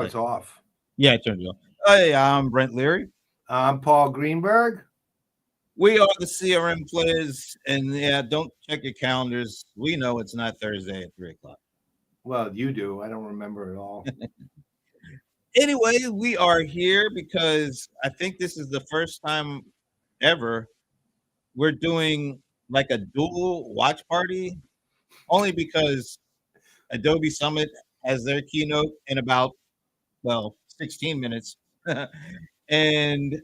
It's off. Yeah, it turned you on. Hey, I'm Brent Leary. I'm Paul Greenberg. We are the CRM Playaz, and yeah, don't check your calendars. We know it's not Thursday at 3:00. Well, you do. I don't remember at all. Anyway, we are here because I think this is the first time ever we're doing like a dual watch party, only because Adobe Summit has their keynote in about, 16 minutes. And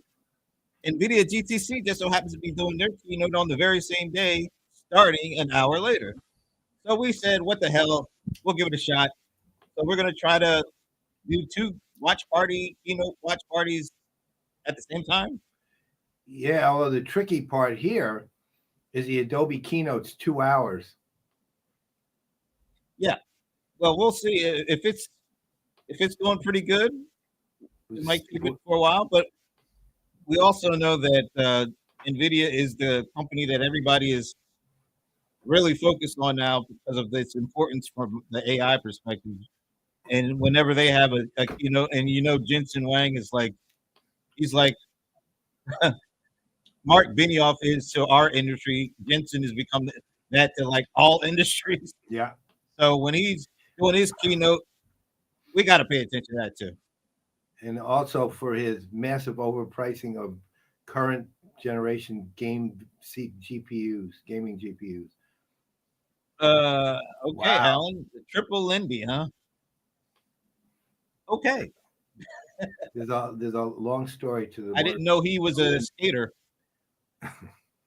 Nvidia GTC just so happens to be doing their keynote on the very same day, starting an hour later. So we said, what the hell? We'll give it a shot. So we're going to try to do two keynote watch parties at the same time. Yeah, although the tricky part here is the Adobe keynote's 2 hours. Yeah. Well, we'll see if it's going pretty good. It might keep it for a while, but we also know that Nvidia is the company that everybody is really focused on now because of its importance from the AI perspective. And whenever they have a keynote, and Jensen Huang is like, he's like Mark Benioff is to our industry. Jensen has become that to like all industries. Yeah. So when he's doing his keynote, we got to pay attention to that too. And also for his massive overpricing of current generation gaming GPUs. Okay, Wow. Alan, the triple Lindy, huh? Okay. There's a long story to the. I didn't know he was a skater.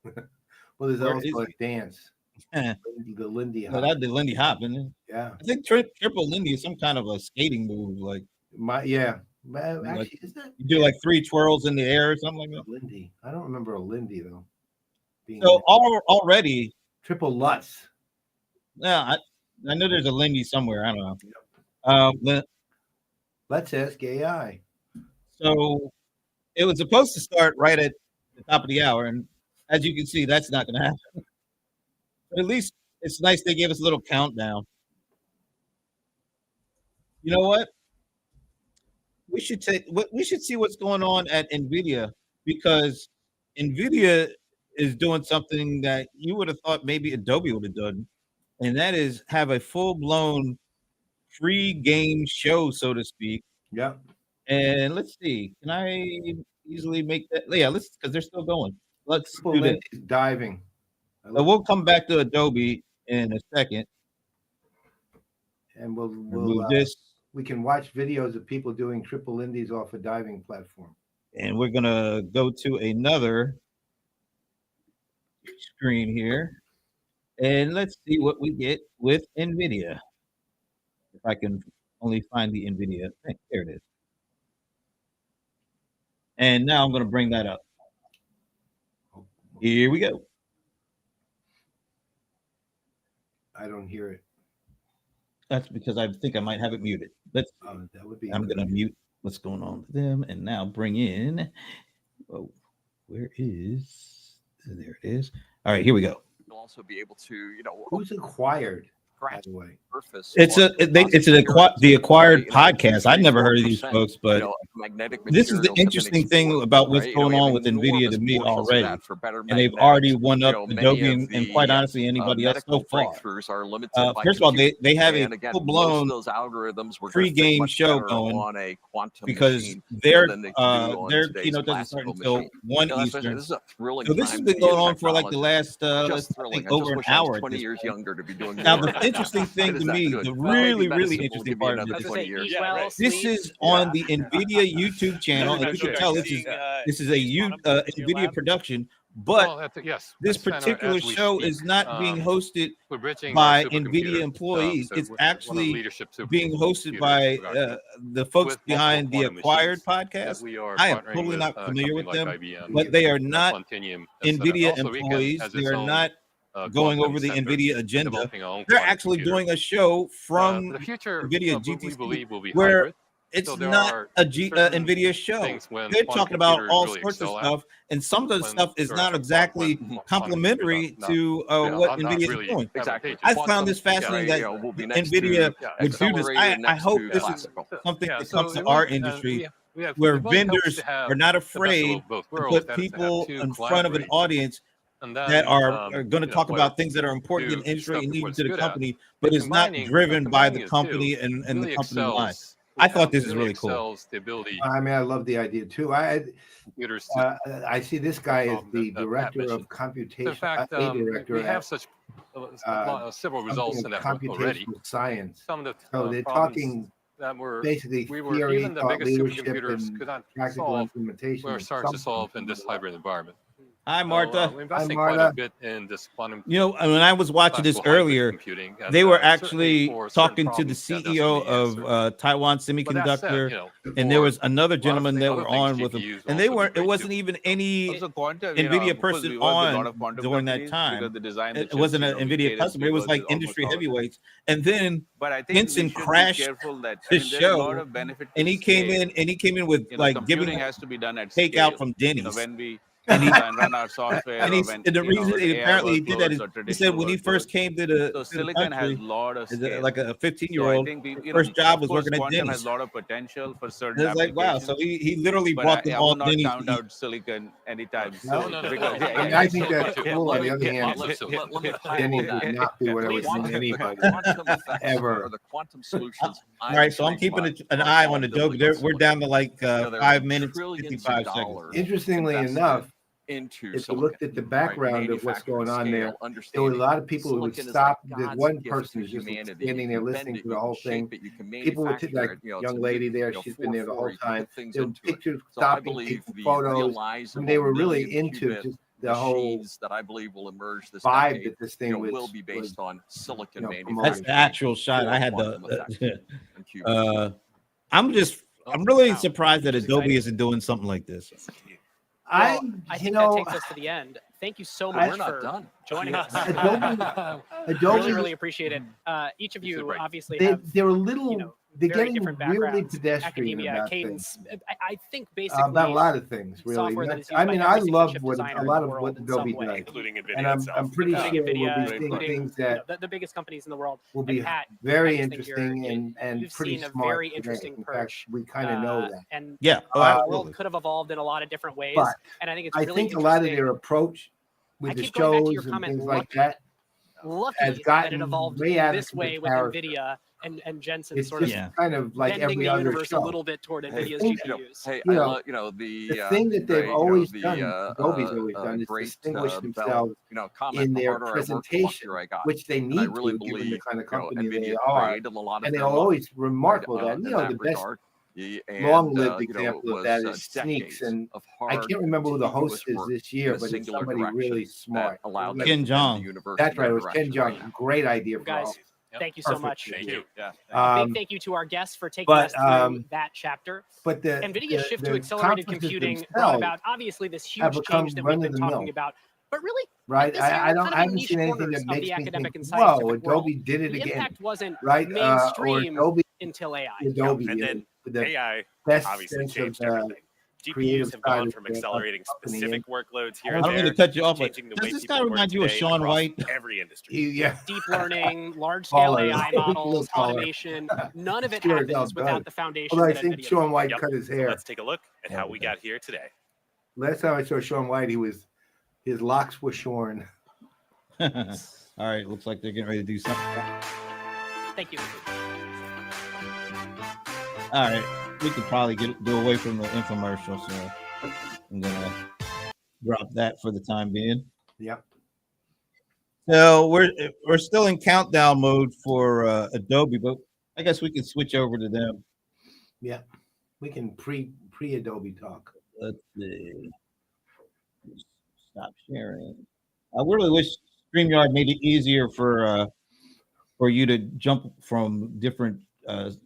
Well, there's also a dance. The Lindy Hop. That's the Lindy Hop, isn't it? Yeah. I think triple Lindy is some kind of a skating move, like. Actually, is that? You do like 3 twirls in the air or something like that. Lindy. I don't remember a Lindy though. So already triple Lutz. Yeah, I know there's a Lindy somewhere. I don't know. Let's ask AI. So it was supposed to start right at the top of the hour, and as you can see, that's not going to happen. But at least it's nice they gave us a little countdown. You know what? We should see what's going on at Nvidia, because Nvidia is doing something that you would have thought maybe Adobe would have done, and that is have a full-blown free game show, so to speak. Yeah. And let's see, can I easily make that? Yeah, because they're still going. Let's do this. Diving. So we'll come back to Adobe in a second. And we'll move this. We can watch videos of people doing triple Lindies off a diving platform. And we're going to go to another screen here. And let's see what we get with Nvidia. If I can only find the Nvidia. There it is. And now I'm going to bring that up. Here we go. I don't hear it. That's because I think I might have it muted. That would be. I'm going to mute what's going on with them, and now bring in. Oh, where is? There it is. All right, here we go. You'll also be able to, who's acquired. By the way, it's the acquired podcast. I've never heard of these folks, but this is the interesting thing about what's going on with Nvidia to me already, and they've already won up Adobe and quite honestly anybody else so far. First of all, they have a full-blown free game show going because their keynote doesn't start until 1 Eastern. So this has been going on for like the last I think over an hour. Now the interesting thing to me, the really interesting part of this is on the Nvidia YouTube channel, and you can tell this is a Nvidia production. But this particular show is not being hosted by Nvidia employees. It's actually being hosted by the folks behind the Acquired podcast. I am totally not familiar with them, but they are not Nvidia employees. They are not going over the Nvidia agenda. They're actually doing a show from Nvidia GTC where it's not a Nvidia show. They're talking about all sorts of stuff, and some of the stuff is not exactly complementary to what Nvidia is doing. Exactly. I found this fascinating that Nvidia would do this. I hope this is something that comes to our industry, where vendors are not afraid to put people in front of an audience that are going to talk about things that are important in the industry and even to the company, but it's not driven by the company and the company line. I thought this is really cool. I mean, I love the idea too. I see this guy as the director of computation. In fact, we have such several results in that already. Science. Some of the so they're talking that were basically theory, even the biggest supercomputers could not practical implementation. We're starting to solve in this hybrid environment. Hi, Martha. We're investing quite a bit in this quantum. You know, when I was watching this earlier, they were actually talking to the CEO of Taiwan Semiconductor, and there was another gentleman that were on with him, and they weren't. It wasn't even any Nvidia person on during that time. It wasn't an Nvidia customer. It was like industry heavyweights. And then Henson crashed his show, and he came in with like giving takeout from Denny's. And run our software. And the reason apparently he did that is he said when he first came to the silicon country, has a lot of scale. like a 15-year-old, first job was working at Denny's. Has a lot of potential for certain. It's like wow, so he literally brought them all Denny's. I will not count out silicon anytime soon. No. I think that's cool. On the other hand, Denny's would not be what I would see anybody ever. All right, so I'm keeping an eye on Adobe. We're down to like 5 minutes, 55 seconds. Interestingly enough, if you looked at the background of what's going on there were a lot of people who would stop. There's one person who's just standing there listening to the whole thing. People would take, like young lady there, she's been there the whole time. They would pictures, stopping, taking photos, and they were really into just the whole that I believe will emerge this vibe that this thing will be based on silicon manufacturing. That's the actual shot. I had I'm really surprised that Adobe isn't doing something like this. I think that takes us to the end. Thank you so much for joining us. Adobe really appreciate it. Each of you obviously they're a little they're very getting different really backgrounds, pedestrian academia, about cadence. things. I think basically About a lot of things, really. software that is used I by mean, every I single love chip what designer a lot in of the what world in Adobe some way. does, including Nvidia and I'm itself. pretty Including sure Nvidia, we'll be seeing including, things that the biggest companies in the world. will be And Pat, very I just think interesting and you've pretty seen a smart. very today. interesting In perch. fact, we kind of know that. And Yeah, the world could have evolved in a lot of different ways. But and I think it's I really think a lot of interesting. their approach I with the keep going back to your shows and comment, things like that lucky has that it gotten evolved way out of this way with comparison. NVIDIA and Jensen It's sort just of kind of like bending every the other universe show. a little bit toward NVIDIA's think, GPUs. Hey, You I know, love the thing that they've always done, Adobe's always done, is distinguish themselves in their presentation, which they need to, given the kind of company they are. And they're always remarkable that, the best long-lived example of that is Sneaks. And I can't remember who the host is this year, but it's somebody really smart. Ken Jeong. That's right, it was Ken Jeong. Great idea for all. Guys, thank you so Perfect. much. Thank you. A big thank you to our guests for taking us through that chapter. But NVIDIA's shift to accelerated computing brought themselves about obviously this have huge become change that we've been run-of-the-mill. talking about. But really, right? this year, I kind of haven't niche seen anything corners that of makes the me academic think, and whoa, scientific Adobe world. did it The again, impact wasn't right? Or mainstream Adobe, until AI. Adobe, and then the AI best obviously sense changed of everything. creative GPUs have gone side from of the accelerating company. specific workloads here I and don't mean there, to cut you off, but changing the does way this people guy work remind you of today Sean across White? every industry. Yeah. Deep learning, large-scale Taller. AI Little models, taller. automation, none of it Sure, happens no, without but- the foundation Although I that think NVIDIA Sean White Yep. cut his So hair. let's take a look at how we got here today. Last time I saw Sean White, his locks were shorn. All right, looks like they're getting ready to do something. Thank you. All right, we could probably do away from the infomercial, so I'm gonna drop that for the time being. Yep. So we're still in countdown mode for Adobe, but I guess we can switch over to them. Yeah. We can pre Adobe talk. Let's see. Stop sharing. I really wish StreamYard made it easier for you to jump from different.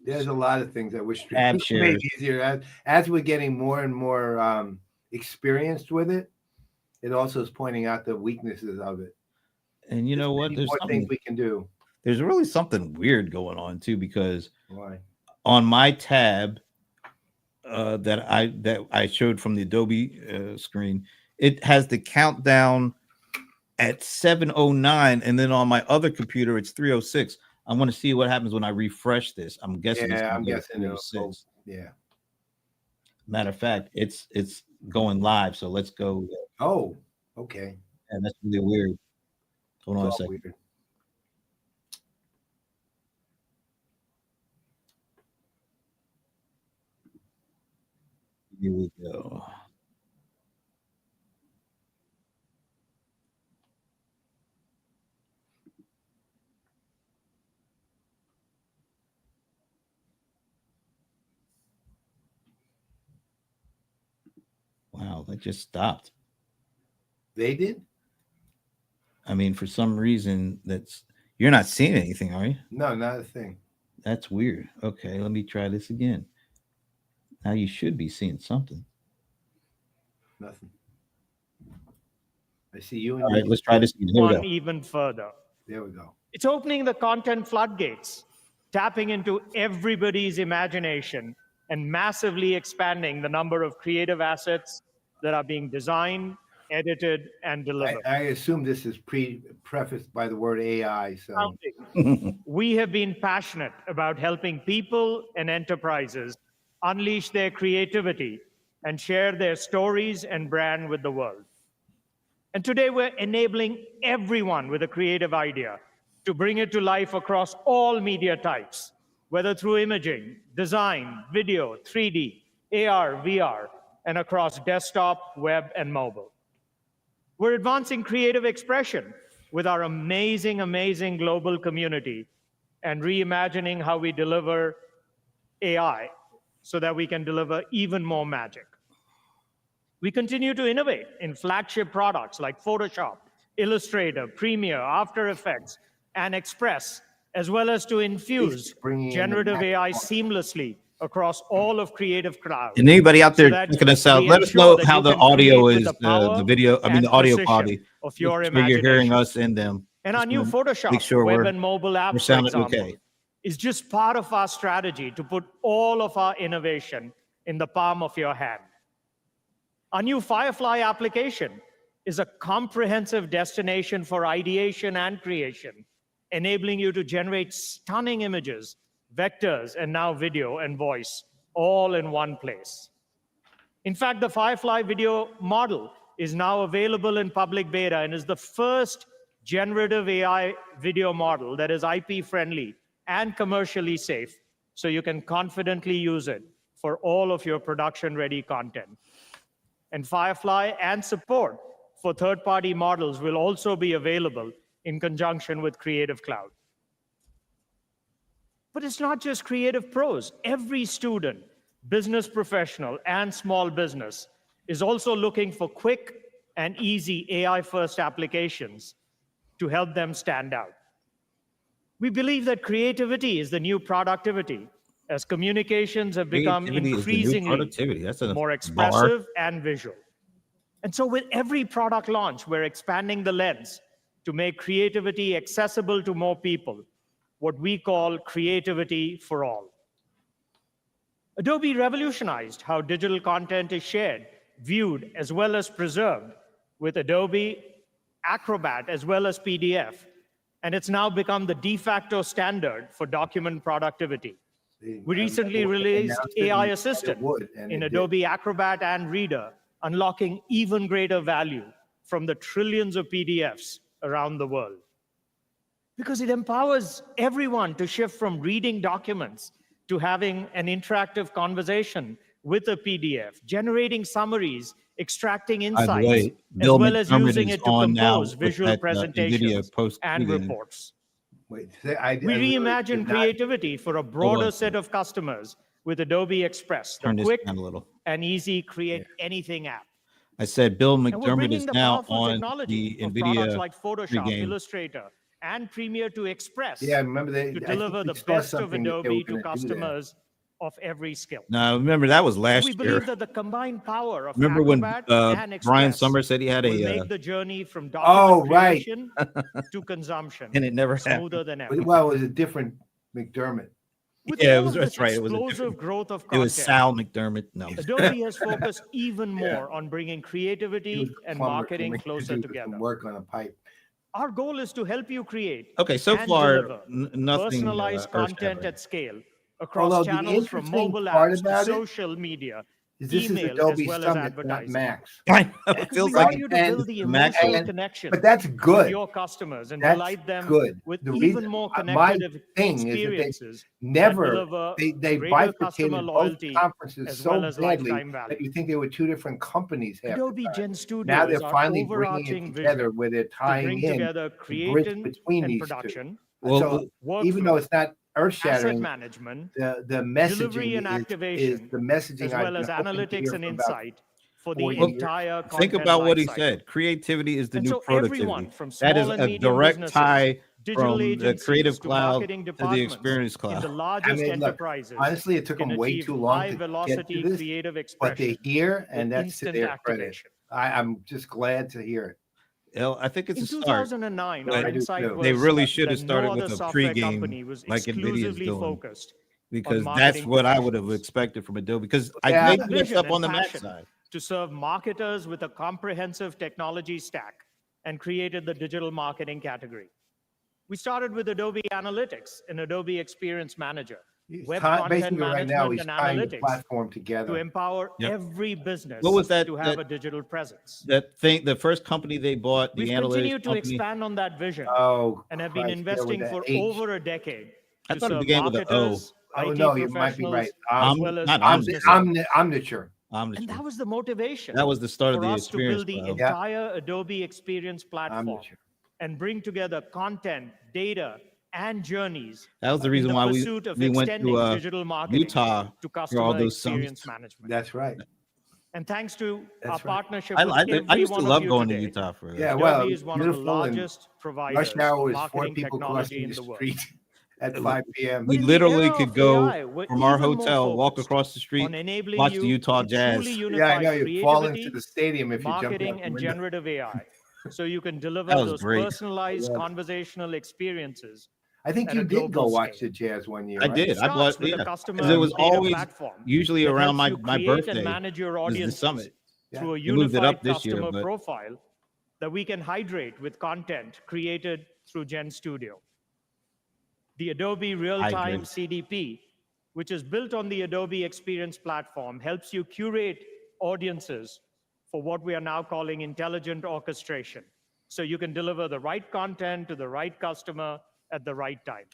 There's a lot of things I wish App StreamYard made shares. easier. As we're getting more and more experienced with it, it also is pointing out the weaknesses of it. And you know what? There's more things we can do. There's really something weird going on too, because Why? on my tab, that I showed from the Adobe screen, it has the countdown at 7:09, and then on my other computer it's 3:06. I want to see what happens when I refresh this. I'm guessing. Yeah, I'm guessing. 3:06. Yeah. Matter of fact, it's going live. So let's go. Oh, okay. And that's really weird. Hold on a second. Weird. Here we go. Wow, that just stopped. They did? I mean, for some reason, you're not seeing anything, are you? No, not a thing. That's weird. Okay, let me try this again. Now you should be seeing something. Nothing. I see you. All right, let's try this again. One even further. There we go. It's opening the content floodgates, tapping into everybody's imagination and massively expanding the number of creative assets that are being designed, edited, and delivered. I assume this is prefaced by the word AI. So we have been passionate about helping people and enterprises unleash their creativity and share their stories and brand with the world. And today we're enabling everyone with a creative idea to bring it to life across all media types, whether through imaging, design, video, 3D, AR, VR, and across desktop, web, and mobile. We're advancing creative expression with our amazing, amazing global community and reimagining how we deliver AI so that we can deliver even more magic. We continue to innovate in flagship products like Photoshop, Illustrator, Premiere, After Effects, and Express, as well as to infuse generative AI seamlessly across all of Creative Cloud. And anybody out there checking us out, let us know how the audio is, the video, the audio quality. Of your imagination. You're hearing us in them. And our new Photoshop web and mobile app, for example, is just part of our strategy to put all of our innovation in the palm of your hand. Our new Firefly application is a comprehensive destination for ideation and creation, enabling you to generate stunning images, vectors, and now video and voice, all in one place. In fact, the Firefly video model is now available in public beta and is the first generative AI video model that is IP-friendly and commercially safe, so you can confidently use it for all of your production-ready content. And Firefly and support for third-party models will also be available in conjunction with Creative Cloud. But it's not just creative pros. Every student, business professional, and small business is also looking for quick and easy AI-first applications to help them stand out. We believe that creativity is the new productivity, as communications have become increasingly more expressive and visual. And so with every product launch, we're expanding the lens to make creativity accessible to more people, what we call creativity for all. Adobe revolutionized how digital content is shared, viewed, as well as preserved with Adobe Acrobat as well as PDF. And it's now become the de facto standard for document productivity. We recently released AI Assistant in Adobe Acrobat and Reader, unlocking even greater value from the trillions of PDFs around the world. Because it empowers everyone to shift from reading documents to having an interactive conversation with a PDF, generating summaries, extracting insights, as well as using it to compose visual presentations and reports. We reimagine creativity for a broader set of customers with Adobe Express, the quick and easy create anything app. I said Bill McDermott is now on the Nvidia like Photoshop, Illustrator, and Premiere to Express. Yeah, I remember to deliver the best of Adobe to customers of every skill. Now, remember that was last year. We believe that the combined power of remember when and Brian Summers said he had make the journey from document creation to consumption and it never smoother than ever. Well, it was a different McDermott. With Yeah, all of this that's right. It was explosive growth of it content, was Sal McDermott. No. Adobe has focused even Yeah. more on bringing He was creativity a and plumber marketing coming to closer do together. some work on a pipe. Our goal is to help you create Okay, so and far deliver nothing personalized content earth-shattering. at scale across Although the channels from interesting mobile part apps to about it social media, is this is email, Adobe as well as Summit, not advertising. Max. I know, it Because feels we like want you to And build the Max- emotional and- connection But that's with good. your customers and That's delight them good. with The even reason more my connected thing is that they experiences that never deliver they greater customer bifurcated both loyalty conferences as so well as badly lifetime value. that you think they were two different companies half the Adobe time. Gen Studio Now is they're our finally bringing overarching it together vision where they're to tying bring in together the bridge creation between and these two. production, Well, So even though workflow, it's not asset earth-shattering, management, the delivery and messaging is activation, the messaging as I've well been as hoping to analytics hear and for about insight for 4 the years. entire think content about what he lifecycle. said. Creativity is the And new so productivity. everyone from That is small and a medium direct businesses, tie digital from the agencies Creative to Cloud marketing to the departments Experience in Cloud. the I largest mean, look, enterprises honestly, it took can them way achieve too long high to get to velocity this, creative but expression they're here, and with that's to instant their credit. activation. I'm just glad to hear it. Well, I think it's In a start. 2009, but our I do insight too. was They really should have that started no with other a software pregame company was like NVIDIA is exclusively doing, focused because on that's marketing what I would have professionals. expected from Adobe. Because Yeah. they With messed vision up on and the Mac passion side. to serve marketers with a comprehensive technology stack and created the digital marketing category. We started with Adobe Analytics and Adobe Experience Manager, web content Basically, right now, management he's and tying the analytics platform to together. empower Yep. every business What was that- to have that- a digital presence. That thing, the first company they bought, the We've analytics continued to company, expand on that vision Oh, and have been Christ, yeah, with investing that for H. over a decade I to thought it serve began with an O. marketers, Oh, IT no, you might be professionals, right. as well as Not businesses. Omniture. And that was the motivation That was the start of for the us to Experience build the Cloud. Yeah. entire Adobe Experience platform Omniture. and bring together content, data, and journeys That was the in reason the why pursuit of we went extending to digital marketing Utah to for all customer those experience summits. management. That's right. And thanks to our That's right. partnership I, with I, every I used to one love of you going to today, Utah for that. Yeah, Adobe well, is one of the beautiful, and largest providers rush hour of was 4 marketing people technology crossing in the the world. street at 5 p.m. We in the literally era could of go AI, we're from our even more hotel, walk focused across the street, on enabling watch the you Utah with Jazz. truly Yeah, I unified know you fall into creativity, the stadium if you jump out marketing, the and window. generative AI, so you can deliver That was those great. personalized Yeah. conversational experiences. I think at you a did go global watch scale. the Jazz one year. I Right? did. It I starts bought, with yeah, a customer because it was data always platform usually that around helps you my create birthday and manage your was the audiences summit. through a They moved it unified up this year, customer but- profile that we can hydrate with content created through Gen Studio. The Adobe Real-Time Hydrate. CDP, which is built on the Adobe Experience platform, helps you curate audiences for what we are now calling intelligent orchestration. So you can deliver the right content to the right customer at the right time.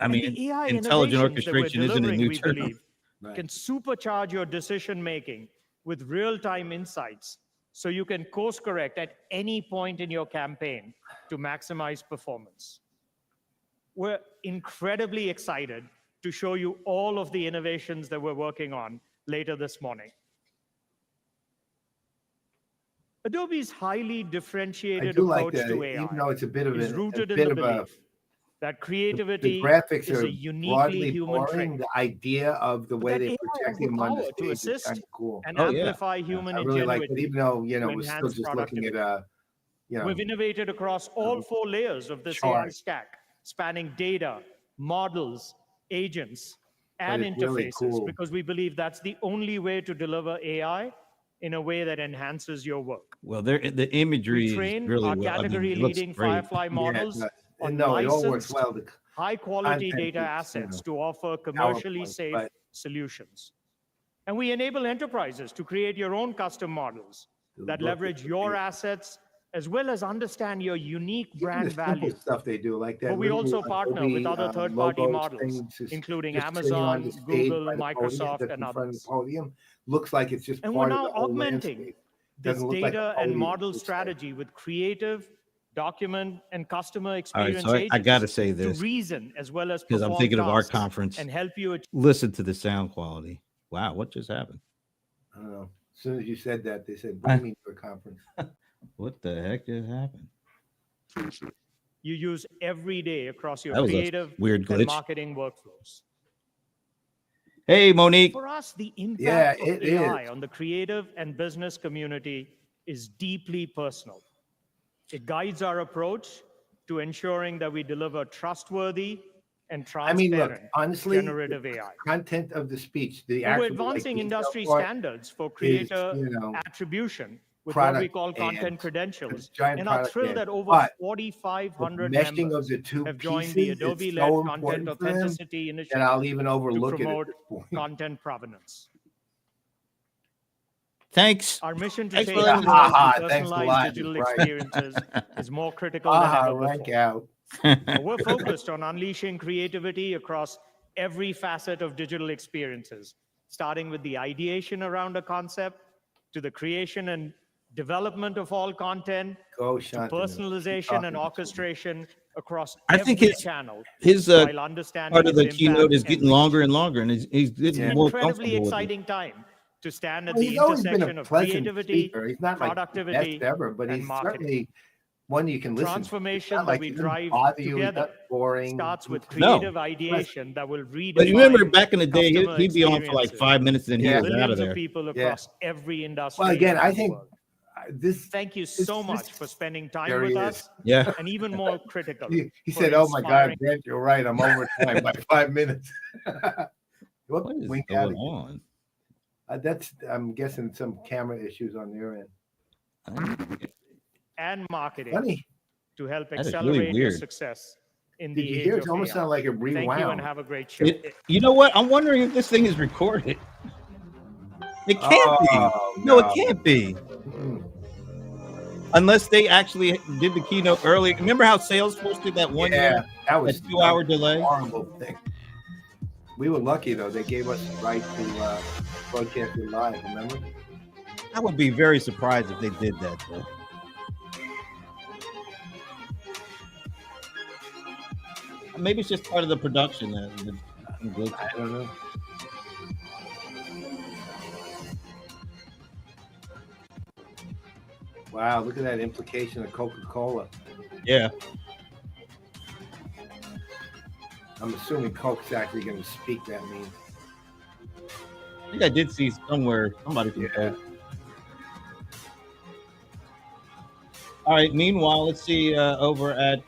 I And mean, the AI intelligent innovations that we're orchestration isn't a delivering, new we term. believe, Right. can supercharge your decision making with real-time insights, so you can course correct at any point in your campaign to maximize performance. We're incredibly excited to show you all of the innovations that we're working on later this morning. Adobe's highly I differentiated do like approach that, to AI even though it's a bit of is a rooted in bit the of a belief that the creativity graphics is are a uniquely broadly human boring. trait. The idea of the way That they AI project has the him on the power to stage is assist kind of cool. and Oh, yeah. amplify human I really like it, ingenuity. even though to we're still enhance just looking at We've innovated across all 4 layers of this AI chart. stack, spanning data, models, agents, and it's really interfaces, cool. because we believe that's the only way to deliver AI in a way that enhances your work. Well, the imagery We is train really our well. I mean, it looks category-leading great. Firefly models Yeah, on no, it all works licensed, well. The high-quality content data is, assets to offer commercially PowerPoint, safe but- solutions. And we enable enterprises to create your own custom models that leverage your assets, as well as understand your unique Even brand the simple value. stuff they do, like that. But we little also partner with Adobe, other third-party logo models, things just- including just sitting on Amazon, the stage Google, by the podium, Microsoft, that's and in front of the others. podium. Looks like it's just And we're part of now the whole augmenting landscape. this Doesn't look like a data and podium, model it's like- strategy with creative, document, and customer All right, experience so I agents got to say to this reason as well as because I'm perform thinking of our tasks conference. and help you achieve. Listen to the sound quality. Wow, what just happened? I don't know. As soon as you said that, they said, bring me to a conference. What the heck just happened? you use every day across your That was a creative weird and glitch. marketing workflows. Hey, Monique. For us, the Yeah, impact of it AI is. on the creative and business community is deeply personal. It guides our approach to ensuring that we deliver trustworthy and I mean, look, transparent honestly, generative AI. content of the speech, the And we're actual like, advancing detailed industry part standards for is, creator you know, attribution with what we product call and content credentials, giant and are product thrilled ad. that over But the 4,500 meshing of members the two have joined the pieces is Adobe-led so Content important for them Authenticity that Initiative I'll even to overlook it at promote this point. content provenance. Thanks. Our mission to Thanks take for the letting world me know. to Thanks a personalized lot, digital right. experiences is more critical than ever Rank before. out. And we're focused on unleashing creativity across every facet of digital experiences, starting with the ideation around a concept, to the creation and development of all content, Go, to Shantanu. personalization and orchestration across I think every his channel, part while understanding of the its keynote impact is and getting reach. longer and longer, and he's getting It's an more incredibly comfortable with it. exciting time to stand at Well, the he's always been a intersection of pleasant creativity, speaker. He's not like the productivity, best ever, but and he's marketing. certainly one you can listen to. Transformation It's not that like we he doesn't drive bother you, he's together not boring. starts with No. creative ideation that will redefine. But you remember back in the day, customer he'd be on for like experiences 5 minutes, and then he Yeah. was out of millions of there. people across every industry. Well, again, I around the think world. this. Thank you this- so this- much for spending time there he with is. us, Yeah. and even more critically, He for said, "Oh my God, inspiring- Brent, you're right. I'm over time by 5 minutes." Whoop, What is wink out going again. on? That's I'm guessing some camera issues on their end. and marketing Funny. to help That is really accelerate your weird. success in Did the you age hear? of It almost AI. sounded like it Thank you, and rewound. have a great show. You know what? I'm wondering if this thing is recorded. It can't be. Oh, No, it no. can't be. Mm. Unless they actually did the keynote early. Remember how Salesforce did that one year? That was That 2-hour delay? horrible thing. We were lucky though; they gave us the right to broadcast it live. Remember? I would be very surprised if they did that, though. Maybe it's just part of the production. I don't know. Wow, look at that implication of Coca-Cola. Yeah. I'm assuming Coke's actually going to speak that means. I think I did see somewhere somebody from Coke. All right. Meanwhile, let's see over at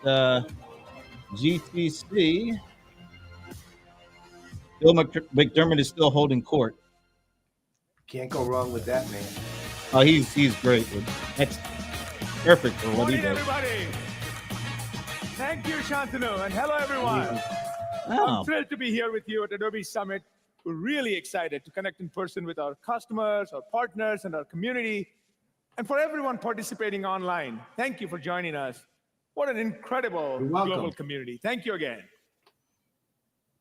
GTC. Bill McDermott is still holding court. Can't go wrong with that man. Oh, he's great. That's perfect for what he Morning, does. everybody. Thank you, Shantanu, and hello, everyone. Oh. I'm thrilled to be here with you at Adobe Summit. We're really excited to connect in person with our customers, our partners, and our community. And for everyone participating online, thank you for joining us. What an incredible global community. Thank you again.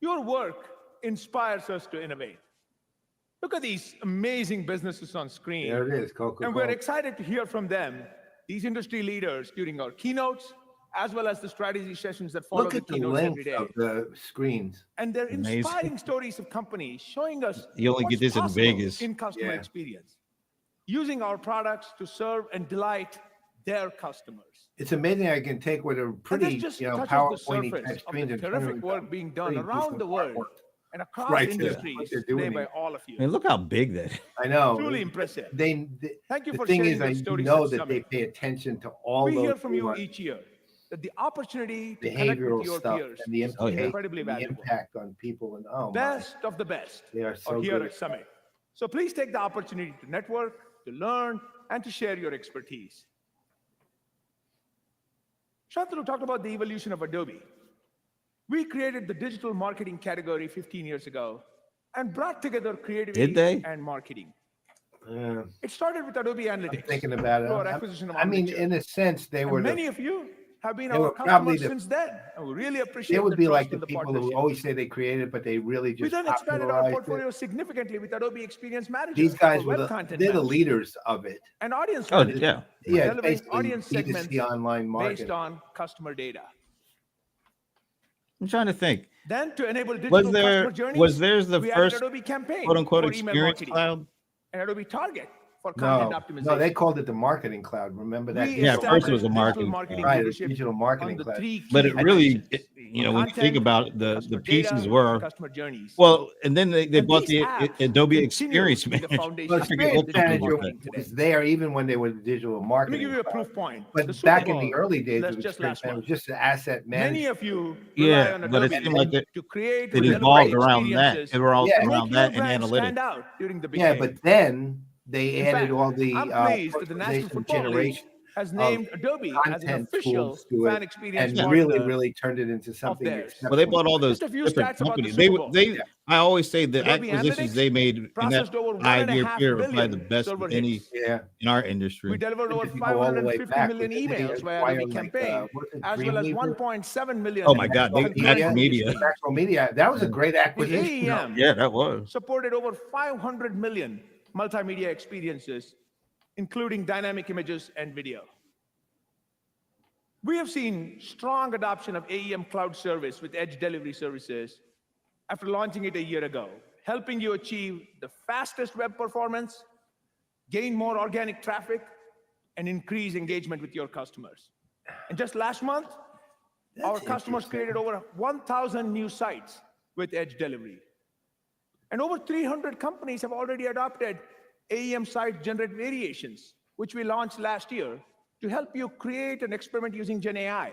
Your work inspires us to innovate. Look at these amazing businesses on screen. There it is, Coca-Cola. And we're excited to hear from them, these industry leaders, during our keynotes, as well as the strategy sessions that follow Look the at the keynotes every length day. of the screens. And they're Amazing. inspiring stories of companies showing us You only what's get this in possible Vegas. in customer Yeah. experience, using our products to serve and delight their customers. It's amazing I can take what are And pretty, this just you know, touches the PowerPoint surface type of screens the and turn terrific them work into being done pretty around decent the world artwork. and across Right, yeah. industries What they're today doing by here. all of you. I mean, look how big that is. I know. Truly impressive. They Thank you the for thing sharing is, your I stories know at that they Summit. pay attention to all We those hear from you nuanced each year that the opportunity to connect behavioral with your stuff peers and the is implication, incredibly the valuable. impact on people, and oh my, Best of the best they are are so here good. at Summit. So please take the opportunity to network, to learn, and to share your expertise. Shantanu talked about the evolution of Adobe. We created the digital marketing category 15 years ago and brought together creativity Did they? and marketing. Yeah. It started with Adobe Analytics. Thinking about it. through our acquisition of I mean, Omniture. in a sense, they And were many the, of you have been they our were probably customers since then, and we really appreciate they would the be trust like the and the people who partnership. always say they created, but they really We just then expanded our popularized portfolio it. significantly with Adobe Experience Manager. These guys for were web content they're the management, leaders of it. and audience Oh, management, yeah. Yeah, relevant basically audience segments D2C online based marketing. on customer data. I'm trying to think. Then to enable digital customer journeys, Was theirs the we first added Adobe Campaign quote unquote for email experience marketing, cloud? and Adobe Target for content optimization. No, they called it the marketing cloud. Remember that? Yeah, at first it was a marketing Right, it's digital marketing cloud. But it really, when you think about it, the pieces were customer journeys. well, and then they And bought these the apps Adobe continue Experience to be the Manager. foundation I of forget what digital company was marketing that. today. was there even when they were digital Let me marketing. give you a proof point. But The back Super in the Bowl, early days, that's it was just Experience last Manager. It month. was just an asset Many management. of you rely Yeah, on but it Adobe seemed like to create it and deliver evolved around that. experiences It revolved Yeah. to make around your that and brand analytics. stand out during the big Yeah, game. but then they In added fact, all the I'm pleased that the National personalization Football League generation has of named Adobe as an content official tools to fan it, experience and really, partner. really turned it into something theirs. Well, they bought all those Just a few different stats about the companies. Super Bowl. I always say the Adobe acquisitions Analytics they made in that processed over 5-year 1.5 period were probably billion the best server of any hits. in our We industry. delivered over If you go all the way 550 back, million did they emails via acquire, Adobe like, Campaign, what was it, as well as Dreamweaver? 1.7 million. Oh my God, concurrent Macro media Media. streams. Macro Media, that was a great The acquisition. AEM Yeah, that was. supported over 500 million multimedia experiences, including dynamic images and video. We have seen strong adoption of AEM Cloud Service with Edge Delivery Services after launching it a year ago, helping you achieve the fastest web performance, gain more organic traffic, and increase engagement with your customers. And just last month, our customers created over 1,000 new sites with Edge Delivery. And over 300 companies have already adopted AEM Site Generate Variations, which we launched last year to help you create and experiment using Gen AI.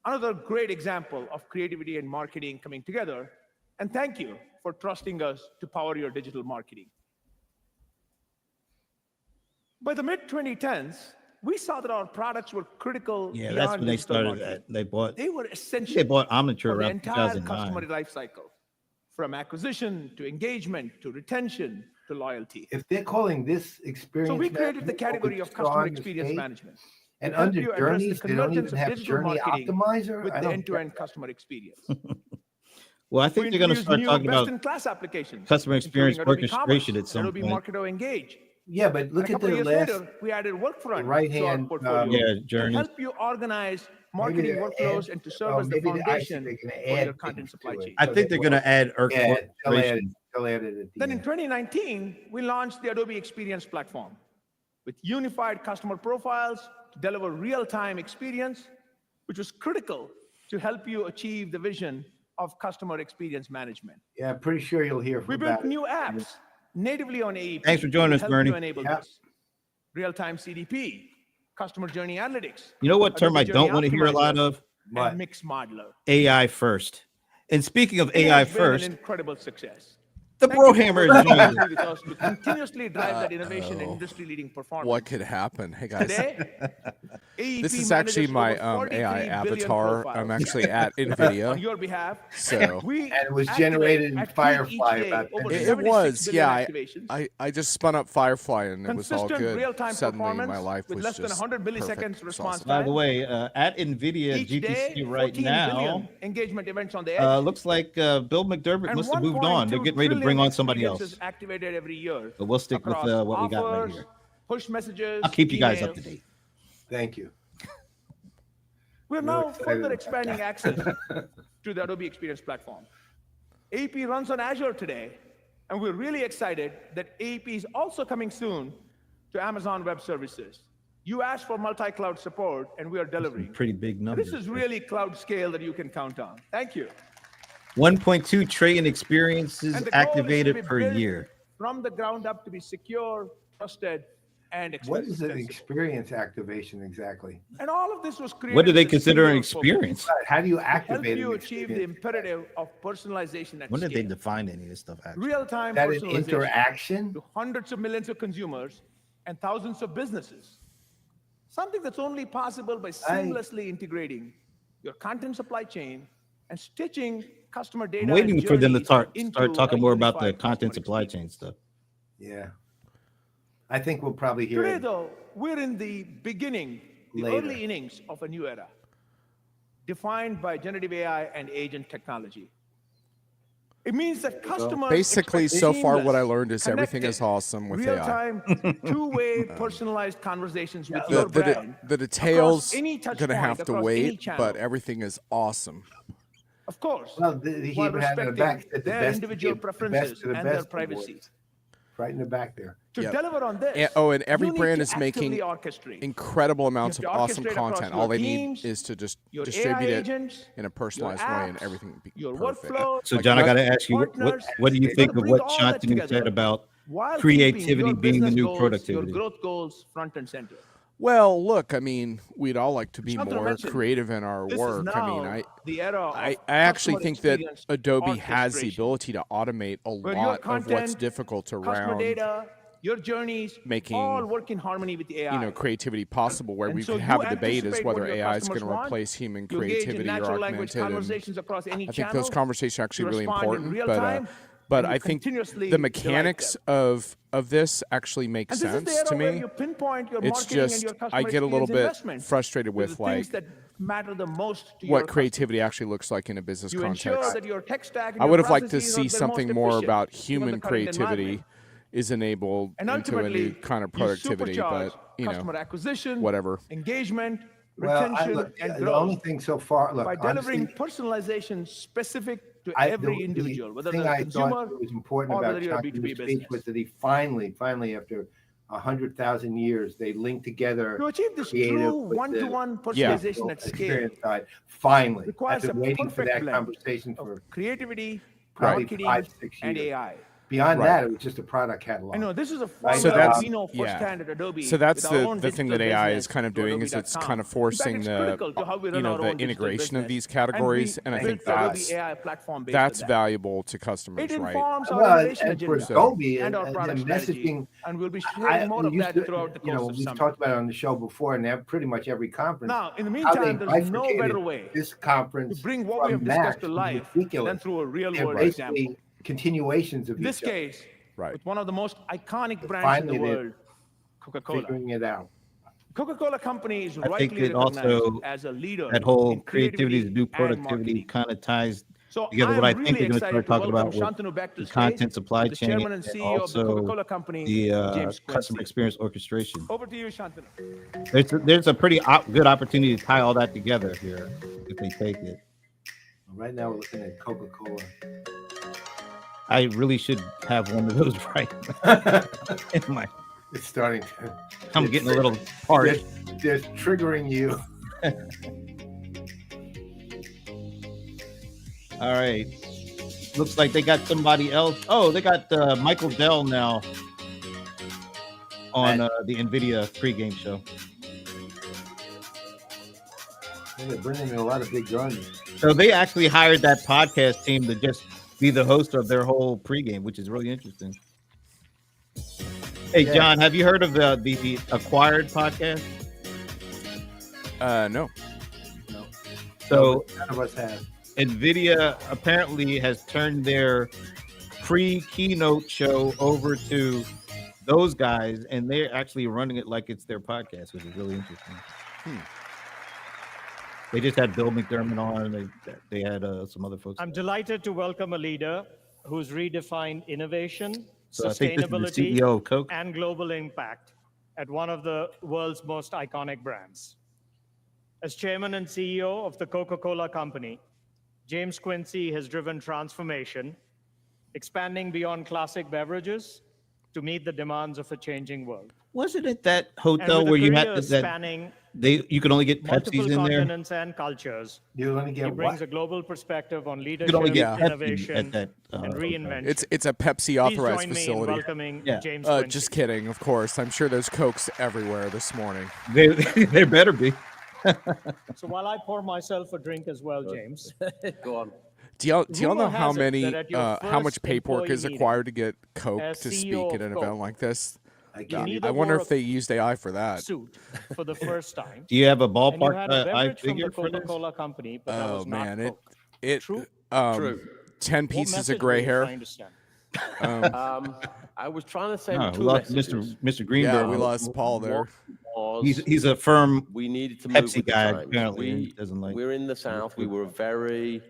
Another great example of creativity and marketing coming together. And thank you for trusting us to power your digital marketing. By the mid-2010s, we saw that our products were critical. Yeah, that's when they started that. They were essential. They bought Omniture for the around entire 2009. customer life cycle, from acquisition to engagement to retention to loyalty. If they're calling this experience, So we created the category of customer experience management. And to help under you address the journeys, they don't convergence even of have digital Journey marketing Optimizer. with I the don't end-to-end customer experience. Well, I think they're going to start talking about best-in-class applications, customer experience including Adobe orchestration Commerce, at some Adobe point. Marketo Engage. Yeah, but look And a at couple the of years last later, we added Workfront right-hand, to our portfolio Yeah, to journeys. help you organize maybe marketing they're workflows add- and to serve oh, as the maybe I see foundation they're gonna for add your content things supply to it. chain. I think they're going to add Yeah, orchestration. they'll add it at the Then in end. 2019, we launched the Adobe Experience Platform with unified customer profiles to deliver real-time experience, which was critical to help you achieve the vision of customer experience management. Yeah, I'm pretty sure you'll hear We from built about it. new apps natively on AEP. Thanks for joining to us, help you Bernie. enable Yeah. this. Real-time CDP, customer journey analytics. You know what term I Adobe don't Journey want to hear a lot Optimizer, of? and Mix Modeler. AI first. And speaking of It AI has been first, an incredible success. the Thank you for Brohammer is working joining us. closely with us to continuously drive that innovation and industry-leading performance. What could happen? Hey guys, Today, AEP this is actually manages my over 43 AI billion avatar. profiles. I'm actually at On Nvidia, your behalf, so And it was generated in Firefly about over it 76 was. billion Yeah, activations. I just spun up Firefly and it was all Consistent good. real-time Suddenly, performance my life with was less than just 100 milliseconds perfect. It was response awesome. By time. the way, at Nvidia Each GTC day, right 14 now, billion engagement events on the edge. looks like Bill McDermott and must have moved on. They're 1.2 getting ready to bring trillion on somebody experiences else. activated every year. But we'll stick with across what we got right offers, here. push messages. I'll keep you guys up to emails. date. Thank you. We're Real now excited further about expanding access to the Adobe Experience Platform. AEP runs on Azure today, and we're really excited that AEP is also coming soon to Amazon Web Services. You asked for multi-cloud support, and we are delivering. Pretty big numbers. This is really cloud scale that you can count on. Thank you. 1.2 trillion experiences And the goal is to activated be per built year. from the ground up to be secure, trusted, and What is an extensible. experience activation exactly? And all of this was created. What do they with a consider an singular focus. experience? How do you To help activate you an achieve the experience? imperative of personalization at When did they scale. define any of this stuff? Actually? Real-time That an personalization interaction? to hundreds of millions of consumers and thousands of businesses. Something that's only possible by seamlessly integrating your content supply chain and stitching customer data. I'm and waiting for them to journeys start into talking a more about the unified content customer supply experience. chain stuff. Yeah. I think we'll probably hear Today, it though, we're in the beginning, the later. early innings of a new era, defined by generative AI and agent technology. It means that customers Basically, expect so far what seamless, I learned is everything is connected, awesome with AI. real-time, two-way personalized conversations with The, your the, brand. the details across any touch gonna point, have to across any wait, channel. but everything is awesome. Of course, Well, he while even had in the respecting back that the their best individual give the best preferences to the and their best privacy. awards. right in the back there. To Yep. deliver on this, And every you need brand to is making actively orchestrate. incredible amounts of You have to awesome orchestrate across content. your All they teams, need is to just your distribute AI it agents, in a personalized your way, and apps, everything will be your perfect. workflow. So, Like John, I got to nothing- ask you, partners, what do you you think gotta of bring what all that Shantanu said together about while creativity keeping your being the business new goals, productivity? your growth goals front and center. Well, look, I mean, we'd all like to be Shantanu more mentioned, creative in our this is work. I now mean, the era of I actually customer think that experience Adobe has the orchestration, ability to automate a where your lot of what's content, difficult customer around data, your journeys, making, all work in harmony with the AI. creativity possible, where And we so could you have a debate as anticipate whether what your AI is going customers to want. replace human You engage in creativity or natural language augment it. And conversations across any I think channel. those conversations are actually You really respond in important. real But time, but and you I think continuously the delight mechanics them. of this actually make And this is the sense to era where me. you pinpoint your It's marketing and just your customer I get a little experience bit investment frustrated to with the like things that matter the most to what your creativity actually looks like in a business customer. You ensure context. that your tech stack and I your would have liked to processes are see the something most more efficient, about given human the current creativity environment. is enabled And into a new ultimately, kind of you productivity, supercharge but customer acquisition, whatever. engagement, Well, retention, and the only growth thing so far, look, by delivering honestly, personalization specific to the every individual, whether thing they're a I thought consumer was important or about whether you're a Chantanu's B2B speech business. was that he finally, after 100,000 years, they linked together To achieve this creative true with the one-to-one personalization at scale experience side. Finally, requires I've a been waiting for perfect that blend conversation of for creativity, probably marketing, 5-6 and years. AI. Beyond Right. that, it was just a product catalog. I know this is a Right, formula that's- we know yeah. firsthand at Adobe. So that's with our own the thing that digital AI business is kind of through doing is it's kind of Adobe.com. forcing In fact, it's the critical to how we run our the own digital integration of business. these categories, and I built think the Adobe that's AI platform based that's on that. valuable to customers, It right? informs our Well, innovation and for agenda Adobe and our and product strategy, messaging, and we'll be sharing more of we used that to, throughout the course of we've Summit. talked about it on the show before, and pretty much every conference. Now, in the How they meantime, there's no bifurcated better way this conference to bring what we have from discussed Max to was life ridiculous. than through a They're real-world basically example. continuations of In this each other. case, Right. with one of the most iconic But brands in finally, the they're world, Coca-Cola. figuring it out. Coca-Cola Company is I think rightly that recognized also as a leader that whole in creativity is new and productivity marketing. kind of ties So together I what I am think really they're going to excited start talking to welcome about with Shantanu back to the stage, content supply the chain chairman and and CEO of the also Coca-Cola Company, the James customer Quincy. experience orchestration. Over to you, Shantanu. There's a pretty good opportunity to tie all that together here if they take it. Right now, we're looking at Coca-Cola. I really should have one of those right in my. It's starting to. I'm getting a little hard. They're triggering you. All right. Looks like they got somebody else. Oh, they got Michael Dell now on the Nvidia pregame show. They're bringing in a lot of big guns. So they actually hired that podcast team to just be the host of their whole pregame, which is really interesting. Hey, John, have you heard of the Acquired podcast? No. So none of us have. Nvidia apparently has turned their pre-keynote show over to those guys, and they're actually running it like it's their podcast, which is really interesting. They just had Bill McDermott on. They had some other folks. I'm delighted to welcome a leader who's redefined innovation, So I think this is the sustainability, CEO of Coke. and global impact at one of the world's most iconic brands. As chairman and CEO of the Coca-Cola Company, James Quincy has driven transformation, expanding beyond classic beverages to meet the demands of a changing world. Wasn't it that And hotel with a where you career had spanning you could only get multiple Pepsis in there? continents and cultures, You only he get brings what? a global perspective on You leadership, could only get Pepsi innovation, at that. and reinvention. It's a Pepsi Please authorized join me in facility. welcoming Yeah. James Quincy. Just kidding, of course. I'm sure there's Cokes everywhere this morning. They better be. So while I pour myself a drink as well, James, Go on. Do y'all know Rumor how has it many that at your how much first paperwork is employee required to get Coke as to CEO speak at of an Coke, event like this? neither I wonder wore if they used AI for that. suit for the first time. Do you have a And you ballpark had a I beverage from the figure for this? Coca-Cola Company, but that Oh was not man, Coke. it True? True. 10 What pieces message of gray were you hair. trying to send? I was trying to say No, we two lost messages. Mr. Greenberg. Yeah, we lost Paul there. One was He's a firm we needed to move Pepsi with the guy. times. Apparently, he doesn't like. We're in the South. We were very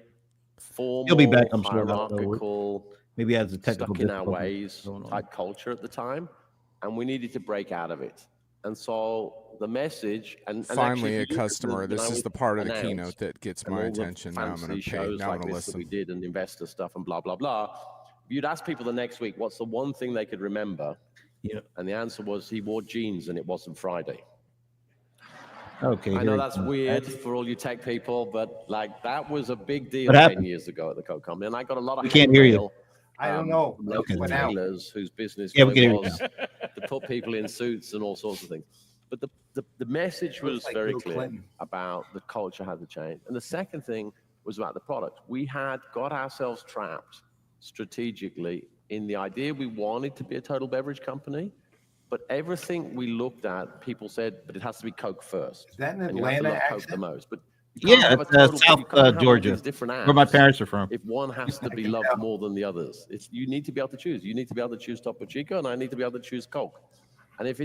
formal, He'll be back, I'm sure, though. hierarchical, Maybe he has a technical stuck in our difficulty ways going on. type culture at the time, and we needed to break out of it. And so the message, and Finally, actually, a if you look at customer. This is we the part of the announced keynote that gets and my all the attention. Now I'm going fancy to pay. shows Now I'm like going to this that we listen. did and investor stuff and blah blah blah. you'd ask people the next week, what's the one thing they could remember? Yeah. And the answer was he wore jeans and it wasn't Friday. Okay. I know that's weird for all you tech people, but like that was a big deal What 10 happened? years ago at the Coke Company. And I got a lot of We can't hear you. I don't know. Local Went out. tailors whose business Yeah, we can hear you was to put people in suits and all sorts of things. But the message was like very Bill clear Clinton. about the culture had to change. And the second thing was about the product. We had got ourselves trapped strategically in the idea we wanted to be a total beverage company, but everything we looked at, people said, but it has to be Coke first. Is that an And you have to Atlanta love Coke the accent? most. But you can't have a it's total- you South can't have all Georgia, these different where my apps parents are from. if one has to be loved more than the others. You need to be able to choose. You need to be able to choose Topo Chico, and I need to be able to choose Coke. And if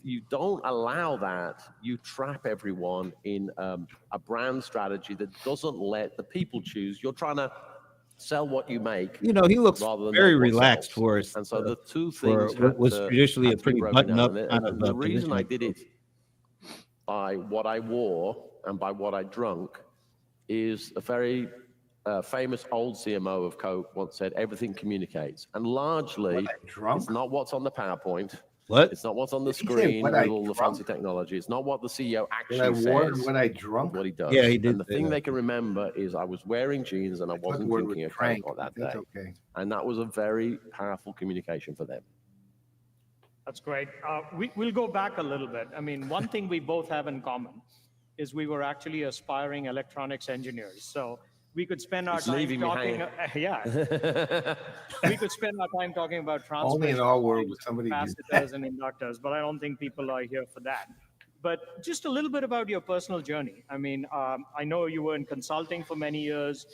you don't allow that, you trap everyone in a brand strategy that doesn't let the people choose. You're trying to sell what you make. You know, he looks rather than very make what relaxed sells. for us. And so the two for things what was traditionally a had to be pretty broken button down. up And kind and of the reason I position. did it by what I wore and by what I drunk is a very famous old CMO of Coke once said, everything communicates. And largely, it's not what's on the PowerPoint. What? It's not what's on the Did he say screen what with I all the drunk? fancy technology. It's not what the CEO When I actually wore says. and when I drunk. What he does. Yeah, he did And the say thing that. they can remember is I was wearing jeans and I I thought the wasn't word drinking a was Coke drank. on that That's day. okay. And that was a very powerful communication for them. That's great. We'll go back a little bit. I mean, one thing we both have in common is we were actually aspiring electronics engineers. So we could spend our It's time leaving me talking. hanging. We could spend our time talking about transistors, Only in our world would somebody do capacitors, and inductors, but I don't think people are here for that. But just a little bit about your personal journey. I mean, I know you were in consulting for many years.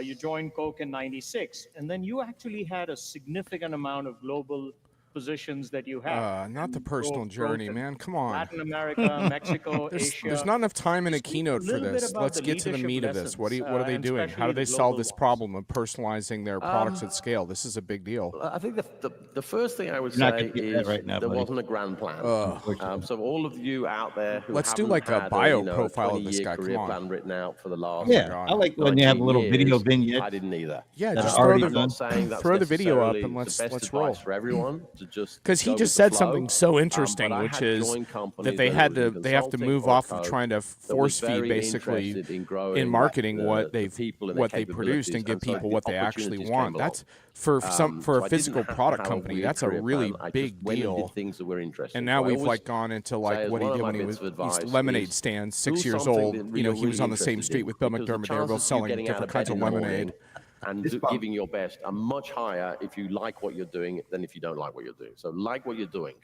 You joined Coke in '96, and then you actually had a significant amount of global positions that you had. Not the personal journey, man. Come on. Latin America, Mexico, Asia. There's not enough time in a Speak keynote a for little bit this. about Let's the get to the leadership meat of this. What are lessons, they and doing? How do especially they the solve global this ones. problem of personalizing their products at scale? This is a big deal. I think the first thing I would You're not say gonna get that is right now, there buddy. wasn't a grand plan. So all of you out there who Let's do haven't like a had bio profile of 20-year this guy. career Come on. plan written out for the last Yeah, I like when you have a 19 little video years, vignette. I didn't either. Yeah, that just are throw already the, I'm not saying that's throw the video up necessarily and the best let's advice roll. for everyone to just Because he go just with the said flow. something so interesting, But I which had is joined companies, that they whether it was in have to consulting move or off of Coke, trying to that force was feed very basically interested in growing in marketing the what people and what their they produced and capabilities. give And so people the what they actually opportunities want. came That's along. for So a I physical didn't have product to have a company. weird That's a career really plan. I just big went and deal. did things that were interesting. And So now I we've always like gone into say like as what he one of did my when he bits was of advice he's lemonade is stand, do 6 years something old. that You know, you're he was really on the same interested street in, with Bill because the McDermott. They were both chances of you selling getting out different of kinds bed of in the lemonade. morning and giving your best are much higher if you like what you're doing than if you don't like what you're doing. So like what you're doing.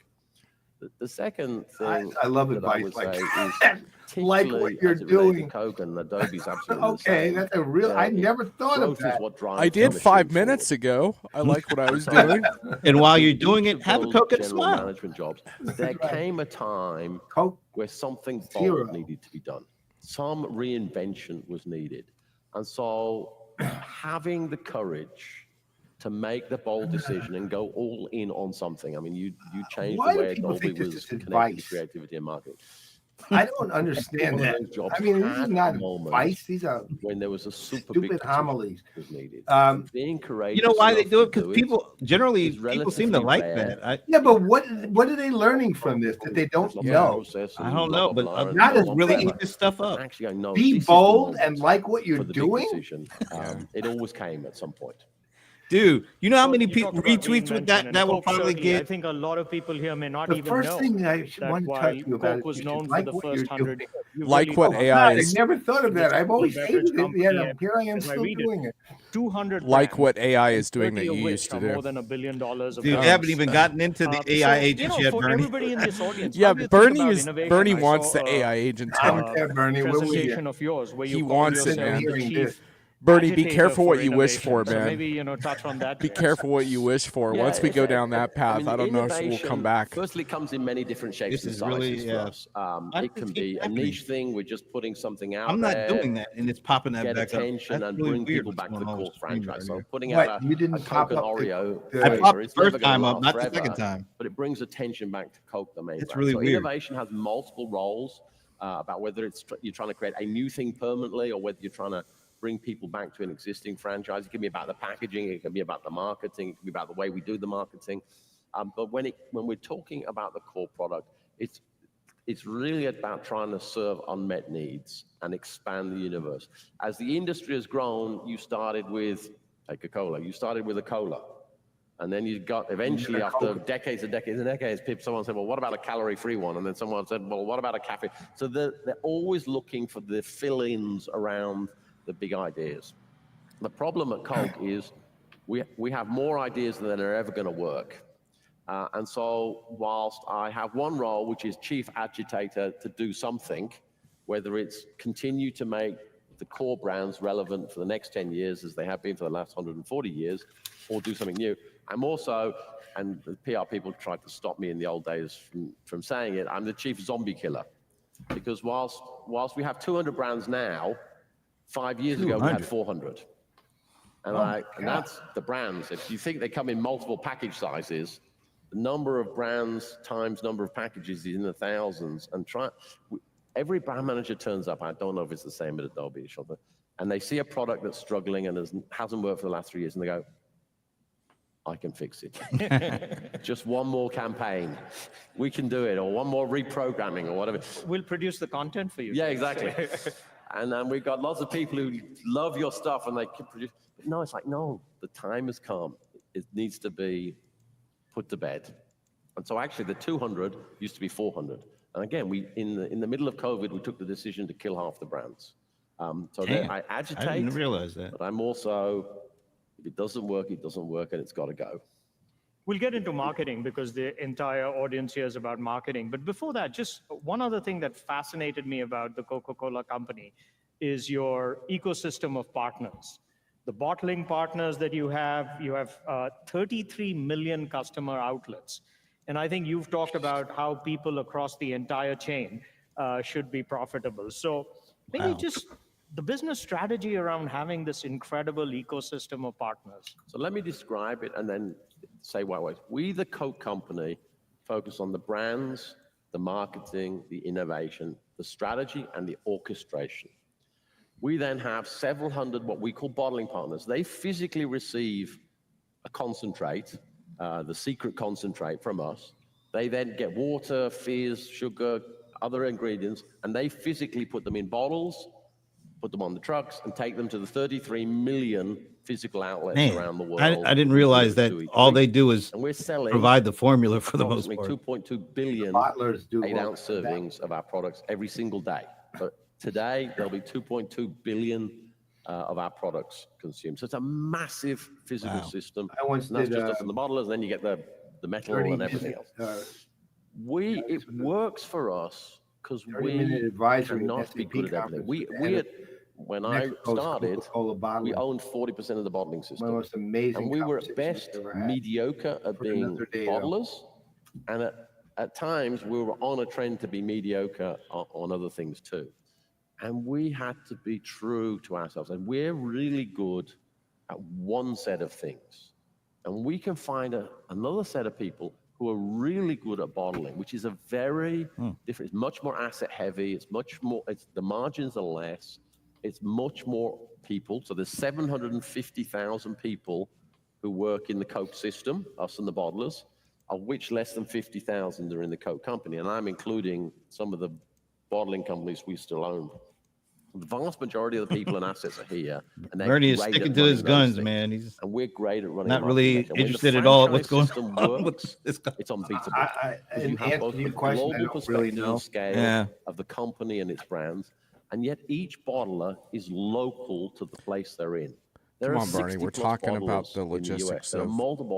The second thing I love that I advice would like say that. is Like what particularly you're as it relates to doing. Coke and Adobe's absolutely the Okay, same. that's a real. I never thought of Growth is that. what drives I the did machine 5 minutes forward. ago. I like what I was So, doing. And while in you're doing each it, of have a those Coke and general smile. management jobs, there That's right. came a time Coke where something Zero. bold needed to be done. Some reinvention was needed. And so having the courage to make the bold decision and go all in on something. I mean, you changed Why the do way people Adobe think this was is connecting advice? creativity and marketing. I don't understand One of that. those jobs I mean, this is had not moments advice. These are when there was a super big stupid decision homilies. was needed. You Being courageous You know why they enough do it? to Because do people generally is people seem to relatively like rare. that. Yeah, but what are they learning from this that they don't There's lots of know? process I and don't blah, know, blah, but blah, and not so as on, really but making this stuff up. actually, I know Be this is the bold moment and like what you're for the big doing. decision. It always came at some point. Dude, you know how Well, many you people talk about retweets with reinvention, that and will Coke probably certainly, I get? think a lot of people here may not The even first know thing I should that want to while talk to you about Coke is was you known should for like the what you're first 100. doing. you Like really what got AI God, I is never thought of that. I've always beverage hated it. company, Yeah, and here I am as I still read it, doing it. 200 Like brands, what AI and is doing that 30 you of which used to are do. more than $1 billion of Dude, they revenue. haven't even gotten into the AI agents yet, for Bernie. everybody in this audience, Yeah, how do you think Bernie about is innovation? Bernie I wants saw the AI agent I'm talk. there, Bernie. Where were you? presentation of yours where you He call wants it, yourself man. the Hearing chief this. Bernie, be agitator careful what you wish innovation. for, So man. maybe touch on that. Be please. careful what you wish for. Yeah, Once we it's go a- down that path, I don't know if we'll innovation, come back. Firstly, it comes in many different shapes This and is sizes really, for yeah. us. Why It does can this be keep a happening? niche thing. We're just putting something out I'm not there, doing that, and it's popping that get back up. attention That's and really bring weird people what's back to the going on core with the screen franchise. right So putting What? out You a didn't pop Coke and up the- Oreo the- I flavor, popped it's the never first gonna time up, last not the forever, second time. but it brings attention back to Coke, the main It's brand. really So weird. innovation has multiple roles about whether it's you're trying to create a new thing permanently or whether you're trying to bring people back to an existing franchise. It can be about the packaging, it can be about the marketing, it can be about the way we do the marketing. But when we're talking about the core product, it's really about trying to serve unmet needs and expand the universe. As the industry has grown, you started with Coca-Cola. You started with a cola. And then you got, eventually, after decades and decades and decades, someone said, well, what about a calorie-free one? And then someone said, well, what about a cafe? So they're always looking for the fill-ins around the big ideas. The problem at Coke is we have more ideas than are ever going to work. And so whilst I have one role, which is chief agitator to do something, whether it's continue to make the core brands relevant for the next 10 years as they have been for the last 140 years, or do something new. I'm also, and the PR people tried to stop me in the old days from saying it, I'm the chief zombie killer. Because whilst we have 200 brands now, 5 years ago we had 400. And that's the brands. If you think they come in multiple package sizes, the number of brands times number of packages is in the thousands. And every brand manager turns up, I don't know if it's the same at Adobe, and they see a product that's struggling and hasn't worked for the last 3 years, and they go, I can fix it. Just one more campaign. We can do it, or one more reprogramming, or whatever. We'll produce the content for you. Yeah, exactly. And we've got lots of people who love your stuff, and they can produce. But no, it's like, no, the time has come. It needs to be put to bed. And so actually the 200 used to be 400. And again, in the middle of COVID, we took the decision to kill half the brands. So I agitate. I didn't realize that. But I'm also, if it doesn't work, it doesn't work, and it's got to go. We'll get into marketing because the entire audience here is about marketing. But before that, just one other thing that fascinated me about the Coca-Cola company is your ecosystem of partners. The bottling partners that you have 33 million customer outlets. And I think you've talked about how people across the entire chain should be profitable. So maybe just the business strategy around having this incredible ecosystem of partners. So let me describe it and then say why. We, the Coke company, focus on the brands, the marketing, the innovation, the strategy, and the orchestration. We then have several hundred what we call bottling partners. They physically receive a concentrate, the secret concentrate from us. They then get water, fizz, sugar, other ingredients, and they physically put them in bottles, put them on the trucks, and take them to the 33 million physical outlets around the world. I didn't realize that all they do is provide the formula for the most part. 2.2 billion 8-ounce servings of our products every single day. But today, there'll be 2.2 billion of our products consumed. So it's a massive physical system. And that's just us in the bottlers, and then you get the metal and everything else. It works for us because we cannot be good at everything. When I started, we owned 40% of the bottling system. And we were at best mediocre at being bottlers. And at times, we were on a trend to be mediocre on other things too. And we had to be true to ourselves. And we're really good at one set of things. And we can find another set of people who are really good at bottling, which is a very different, it's much more asset heavy, it's much more, the margins are less, it's much more people. So there's 750,000 people who work in the Coke system, us and the bottlers, of which less than 50,000 are in the Coke company. And I'm including some of the bottling companies we still own. The vast majority of the people and assets are here. And Bernie is sticking to his guns, man. He's and we're great at running. Not really interested at all. What's going on with this guy? It's unbeatable. You have both the global perspective scale of the company and its brands, and yet each bottler is local to the place they're in. Come on, Bernie. We're talking about the logistics of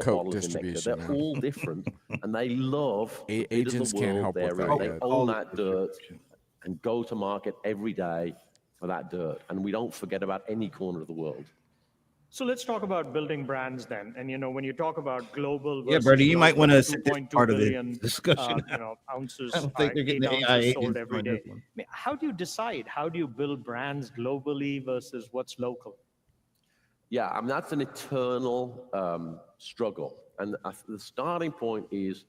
Coke distribution. They're all different, and they love agents can't help with that. They own that dirt and go to market every day for that dirt, and we don't forget about any corner of the world. So let's talk about building brands then. And when you talk about global, versus Bernie, you might want to sit this 2.2 part of billion, the discussion. Ounces. I don't think they're getting the AI sold every day. How do you decide? How do you build brands globally versus what's local? Yeah, I mean, that's an eternal struggle. And the starting point is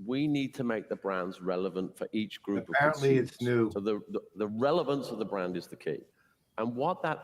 we need to make the brands relevant for each group of consumers. It's new. So the relevance of the brand is the key. And what that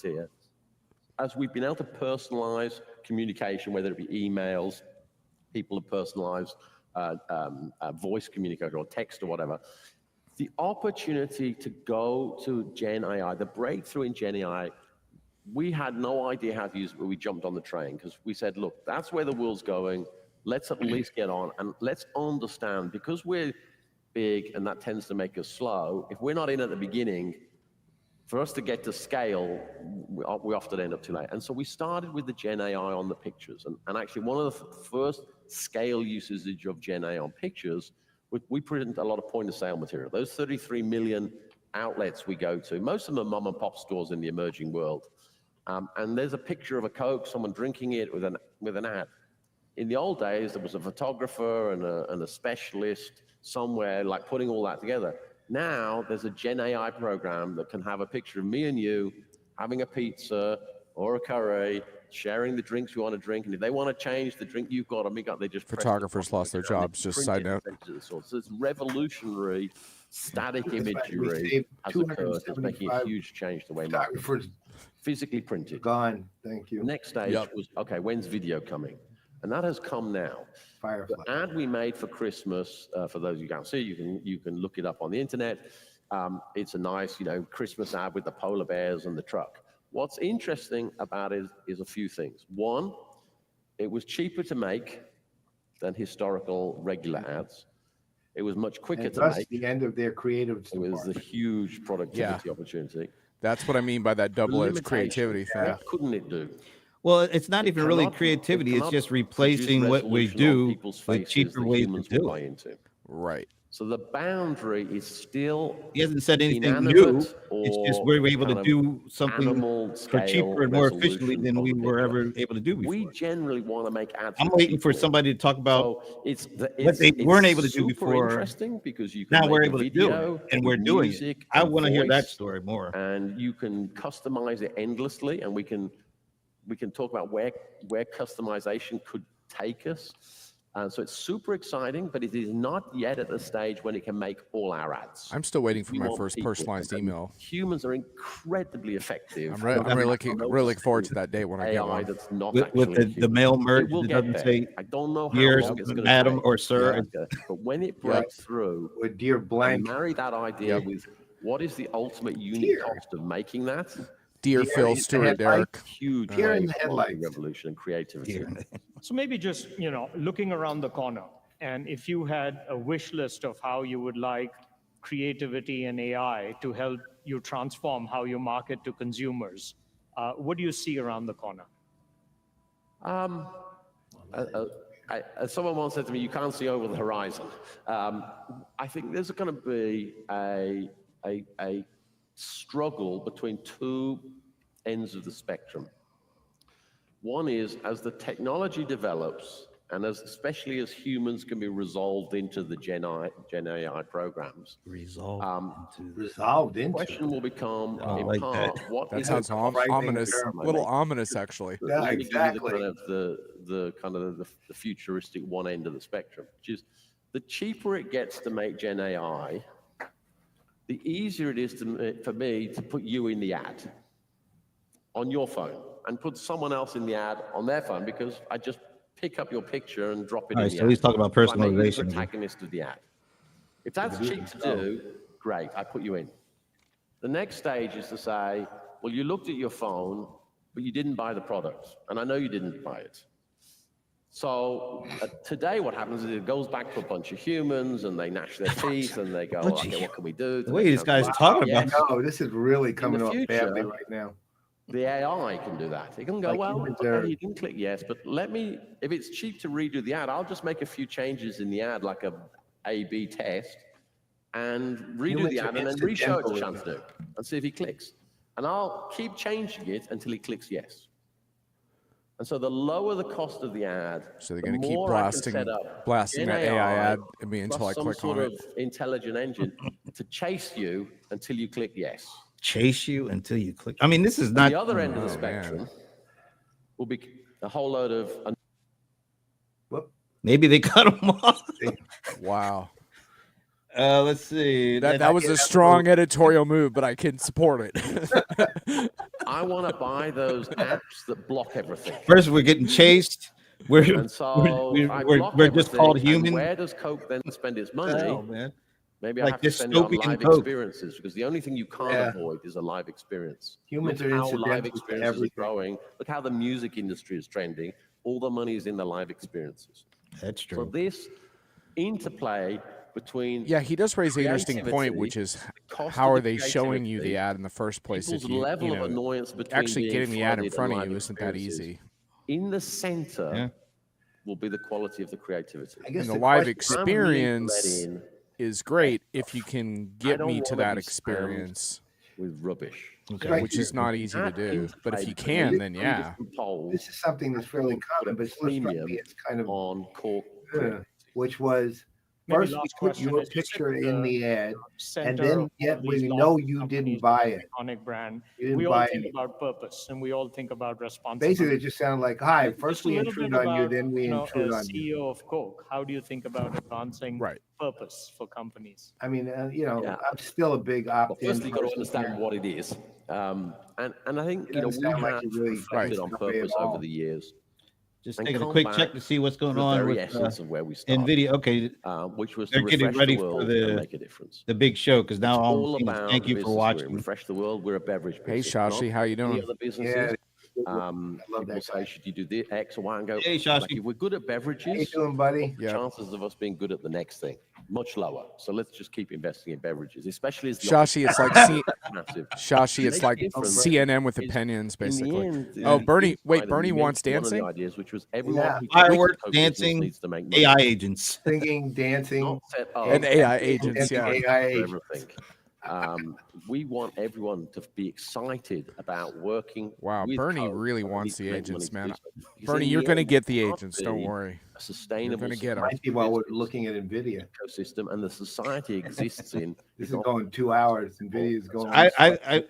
tier, as we've been able to personalize communication, whether it be emails, people have personalized voice communication or text or whatever. The opportunity to go to Gen AI, the breakthrough in Gen AI, we had no idea how to use it, but we jumped on the train because we said, look, that's where the world's going. Let's at least get on and let's understand, because we're big and that tends to make us slow. If we're not in at the beginning, for us to get to scale, we often end up too late. And so we started with the Gen AI on the pictures. And actually one of the first scale usage of Gen AI on pictures, we print a lot of point of sale material. Those 33 million outlets we go to, most of them are mom and pop stores in the emerging world. And there's a picture of a Coke, someone drinking it with an ad. In the old days, there was a photographer and a specialist somewhere like putting all that together. Now there's a Gen AI program that can have a picture of me and you having a pizza or a curry, sharing the drinks we want to drink. And if they want to change the drink you've got, they just photographers lost their jobs. Just side note. So it's revolutionary static imagery has occurred. It's making a huge change the way marketing physically printed. Gone. Thank you. The next stage was, okay, when's video coming? And that has come now. Firefly. The ad we made for Christmas, for those you can't see, you can look it up on the internet. It's a nice, Christmas ad with the polar bears and the truck. What's interesting about it is a few things. One, it was cheaper to make than historical regular ads. It was much quicker to make. The end of their creative. It was a huge productivity opportunity. That's what I mean by that double-edged creativity thing. What couldn't it do? Well, it's not even really creativity. It's just replacing what we do with cheaper ways to do it. Right. So the boundary is still. He hasn't said anything new. It's just we're able to do something for cheaper and more efficiently than we were ever able to do before. We generally want to make ads. I'm waiting for somebody to talk about what they weren't able to do before. Interesting because you can now we're able to do it, and we're doing it. I want to hear that story more. And you can customize it endlessly, and we can talk about where customization could take us. So it's super exciting, but it is not yet at the stage when it can make all our ads. I'm still waiting for my first personalized email. Humans are incredibly effective. I'm really looking forward to that day when I get one. That's not with the mail merge, it doesn't say I don't know how years, long it's going to madam take. or sir. But when it breaks through, with dear blank, marry that idea with what is the ultimate unit cost of making that. Dear Phil, Stuart, Derek. Huge in the headlights. revolution and creativity. So maybe just, looking around the corner, and if you had a wish list of how you would like creativity and AI to help you transform how you market to consumers, what do you see around the corner? Someone once said to me, you can't see over the horizon. I think there's going to be a struggle between two ends of the spectrum. One is, as the technology develops, and especially as humans can be resolved into the Gen AI programs. Resolved into. The question will become, in part, what that sounds ominous, a little ominous, actually. Yeah, exactly. The kind of the futuristic one end of the spectrum, which is the cheaper it gets to make Gen AI, the easier it is for me to put you in the ad on your phone and put someone else in the ad on their phone, because I just pick up your picture and drop it in the ad. So he's talking about personalization. So I make you the protagonist of the ad. If that's cheap to do, great, I put you in. The next stage is to say, well, you looked at your phone, but you didn't buy the product. And I know you didn't buy it. So today what happens is it goes back to a bunch of humans and they gnash their teeth and they go, okay, what can we do? The way these guys talking about no, this is really coming up badly right now. The AI can do that. It can go, well, okay, you can click yes, but if it's cheap to redo the ad, I'll just make a few changes in the ad, like a A/B test, and redo the ad and then re-show it to Shantanu and see if he clicks. And I'll keep changing it until he clicks yes. And so the lower the cost of the ad, so they're going to keep blasting that AI ad at me until I click on it. Some sort of intelligent engine to chase you until you click yes. Chase you until you click. I mean, this is not the other end of the spectrum. Will be a whole load of. Maybe they cut them off. Wow. Let's see. That was a strong editorial move, but I can support it. I want to buy those apps that block everything. First, we're getting chased. We're just called human. Where does Coke then spend its money? Oh, man. Maybe Like I have to spend it on live Coke. experiences, because the only thing you can't avoid is a live experience. Humans Look are how live incidental to experiences are everything. growing. Look how the music industry is trending. All the money is in the live experiences. That's true. So this interplay between He does raise an interesting point, which is how are they showing you the ad in the first place? If you, level of annoyance between actually getting the ad in flooded front and of you live isn't that easy. In the center will be the quality of the creativity. And the live experience is great if you can get me to that experience with rubbish. which is not easy to do. But if you can, then yeah. This is something that's fairly common, but it's kind of on core, which was first we put your picture in the ad, and then yet we know you didn't buy it. Iconic brand. We all think about purpose, and we all think about responsibility. Basically, it just sounded like, "Hi, first we intrude on you, then we intrude on you." CEO of Coke, how do you think about advancing purpose for companies? I mean, I'm still a big opt-in. First, you've got to understand what it is, and I think we have reflected on purpose over the years. Just taking a quick check to see what's going on with Nvidia. Okay, which was they're getting ready for the big show, because now all about thank you for watching. Refresh the world. We're a beverage business. Hey, Shashi, how you doing? I love that say, should you do the X or Y and go? Hey, Shashi. Like, if we're good at beverages, how you doing, buddy? The chances of us being good at the next thing much lower. So let's just keep investing in beverages, especially as Shashi. It's like Shashi. It's like CNN with opinions, basically. Bernie. Wait, Bernie wants dancing. Ideas, which was everyone fireworks, dancing, needs to make AI agents, singing, dancing, and AI agents. Yeah, AI agents. We want everyone to be excited about working. Wow, Bernie really wants the agents, man. Bernie, you're going to get the agents. Don't worry. A sustainable, you're going to get them. While we're looking at Nvidia ecosystem, and the society exists in. This is going 2 hours. Nvidia is going.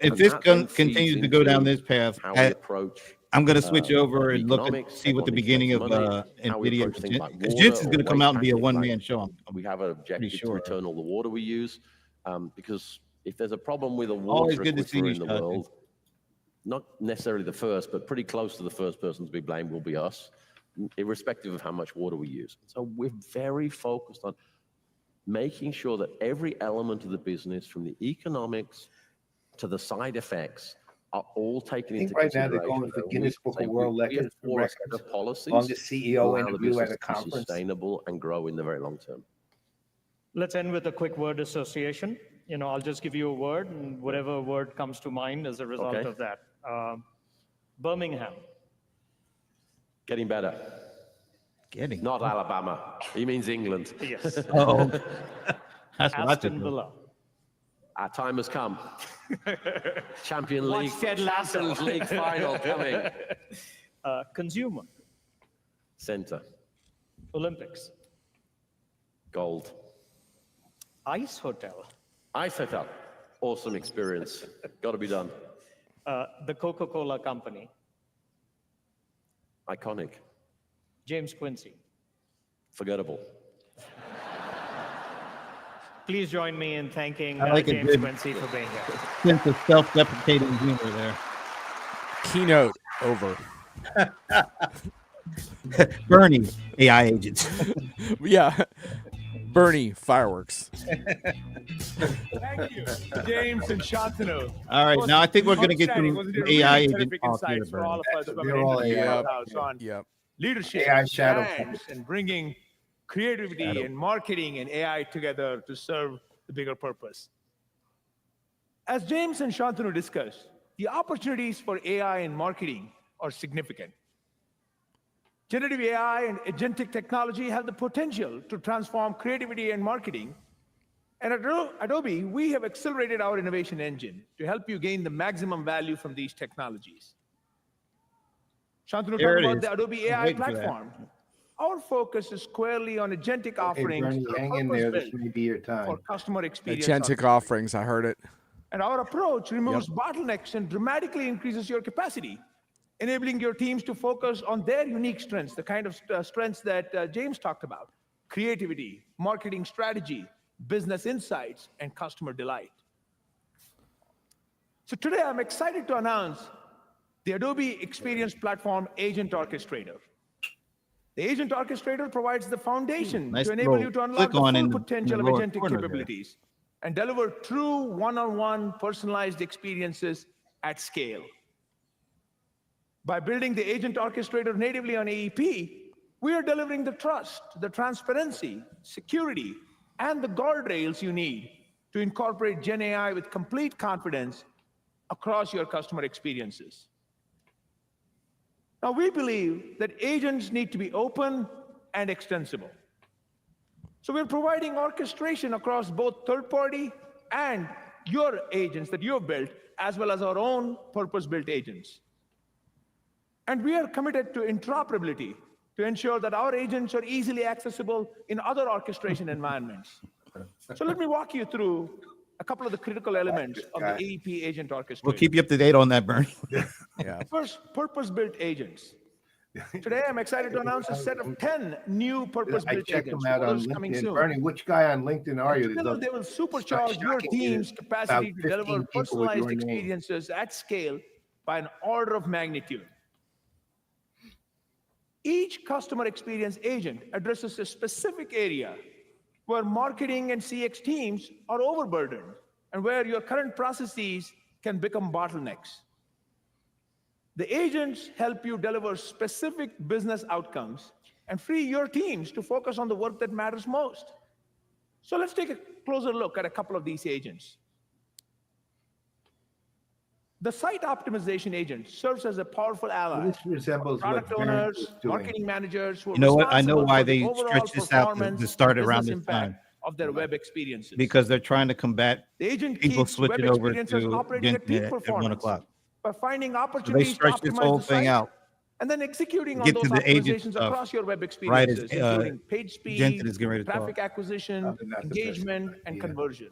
If this continues to go down this path, I'm going to switch over and look and see what the beginning of Nvidia, because Jensen's going to come out and be a one-man show. We have an objective to return all the water we use. Because if there's a problem with a water aquifer in the world, not necessarily the first, but pretty close to the first person to be blamed will be us, irrespective of how much water we use. So we're very focused on making sure that every element of the business, from the economics to the side effects, are all taken into consideration. Right now they're going to the Guinness Book of World Records. Longest CEO interview at a conference. Sustainable and grow in the very long term. Let's end with a quick word association. I'll just give you a word, and whatever word comes to mind as a result of that. Birmingham. Getting better. Not Alabama. He means England. Yes. Oh, that's Aston Villa. Our time has come. Champions League final coming. Consumer. Center. Olympics. Gold. Ice Hotel. Ice Hotel. Awesome experience. Got to be done. The Coca-Cola Company. Iconic. James Quincy. Forgettable. Please join me in thanking James Quincy for being here. Sense of self-deprecating humor there. Keynote over. Bernie, AI agents. Yeah. Bernie, fireworks. Thank you, James and Shantanu. All right, now I think we're going to get some AI agent talk here, for all of us from on leadership, AI shadow, and bringing creativity and marketing and AI together to serve the bigger purpose. As James and Shantanu discussed, the opportunities for AI in marketing are significant. Generative AI and agentic technology have the potential to transform creativity and marketing. And at Adobe, we have accelerated our innovation engine to help you gain the maximum value from these technologies. Shantanu talked about the Adobe AI platform. Our focus is squarely on agentic offerings. Bernie, hang in there. This may be your time. For customer experience. Agentic offerings, I heard it. And our approach removes bottlenecks and dramatically increases your capacity, enabling your teams to focus on their unique strengths, the kind of strengths that James talked about: creativity, marketing strategy, business insights, and customer delight. So today, I'm excited to announce the Adobe Experience Platform Agent Orchestrator. The Agent Orchestrator provides the foundation to enable you to unlock the full potential of agentic capabilities and deliver true one-on-one personalized experiences at scale. By building the Agent Orchestrator natively on AEP, we are delivering the trust, the transparency, security, and the guardrails you need to incorporate Gen AI with complete confidence across your customer experiences. Now, we believe that agents need to be open and extensible. So we're providing orchestration across both third-party and your agents that you have built, as well as our own purpose-built agents. And we are committed to interoperability to ensure that our agents are easily accessible in other orchestration environments. So let me walk you through a couple of the critical elements of the AEP Agent Orchestrator. We'll keep you up to date on that, Bernie. Yeah. First, purpose-built agents. Today, I'm excited to announce a set of 10 new purpose-built I checked agents. them out on Coming LinkedIn. soon. Bernie, which guy on LinkedIn are you? They will supercharge your team's capacity to deliver personalized experiences at scale by an order of magnitude. Each customer experience agent addresses a specific area where marketing and CX teams are overburdened and where your current processes can become bottlenecks. The agents help you deliver specific business outcomes and free your teams to focus on the work that matters most. So let's take a closer look at a couple of these agents. The site optimization agent serves as a powerful ally. This resembles what Product owners, marketing managers who are You know what? I know responsible why for the they overall stretched this out to performance start and around business this time. impact of their web experiences. Because they're trying to combat The agent people keeps switching web over experiences to operating at peak at 1 performance o'clock. by finding So they opportunities to stretched this optimize whole the thing site out. and then executing to on get those to the agent optimizations stuff across your web right as, experiences, including page speed, Jensen is getting ready to traffic talk. acquisition, engagement, and conversion.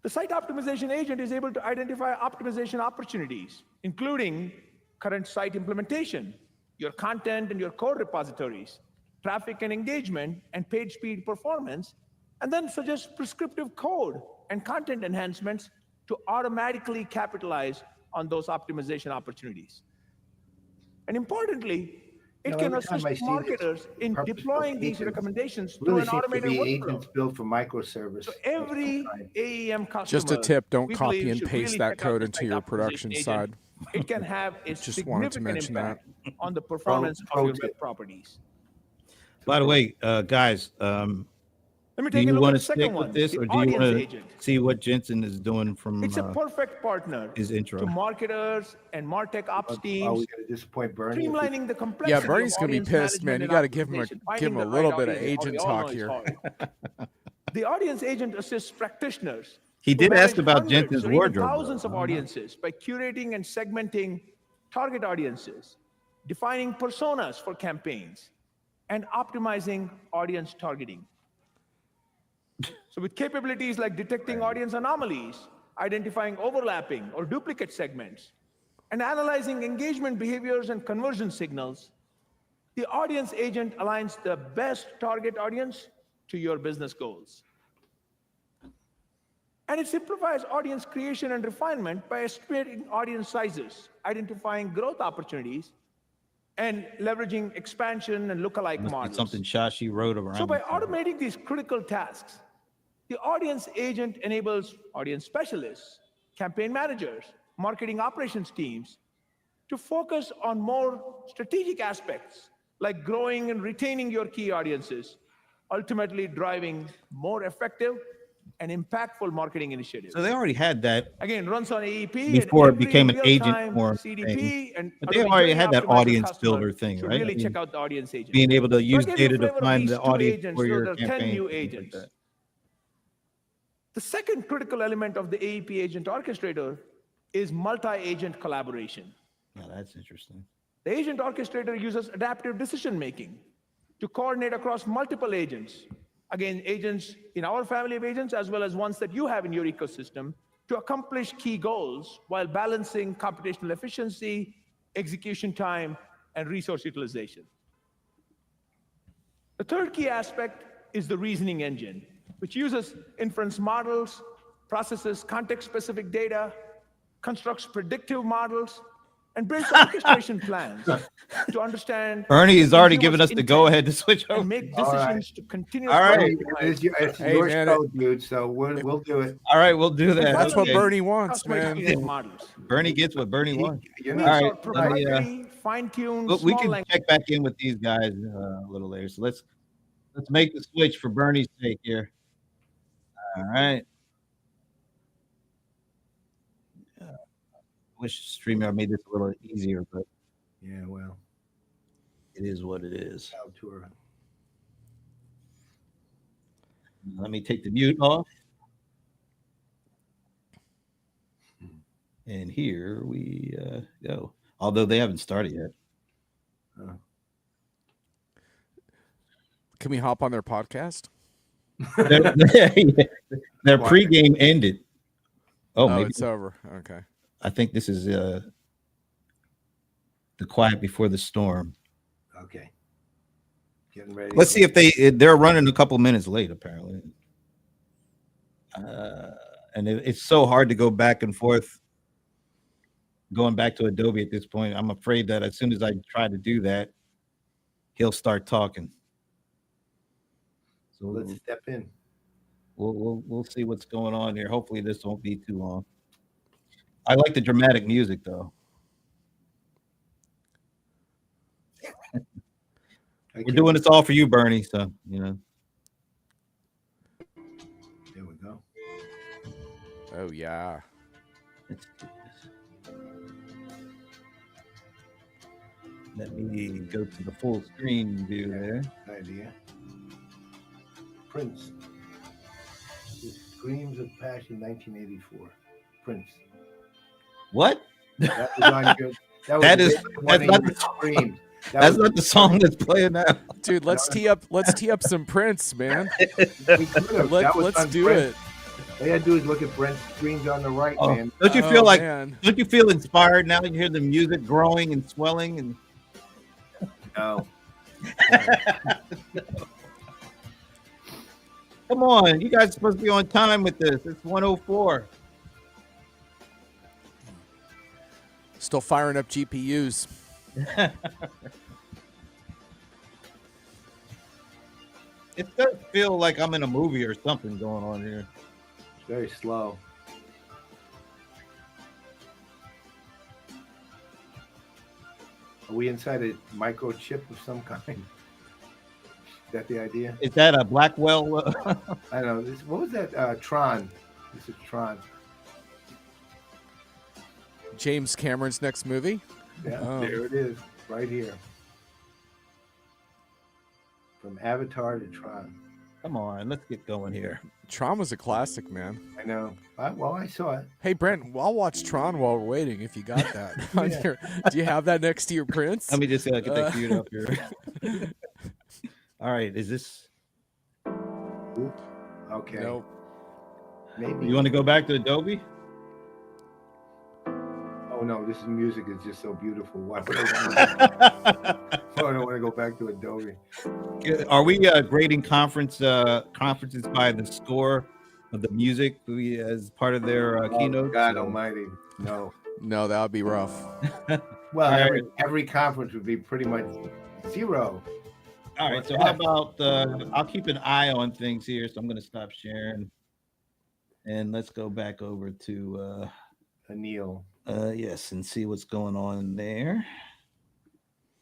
The site optimization agent is able to identify optimization opportunities, including current site implementation, your content and your code repositories, traffic and engagement, and page speed performance, and then suggest prescriptive code and content enhancements to automatically capitalize on those optimization opportunities. And importantly, it can assist marketers in deploying these recommendations through an automated workflow. Agents built for microservice. So every AEM customer, Just a tip, don't we copy believe and should paste really that check out code the into site your optimization production agent. side. It can have a Just wanted to significant mention that. impact on the performance of your web properties. By the way, guys, Let me do take a you look want at to the second stick one, with this, the or do you audience want to agent. see what Jensen is doing from It's a perfect partner his intro? to marketers and MarTech ops teams, At this point, Bernie, streamlining the Yeah, complexity Bernie's of gonna be audience pissed, man. management You and got to give him optimization. a give Finding him a the little right bit of audience, agent we all know talk is here. hard. The audience agent assists practitioners. He who did ask manage about hundreds Jensen's or even wardrobe, thousands though. of audiences by curating and segmenting target audiences, defining personas for campaigns, and optimizing audience targeting. So with capabilities like detecting audience anomalies, identifying overlapping or duplicate segments, and analyzing engagement behaviors and conversion signals, the audience agent aligns the best target audience to your business goals. And it simplifies audience creation and refinement by estimating audience sizes, identifying growth opportunities, and leveraging expansion and lookalike Must be models. something Shashi wrote around. So by automating these critical tasks, the audience agent enables audience specialists, campaign managers, marketing operations teams to focus on more strategic aspects like growing and retaining your key audiences, ultimately driving more effective and impactful marketing initiatives. So they already had that. Again, runs on AEP before and it became an every agent real-time form CDP thing. and But they Adobe already Journey had that Optimizer audience customer builder thing, should right? really I mean, check out the audience agent. being able to use So I gave data you a to flavor of find these the two audience agents, for so your there are 10 campaign. new things like agents. that. The second critical element of the AEP Agent Orchestrator is multi-agent collaboration. Yeah, that's interesting. The Agent Orchestrator uses adaptive decision-making to coordinate across multiple agents. Again, agents in our family of agents, as well as ones that you have in your ecosystem, to accomplish key goals while balancing computational efficiency, execution time, and resource utilization. The third key aspect is the reasoning engine, which uses inference models, processes context-specific data, constructs predictive models, and builds orchestration plans to understand. Bernie has already given us the go-ahead to switch over. And make decisions to continuously. All right. It's your man, show, dude. So we'll do it. All right, we'll do that. That's what Okay. Bernie wants, man. Bernie gets what Bernie wants. You're All not right, fine-tuned. we can check back in with these guys a little later. So let's make the switch for Bernie's sake here. All right. Wish StreamYard made this a little easier, but yeah, well, it is what it is. Tour. Let me take the mute off. And here we go. Although they haven't started yet. Can we hop on their podcast? Their pregame ended. Oh, maybe it's over. Okay. I think this is the quiet before the storm. Okay. Getting ready. Let's see if they're running a couple minutes late, apparently. And it's so hard to go back and forth going back to Adobe at this point. I'm afraid that as soon as I try to do that, he'll start talking. So let's step in. We'll see what's going on here. Hopefully this won't be too long. I like the dramatic music though. We're doing this all for you, Bernie. So There we go. Oh yeah. Let me go to the full screen view there. Idea. Prince. Screams of Passion, 1984. Prince. What? That was on your, that's not the song that's playing now. Dude, let's tee up some Prince, man. Let's do it. All you gotta do is look at Brent's screens on the right, man. Don't you feel don't you feel inspired now that you hear the music growing and swelling and no. Come on, you guys are supposed to be on time with this. It's 1:04. Still firing up GPUs. It does feel like I'm in a movie or something going on here. It's very slow. Are we inside a microchip of some kind? Is that the idea? Is that a Blackwell? I don't know. What was that? Tron. This is Tron. James Cameron's next movie? Yeah, there it is. Right here. From Avatar to Tron. Come on, let's get going here. Tron was a classic, man. I know. I saw it. Hey, Brent, I'll watch Tron while we're waiting if you got that. Do you have that next to your Prince? Let me just get that queued up here. All right, is this? Okay. Nope. Maybe. You want to go back to Adobe? Oh no, this music is just so beautiful. Why would I don't want to go back to Adobe. Are we grading conferences by the score of the music as part of their keynote? God Almighty, no. No, that would be rough. Well, every conference would be pretty much 0. All right, so how about I'll keep an eye on things here, so I'm going to stop sharing, and let's go back over to Anil. Yes, and see what's going on there.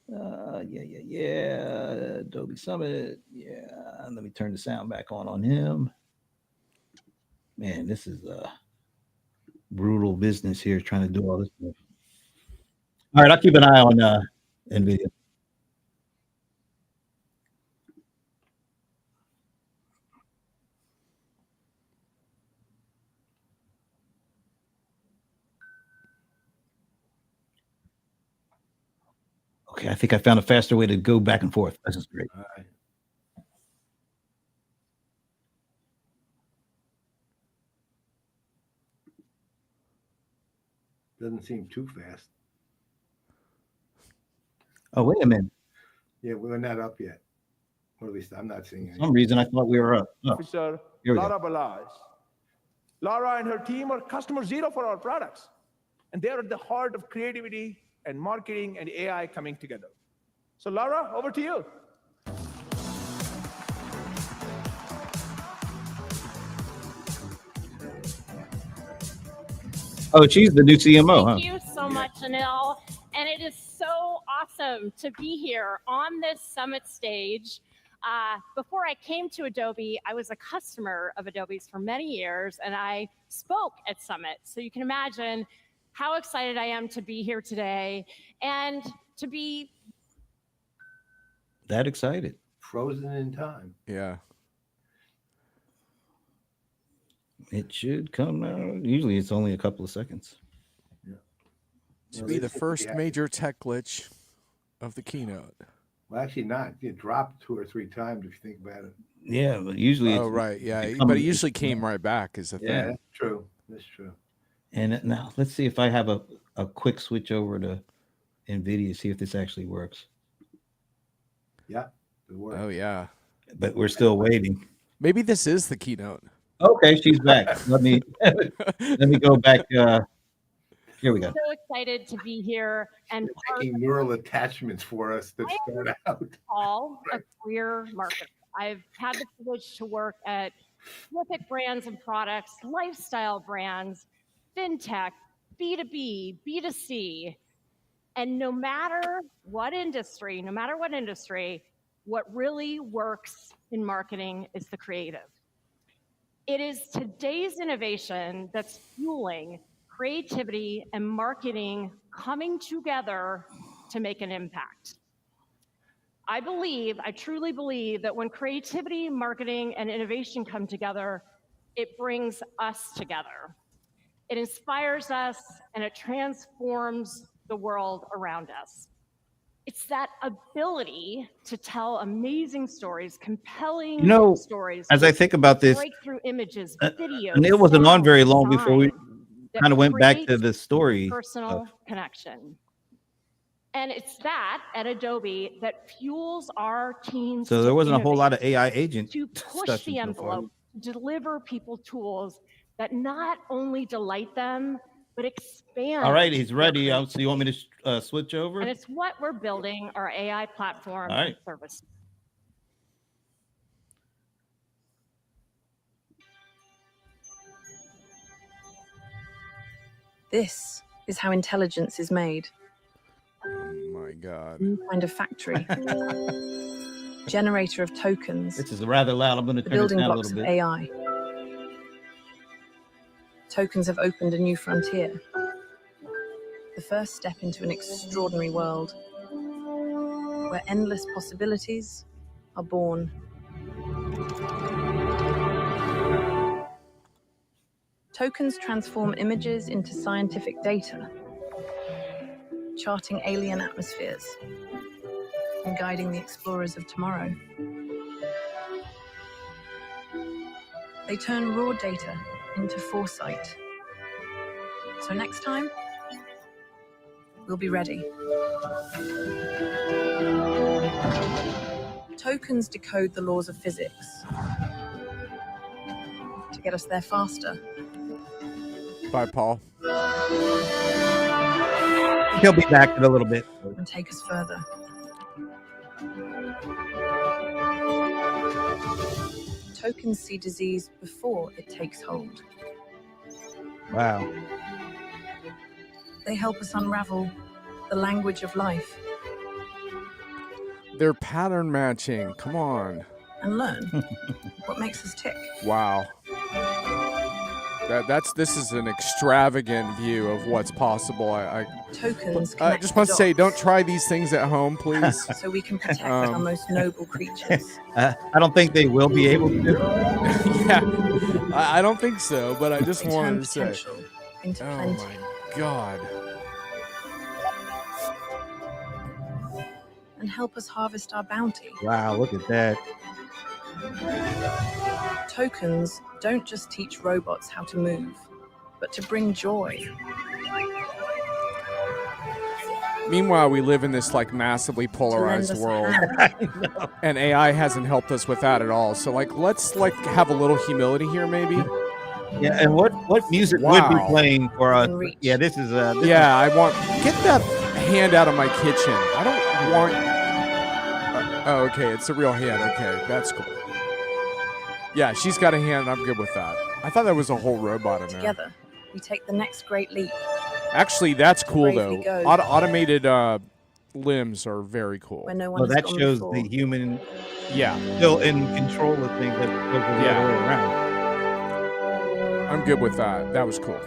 Yeah. Adobe Summit. Yeah. Let me turn the sound back on him. Man, this is brutal business here trying to do all this stuff. All right, I'll keep an eye on Nvidia. Okay, I think I found a faster way to go back and forth. This is great. All right. Doesn't seem too fast. Oh, wait a minute. Yeah, we're not up yet. Or at least I'm not seeing For some reason, I thought we were up. Oh, Officer here we go. Laura Balaz. Laura and her team are customer zero for our products. And they are at the heart of creativity and marketing and AI coming together. So Laura, over to you. Oh, she's the new CMO, huh? Thank you so much, Anil. And it is so awesome to be here on this summit stage. Before I came to Adobe, I was a customer of Adobe's for many years, and I spoke at Summit. So you can imagine how excited I am to be here today and to be That excited. Frozen in time. Yeah. It should come out. Usually it's only a couple of seconds. Yeah. To be the first major tech glitch of the keynote. Well, actually not. It dropped 2 or 3 times if you think about it. Yeah, but usually Oh, right. Yeah. But it usually came right back is the thing. Yeah, that's true. That's true. And now let's see if I have a quick switch over to Nvidia, see if this actually works. Yeah, it works. Oh, yeah. But we're still waiting. Maybe this is the keynote. Okay, she's back. Let me go back. Here we go. so excited to be here and part Making neural attachments for us that start out. all a career marketer. I've had the privilege to work at terrific brands and products, lifestyle brands, fintech, B2B, B2C. And no matter what industry, what really works in marketing is the creative. It is today's innovation that's fueling creativity and marketing coming together to make an impact. I truly believe that when creativity, marketing, and innovation come together, it brings us together. It inspires us and it transforms the world around us. It's that ability to tell amazing stories, compelling stories. As I think about this, breakthrough images, videos. Neil wasn't on very long before we kind of went back to the story. Personal connection. And it's that at Adobe that fuels our teams. So there wasn't a whole lot of AI agent to push the envelope, deliver people tools that not only delight them, but expand. All right, he's ready. So you want me to switch over? And it's what we're building our AI platform and service. This is how intelligence is made. Oh my God. New kind of factory. Generator of tokens. This is rather loud. I'm going to The turn this building down a blocks little of bit. AI. Tokens have opened a new frontier. The first step into an extraordinary world where endless possibilities are born. Tokens transform images into scientific data, charting alien atmospheres and guiding the explorers of tomorrow. They turn raw data into foresight. So next time, we'll be ready. Tokens decode the laws of physics to get us there faster. Bye, Paul. He'll be back in a little bit. And take us further. Tokens see disease before it takes hold. Wow. They help us unravel the language of life They're pattern matching. Come on. and learn what makes us tick. Wow. This is an extravagant view of what's possible. I Tokens just want to say, don't try these things at home, please. so we can protect our most noble creatures. I don't think they will be able to. Yeah, I don't think so, but I just wanted to say. Potential into Oh plenty. my God. And help us harvest our bounty. Wow, look at that. Tokens don't just teach robots how to move, but to bring joy. Meanwhile, we live in this like massively polarized world, and AI hasn't helped us with that at all. So like, let's like have a little humility here, maybe. Yeah, and what music would be playing for us? Yeah, this is. Yeah, I want get that hand out of my kitchen. I don't want. Oh, okay, it's a real hand. Okay, that's cool. Yeah, she's got a hand. I'm good with that. I thought that was a whole robot in there. Together, we take the next great leap. Actually, that's cool Bravely though. go. Automated limbs are very cool. Where no one Well, has that gone shows before. the human, yeah, still in control of things that goes the other way around. I'm good with that. That was cool.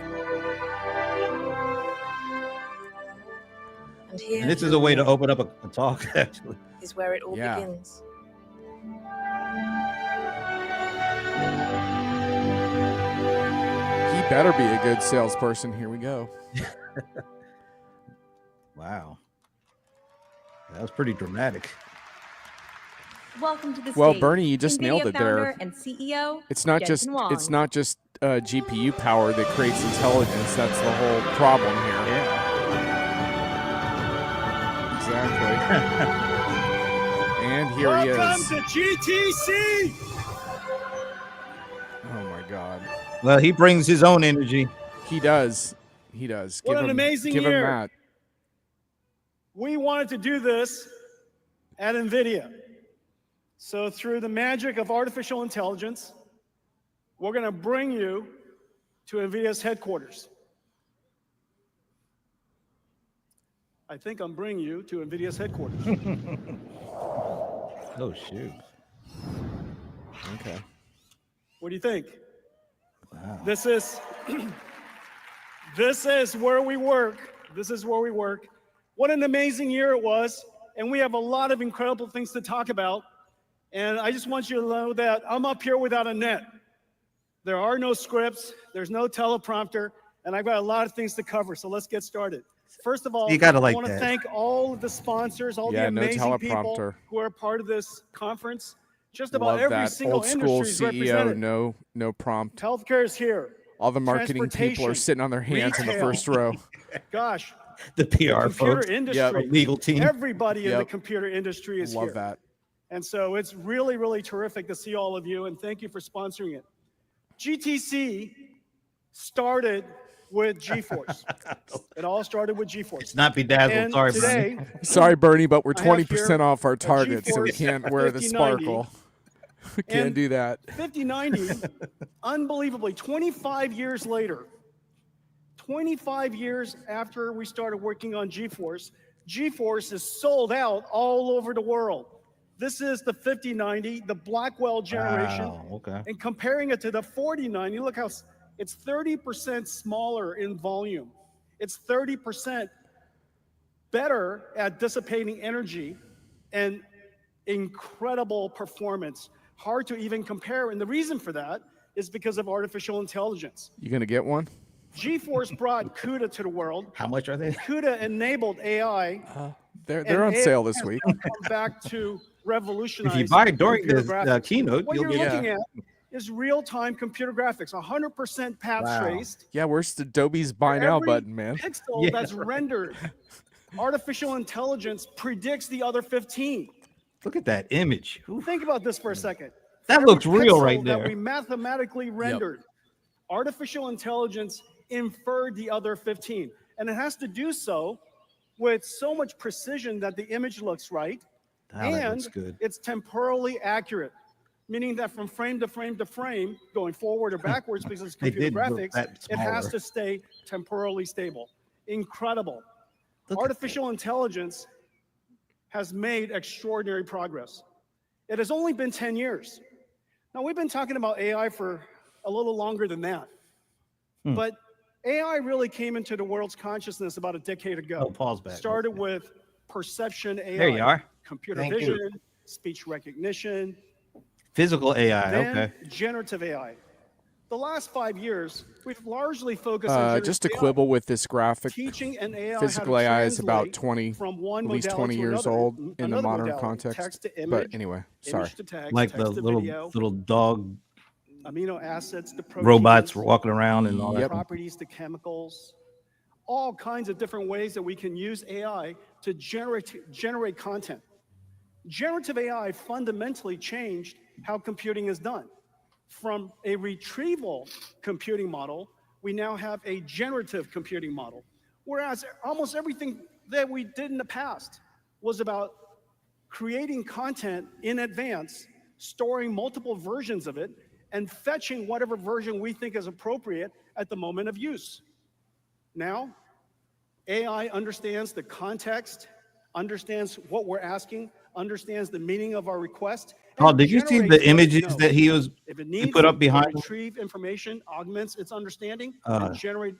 And here And this is a way to open up a talk, actually. is where it all Yeah. begins. He better be a good salesperson. Here we go. Wow. That was pretty dramatic. Welcome to the stage. Well, Bernie, you just NVIDIA nailed it there. founder and CEO. It's not Jensen Huang. just GPU power that creates intelligence. That's the whole problem here. Yeah. Exactly. And here he is. Welcome to GTC. Oh my God. Well, he brings his own energy. He does. He does. What an amazing give year. him that. We wanted to do this at NVIDIA. So through the magic of artificial intelligence, we're going to bring you to NVIDIA's headquarters. I think I'm bringing you to NVIDIA's headquarters. Oh, shoot. Okay. What do you think? Wow. This is where we work. This is where we work. What an amazing year it was. And we have a lot of incredible things to talk about. And I just want you to know that I'm up here without a net. There are no scripts. There's no teleprompter. And I've got a lot of things to cover. So let's get started. First of all, You gotta I like want to that. thank all of the sponsors, all the Yeah, no amazing people teleprompter. who are part of this conference. Just about Love every that. single Old school industry is CEO, represented. no prompt. Healthcare is here. All the marketing people are Transportation, sitting on their hands in the retail. first row. Gosh, The PR computer folks, industry, legal team. everybody in the Yep. computer industry is Love here. that. And so it's really, really terrific to see all of you, and thank you for sponsoring it. GTC started with GeForce. It all started with GeForce. It's not bedazzled. And Sorry, today, Bernie. Sorry, Bernie, but we're I have 20% here off our a target, so we GeForce can't wear the 5090. sparkle. We can't And do that. 5090, unbelievably, 25 years later, 25 years after we started working on GeForce, GeForce is sold out all over the world. This is the 5090, the Blackwell generation. Wow, okay. And comparing it to the 4090, look how it's 30% smaller in volume. It's 30% better at dissipating energy and incredible performance. Hard to even compare. And the reason for that is because of artificial intelligence. You gonna get one? GeForce brought CUDA to the world. How much are they? CUDA enabled AI. They're on and sale AI this has week. now come back to revolutionize. If you buy it during computer this graphics. keynote, What you'll you're get looking at is real-time computer graphics, 100% path Wow. traced. Yeah, where's Adobe's buy For now every button, man? Pixel Yeah, that's rendered. Artificial intelligence predicts the other 15. Look at that image. Ooh, Think about this for a second. that Every looks real pixel right that there. we mathematically rendered, artificial intelligence inferred the other 15. And it has to do so with so much precision that the image looks right. Oh, that and looks good. it's temporally accurate, meaning that from frame to frame to frame, going forward or backwards because it's They computer did look graphics, that it has smaller. to stay temporally stable. Incredible. Look at Artificial intelligence has made extraordinary progress. It has only been 10 years. Now, we've been talking about AI for a little longer than that. But AI really came into the world's consciousness about a decade ago. Oh, pause back. Started with perception AI. There you are. Computer Thank you. vision, speech recognition, Physical AI. then Okay. generative AI. The last 5 years, we've largely focused on Just to generative AI. quibble with this graphic, Teaching an AI physical how to AI is about translate 20, from one at least modality 20 to years another, old in the another modern modality, context. text to image, But anyway, sorry. image to text, Like text the to little video, dog amino acids to proteins, robots walking around and all Yep. that. properties to chemicals. all kinds of different ways that we can use AI to generate content. Generative AI fundamentally changed how computing is done. From a retrieval computing model, we now have a generative computing model. Whereas almost everything that we did in the past was about creating content in advance, storing multiple versions of it, and fetching whatever version we think is appropriate at the moment of use. Now, AI understands the context, understands what we're asking, understands the meaning of our request. Oh, did you see the images that he put up behind? Retrieve information, augments its understanding, and generate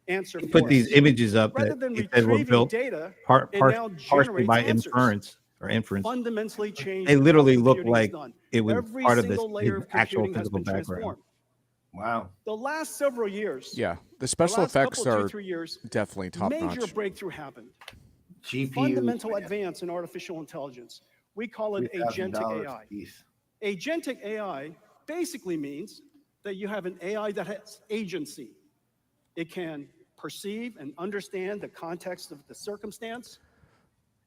answer. He put these images up that he said were built data, partially by inference. Fundamentally changed. They literally look like it was part of his actual physical background. Wow. The last several years. Yeah, the special effects are definitely top notch. Major breakthrough happened. GPU. Fundamental advance in artificial intelligence. We call it agentic AI. Agentic AI basically means that you have an AI that has agency. It can perceive and understand the context of the circumstance.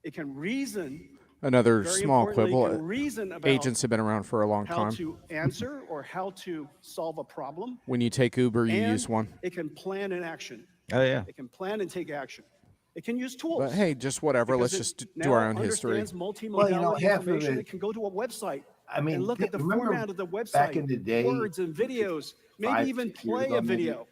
It can reason. Another small quibble. Reason about agents have been around for a long how time. to answer or how to solve a problem. When you take Uber, you and use one. It can plan an action. Oh, yeah. It can plan and take action. It can use tools. But hey, just whatever. Let's just do our own history. Multimodality information. It can go to a website. I mean, and look at the format of the website. Back in the day, words and videos, maybe even play a video.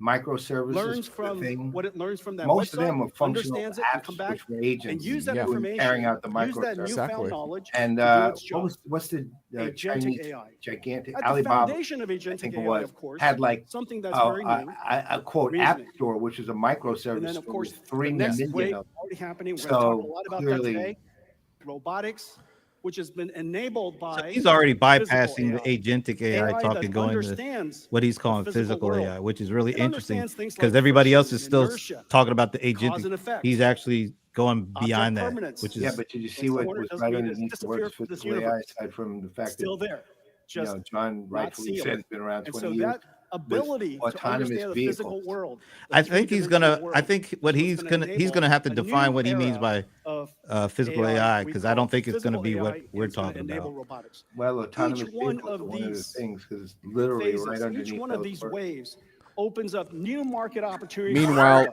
Microservices learns from what it learns from that most website, of them are functional understands it, apps, and come back which were agents and use that information, carrying out the use that microservice. newfound knowledge And to do its job. what's the agentic Chinese AI. gigantic At Alibaba? the foundation of agentic AI, was, of course, had like something that's very new. A quote app store, which is a microservice. And then, of course, the 3 next million wave of already happening. We're so going to talk a lot about clearly, that today. Robotics, which has been enabled by. So he's already bypassing the agentic AI talk and going to what he's calling physical AI, which is really interesting because everybody else is still talking about the agentic. He's actually going beyond that, which is but did you see what was right underneath the words physical AI aside from the fact still that there? John rightfully said it's been around 20 years. Ability to understand the physical world. I think he's gonna. I think what he's gonna have to define what he means by physical AI, because I don't think it's gonna be what we're talking about. Well, autonomous vehicles are one of the things because it's literally right underneath. Each one of these waves opens up new market opportunities. Meanwhile,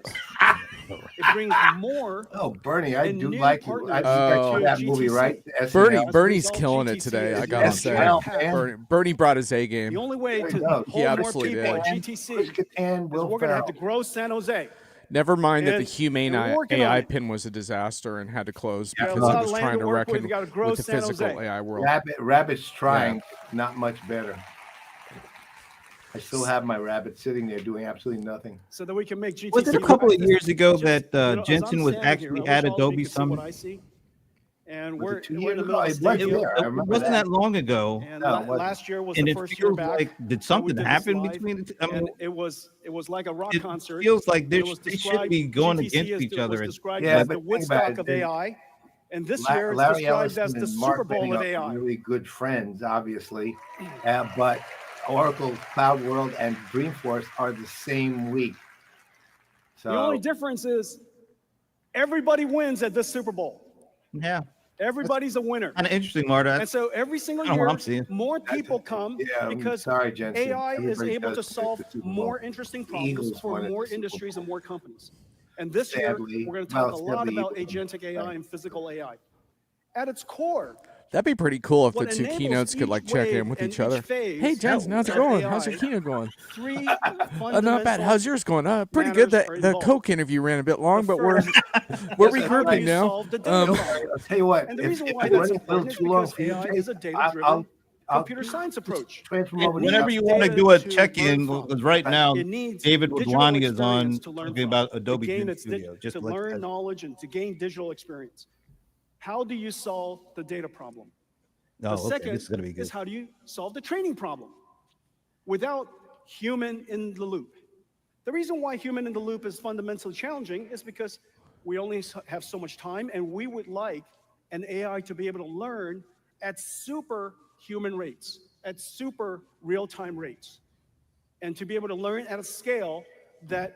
it brings more. Oh, Bernie, I do like you. I saw that movie, right? Bernie's killing it today. I gotta say, Bernie brought his A game. The only way to hold more people at GTC is we're going to have to grow San Jose. Never mind that the humane AI pin was a disaster and had to close because it was trying to reckon with the physical AI world. Rabbit's trying, not much better. I still have my rabbit sitting there doing absolutely nothing. So that we can make GTC. Was it a couple of years ago that Jensen was actually at Adobe Summit? And we're in the middle of it wasn't that long ago. And last year was the first year back. Like, did something happen between the two? I mean, it was like a rock concert. It feels like they should be going against each other. Yeah, the Woodstock of AI. And this year it's described as the Super Bowl of AI. Really good friends, obviously, but Oracle, Cloud World, and Dreamforce are the same week. So the only difference is everybody wins at this Super Bowl. Yeah. Everybody's a winner. Kind of interesting, Marta. And so every single year, more people come because AI is able to solve more interesting problems for more industries and more companies. And this year, we're going to talk a lot about agentic AI and physical AI. At its core, that'd be pretty cool if the two keynotes could like check in with each other. Hey, Jensen, how's it going? How's your keynote going? Not bad. How's yours going? Pretty good. The Coke interview ran a bit long, but we're regrouping now. I'll tell you what. And the reason why that's important is because AI is a data-driven computer science approach. Whenever you want to do a check-in, because right now David Wadlani is on talking about Adobe Studio. Just to learn knowledge and to gain digital experience. How do you solve the data problem? The second is how do you solve the training problem without human in the loop? The reason why human in the loop is fundamentally challenging is because we only have so much time, and we would like an AI to be able to learn at superhuman rates, at super real-time rates, and to be able to learn at a scale that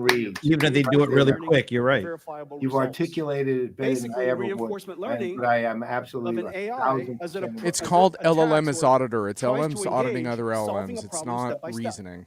long reads. Even if they do it really quick, you're right. You've articulated it better than I Basically, ever would. reinforcement learning But I am of absolutely an AI 1,000% as it It's as called it attacks LLM as or auditor. It's tries LLMs to auditing engage, other solving LLMs. a It's problem not step by step. reasoning.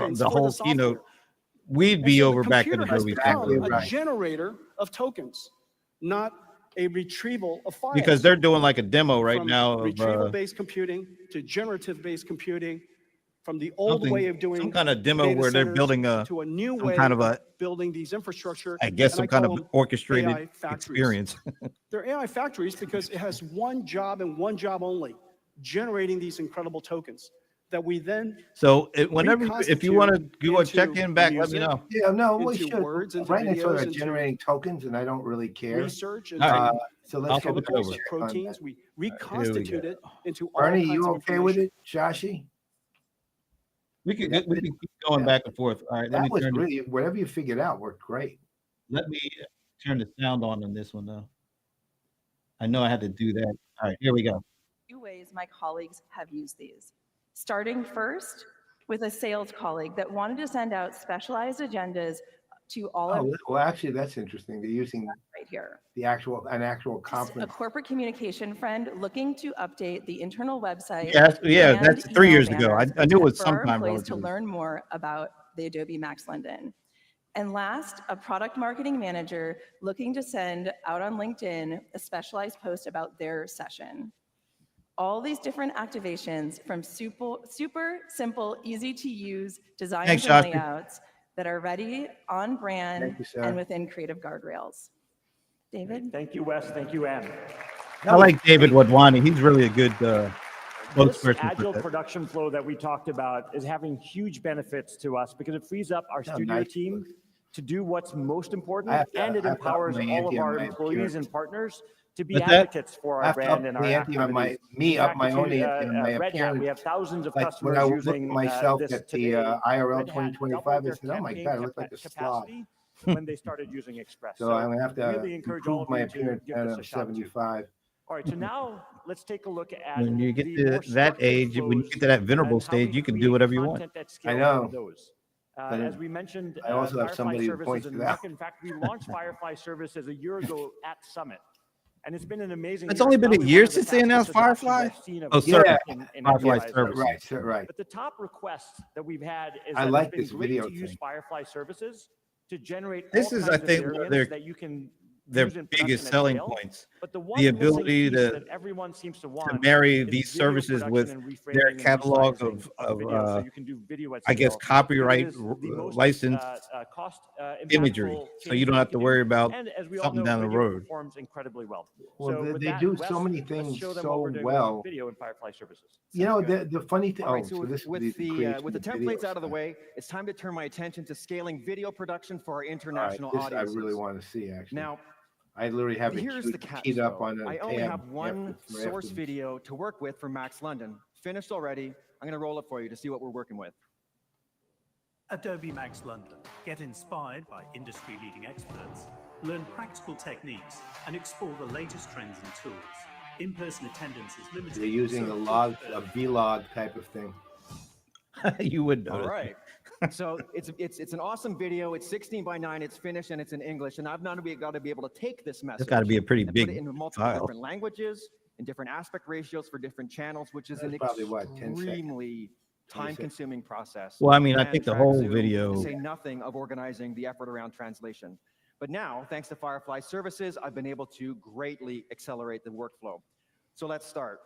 tokens the for whole software. keynote, we'd And be so over the back at computer has Adobe become Summit. a generator of tokens. not a retrieval of files. Because they're doing like a demo right From now of retrieval-based computing to generative-based computing, from the old way of doing some kind of demo data where they're centers building to a new way kind of a, building these infrastructure. I guess, some kind of call them orchestrated AI factories. experience. They're AI factories because it has one job and one job only, generating these incredible tokens that we then So whenever, if you want to go check in back, let me know. Yeah, no, we into should. words, into Right next door, videos, they're into generating tokens, and I don't really care. research, All right. into So let's I'll go flip it over. proteins. We reconstitute it into all Bernie, kinds you of okay with information. it, Shashi? We can keep going back and forth. All right, let That me was turn really, whatever you figured out worked great. let me turn the sound on this one though. I know I had to do that. All right, here we go. Few ways my colleagues have used these. Starting first with a sales colleague that wanted to send out specialized agendas to all of Well, actually, that's interesting. They're using right here. an actual A conference. corporate communication friend looking to update the internal website. Yeah, and that's 3 years email ago. I banners knew it was for our sometime employees to relatively. learn more about the Adobe Max London. And last, a product marketing manager looking to send out on LinkedIn a specialized post about their session. All these different activations from super simple, easy to use designs Thanks, and Shasta. layouts that are ready, on brand, Thank you, sir. and within creative guardrails. David? Thank you, Wes. Thank you, Ann. I like David Wadwani. He's really a good This spokesperson for agile that. production flow that we talked about is having huge benefits to us because it frees up our studio nice it team to do what's most important, I have to- and it I have to up empowers my all of ante on our my employees appearance. and partners to be What's that? advocates for I our have to up brand and our the ante on activities. me In up fact, my if own you, ante on my Red Hat, appearance. we have thousands of Like customers when I look using at myself this at today. the IRL Red Hat 2025, doubled I their said, "Oh my campaign God, I look like a slob." capacity when they started using Express. So I'm gonna have to really encourage all improve of my you to appearance give at this a shot too. 75. All right, so now let's take a look at When you get the to more that structured age, when you flows get to that venerable and how we stage, you can do create whatever you want. content at I scale know. for those. But As we mentioned, I also have Firefly somebody who services points in to the that. market. In fact, we launched Firefly services a year ago at Summit. And it's been an amazing It's year. only been a Probably year one of the since they announced fastest adoptions Firefly? I've seen of Oh, it service. in Firefly enterprise. service. Right. But the top requests that we've had is I that like it's been this great video to use thing. Firefly services to generate This all is, I kinds of think, one of variants their that you can their use in biggest production at selling scale. points. But the one The missing ability piece to that everyone seems to want marry is these video services production with and reframing their and catalog resizing of video so you can do video at I guess, scale. copyright It is the most, licensed cost, imagery, impactful so change you don't that have we to can worry do. about And as we all something know, down the video road. performs incredibly well. Well, So with they that, do Wes, so many let's things show them so what we're doing well. with video and Firefly services. You know, the funny thing. All right, Oh, so so this with is the creation with the of templates videos. out of the way, it's time to turn my attention to scaling video production for our All right, international this I audiences. really want to see actually. Now, I literally have it here's the catch, keyed up though. on a I only tab have one after- source after- video to work with for Max London. Finished already. I'm going to roll it for you to see what we're working with. Adobe Max London. Get inspired by industry-leading experts, learn practical techniques, and explore the latest trends and tools. In-person attendance is limited. They're using so a vlog type of thing. You would know. All right. So it's an awesome video. It's 16:9. It's finished and it's in English. And I've now got to be able to take this message. It's got to be a pretty and big put it in multiple file. different languages, in different aspect ratios for different channels, which is That's an probably, what, 10 seconds? extremely time-consuming process. Well, I mean, I And think the track whole Zoom, video- To say nothing of organizing the effort around translation. But now, thanks to Firefly services, I've been able to greatly accelerate the workflow. So let's start.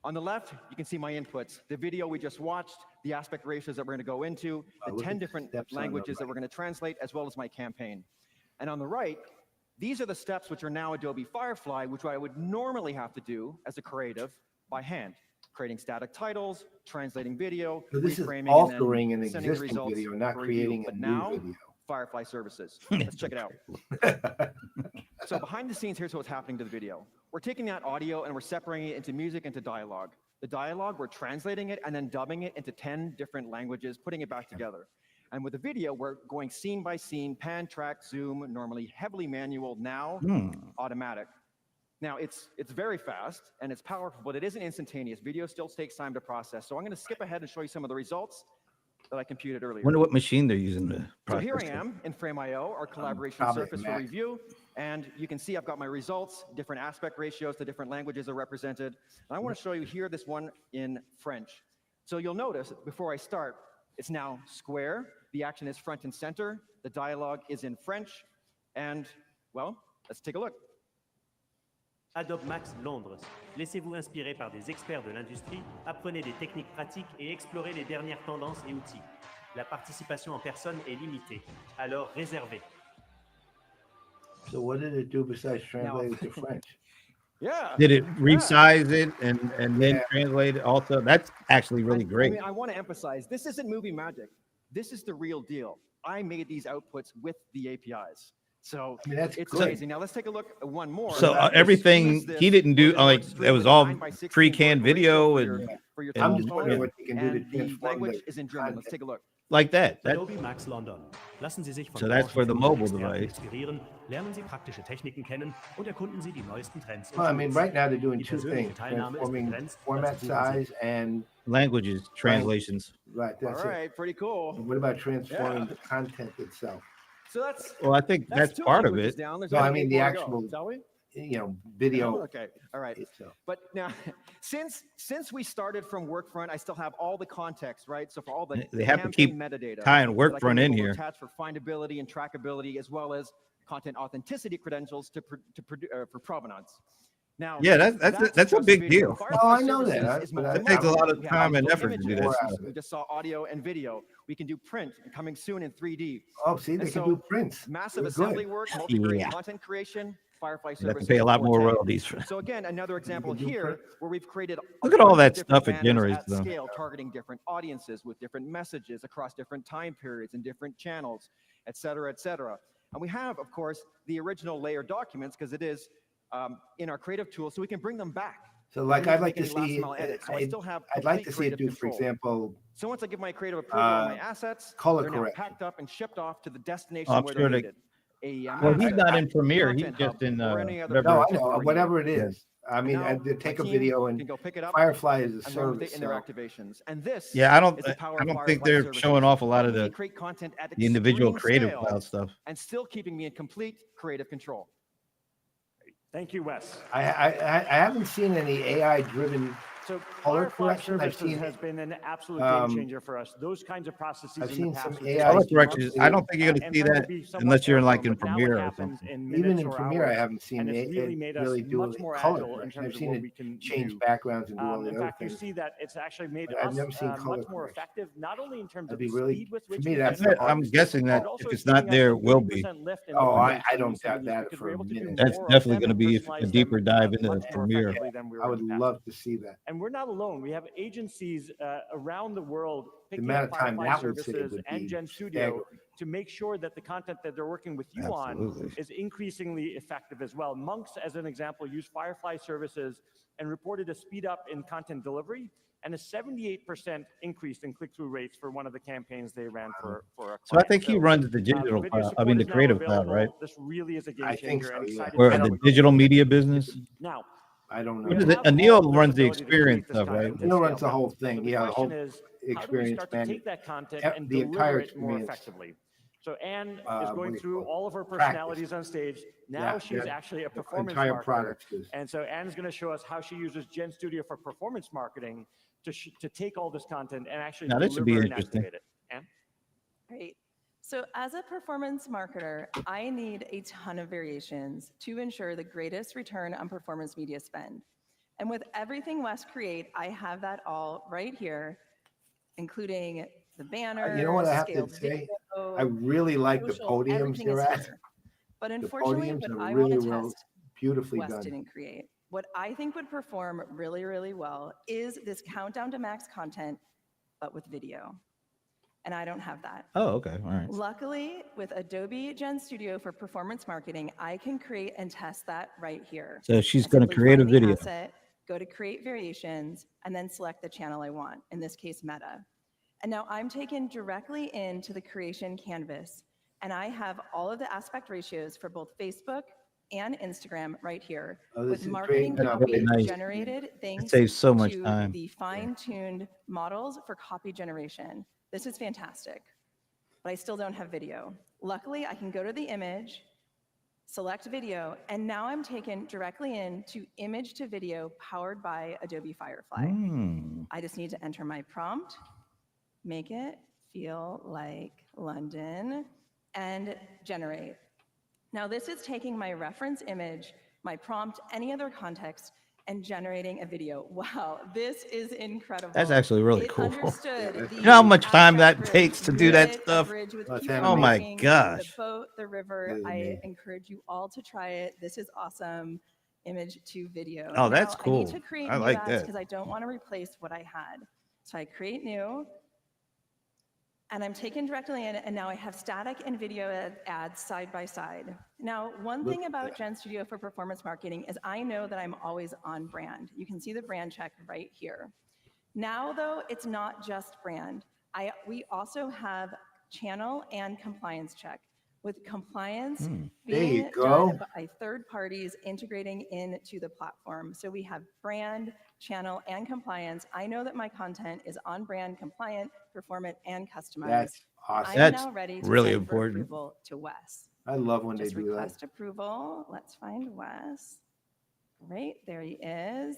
On the left, you can see my inputs. The video we just watched, the aspect ratios that we're going to go into, the look 10 at the different steps on the languages that right. we're going to translate, as well as my campaign. And on the right, these are the steps which are now Adobe Firefly, which I would normally have to do as a creative by hand. Creating static titles, translating video, So this is reframing, altering and an then sending the existing results video, not for review. creating a But new now, video. Firefly services. Let's check it out. So behind the scenes, here's what's happening to the video. We're taking that audio and we're separating it into music, into dialogue. The dialogue, we're translating it and then dubbing it into 10 different languages, putting it back together. And with the video, we're going scene by scene, pan, track, zoom, normally heavily manual, now automatic. Now, it's very fast and it's powerful, but it isn't instantaneous. Video still takes time to process. So I'm going to skip ahead and show you some of the results that I computed earlier. Wonder what machine they're using to So process here I it. am in Frame.io, our collaboration probably surface for Mac. review. And you can see I've got my results, different aspect ratios, the different languages are represented. And I want to show you here this one in French. So you'll notice before I start, it's now square. The action is front and center. The dialogue is in French. And, well, let's take a look. Adobe Max Londres. Laissez-vous inspirer par des experts de l'industrie, apprenez des techniques pratiques et explorez les dernières tendances et outils. La participation en personne est limitée, alors réservez. So what did it do besides translate it to French? Yeah. Did it resize it and then translate it also? That's actually really great. I mean, I want to emphasize, this isn't movie magic. This is the real deal. I made these outputs with the APIs. So it's amazing. Now let's take a look at one more. So everything he didn't do, like that was all pre-canned video I'm just wondering what you can do to the transform language is in German. Let's take a look. like that. Adobe Max London. Lassen Sie sich von So that's for the mobile Experten device. inspirieren, lernen Sie praktische Techniken kennen und erkunden Sie die neuesten Trends. Well, I mean, right now they're doing Die two persönliche things: Teilnahme ist transforming begrenzt, format dazu buchen Sie. size and Languages, translations. right. That's All right, pretty cool. it. What about transforming the content itself? So that's Well, I think that's two part of languages it. down. There's No, I only mean eight the more to go, actual, shall we? video. Okay, all right. itself. But now, since we started from Workfront, I still have all the context, right? So for all the They have to campaign keep metadata, tying that I can Workfront in enable here. attach for findability and trackability, as well as content authenticity credentials for provenance. Now, Yeah, that's a just big video. deal. Firefly Oh, I know that, Services is but multi-modal. It takes a lot of We have time and digital effort to do images. that stuff. We just saw audio and video. We can do print coming soon in 3D. Oh, see, they And can so, do prints. Massive They're assembly good. work, multivariate Yeah. content creation, Firefly You have Services. to pay a lot more 410. royalties for. So again, another example can do here print. where we've created Look at all bunch of that different stuff it banners generates, at though. scale, targeting different audiences with different messages across different time periods and different channels, et cetera, et cetera. And we have, of course, the original layer documents because it is in our creative tool, so we can bring them back. So, We like, don't I'd need like to make any see. last-mile edits. So I still have I'd like complete to see it creative do, for control. example, So once I give my creative approval on my assets, color they're now correction. packed up and shipped off to the destination I'm where sure they're they. needed. Well, he's asset, not in Premiere. He's content just hub, in or any other whatever. No, I part know, for you. whatever it Yeah. is. I mean, Now, they take a my team video and can go pick it up Firefly is a and run with it service. in their So activations. And this Yeah, is the power I of don't think Firefly they're Services, showing off a lot of helping me the create content at individual extreme Creative scale Cloud stuff. and still keeping me in complete creative control. Thank you, Wes. I haven't seen any AI-driven So color Firefly correction. I've Services seen has been an absolute game changer for us. Those kinds of processes I've in seen the some past would AI take Color months corrections. I don't think you're going to and see tend to that be somewhat unless you're in like error-prone, in but now it Premiere or happens something. in Even minutes in or Premiere, I hours, haven't seen and it's it really made us really do much more color agile in correction. terms I've of seen what it we can change do. backgrounds and do all the In other fact, you things. see that it's actually made But I've us never seen color much more correction. effective, not only in terms That'd of be the really, speed with for which me, we that's generate the I'm hardest. guessing that but also if it's it's giving not there, us it a will be. 30% lift in Oh, open I rates I when we don't see doubt these that because for we're a able to do minute. That's more definitely going to authentic, be a personalized deeper them, dive into much more Premiere. effectively than we I were would in the past. love to see that. And we're not alone. We have agencies around the world The picking amount up of time Firefly that would save Services would and be Gen Studio staggering. to make sure that the content that they're working with you on Absolutely. is increasingly effective as well. Monks, as an example, used Firefly Services and reported a speed up in content delivery and a 78% increase in click-through rates for one of the campaigns they ran for a client. So I think he runs the digital video cloud. I support mean, the is now Creative Cloud, available. right? This really is a game I think changer so, and yeah. excited Or to the see digital media business. now. I don't know. What We is it? have Anil all the runs the ability to create experience this stuff, content right? at Anil runs scale. the whole So thing. the Yeah, the question whole is, how do we experience start to man. take that content and The entire deliver it more experience. effectively? So Anne is What going do you through call it? all of her Practice. personalities on stage. Now Yeah, she's yeah. actually a The performance entire marketer. product is. And so Anne's going to show us how she uses Gen Studio for performance marketing to take all this content and actually Now, this should be deliver and interesting. activate it. Anne? Great. So as a performance marketer, I need a ton of variations to ensure the greatest return on performance media spend. And with everything Wes create, I have that all right here, including the banners, You know what I have to scaled say? video, I really like the social, podiums everything they're is at. here. But The unfortunately, podiums what are I really want to well, test, beautifully Wes done. didn't create. What I think would perform really, really well is this countdown to max content, but with video. And I don't have that. Oh, okay. All right. Luckily, with Adobe Gen Studio for performance marketing, I can create and test that right here. So she's I going to simply create a find the video. asset, go to create variations, and then select the channel I want, in this case, Meta. And now I'm taken directly into the creation canvas, and I have all of the aspect ratios for both Facebook and Instagram right here, Oh, this with is marketing great. copy Very nice. generated thanks saves so much to time. the fine-tuned models for copy generation. This is fantastic, but I still don't have video. Luckily, I can go to the image, select video, and now I'm taken directly into image to video powered by Adobe Firefly. I just need to enter my prompt, make it feel like London, and generate. Now this is taking my reference image, my prompt, any other context, and generating a video. Wow, this is incredible. That's actually really It cool. understood You know how much time abstract that bridge. takes to You do that get a stuff? bridge with That's people Oh my walking, gosh. the boat, the river. That is I amazing. encourage you all to try it. This is awesome. Image to video. Oh, that's Now, I need cool. to create I new like ads that. because I don't want to replace what I had. So I create new, and I'm taken directly in, and now I have static and video ads side by side. Now, one thing about Gen Studio for performance marketing is I know that I'm always on brand. You can see the brand check right here. Now, though, it's not just brand. We also have channel and compliance check, with compliance being done by third parties integrating into the platform. So we have brand, channel, and compliance. I know that my content is on brand, compliant, performant, and customized. That's awesome. I am That's now ready to really send for important. approval to Wes. I love when Just they do that. request approval. Let's find Wes. Great, there he is.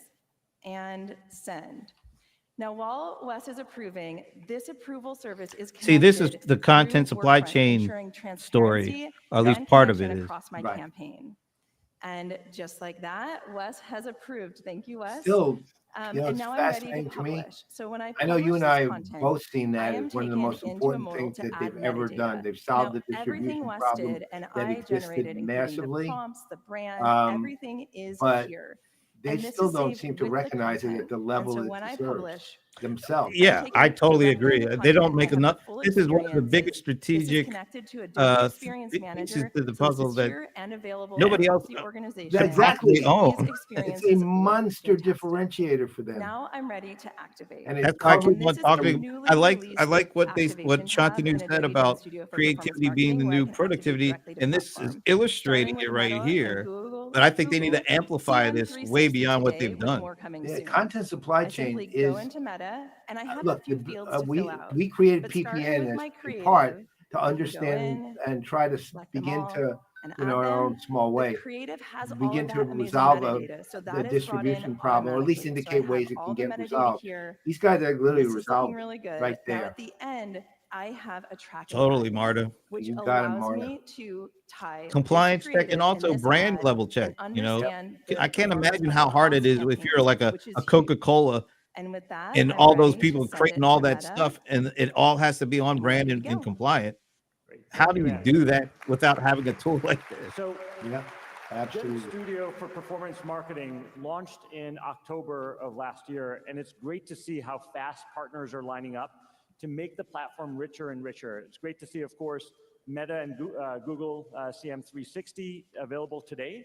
And send. Now, while Wes is approving, this approval service is connected. See, this is the content through supply Workfront, chain ensuring story, transparency or at least and part of connection it is. across my campaign. And just like that, Wes has approved. Thank you, Wes. Still, And it's now I'm ready to fascinating to me. publish. So when I I know you and publish I this have content, both seen I that am as one of the taken most into a important modal things to that add they've ever done. metadata. They've solved Now, the everything distribution Wes problem did and that I existed generated, including massively. the prompts, the brand, everything is But here. they And this still is don't saved seem to with the recognize it content. at the And level so it when I deserves publish, themselves. Yeah, I totally directly agree. into They don't content. I make have enough. the full This is one of the biggest experiences. This is strategic connected to Adobe Experience pieces Manager, to the so puzzle it's that secure and available nobody across else the organization. should Exactly. possibly own. These It's experiences a look monster fantastic. differentiator for them. Now I'm ready to activate. And That's why I covered keep on This is a talking. newly I released like what activation tab Shantanu in said Adobe Gen about Studio for creativity performance being the marketing, where I new can activate productivity, directly to and this is platform. illustrating Starting it with right Meta and here. Google, But I think they need to amplify this way CM360 beyond what today they've with done. more coming Yeah, soon. content supply I chain simply is go into Meta, and I have look. a few fields to We fill out. we created But starting PPN with as my in part creative, to I can go understand in, and try to select them begin all, to and in add our them. own small way The creative has all begin of to that amazing resolve metadata, so the that is brought in distribution problem, or at least automatically. So I indicate have ways it all can the get metadata resolved. here. These guys are literally This is looking resolved really good. right Now there. at the end, I have a tracking Totally, button, Marta. which You got it, allows Marta. me to tie Compliance this check and creative also this brand ad level check. and You know, understand the I can't performance imagine how hard across it is if you're campaigns, like a which is huge. Coca-Cola And with that, and I'm all those ready to people send creating it all to that Meta. stuff, and it all has to be on brand ready to and go. compliant. How do you do that without having a tool like this? So Yeah, Gen absolutely. Studio for performance marketing launched in October of last year, and it's great to see how fast partners are lining up to make the platform richer and richer. It's great to see, of course, Meta and Google CM360 available today,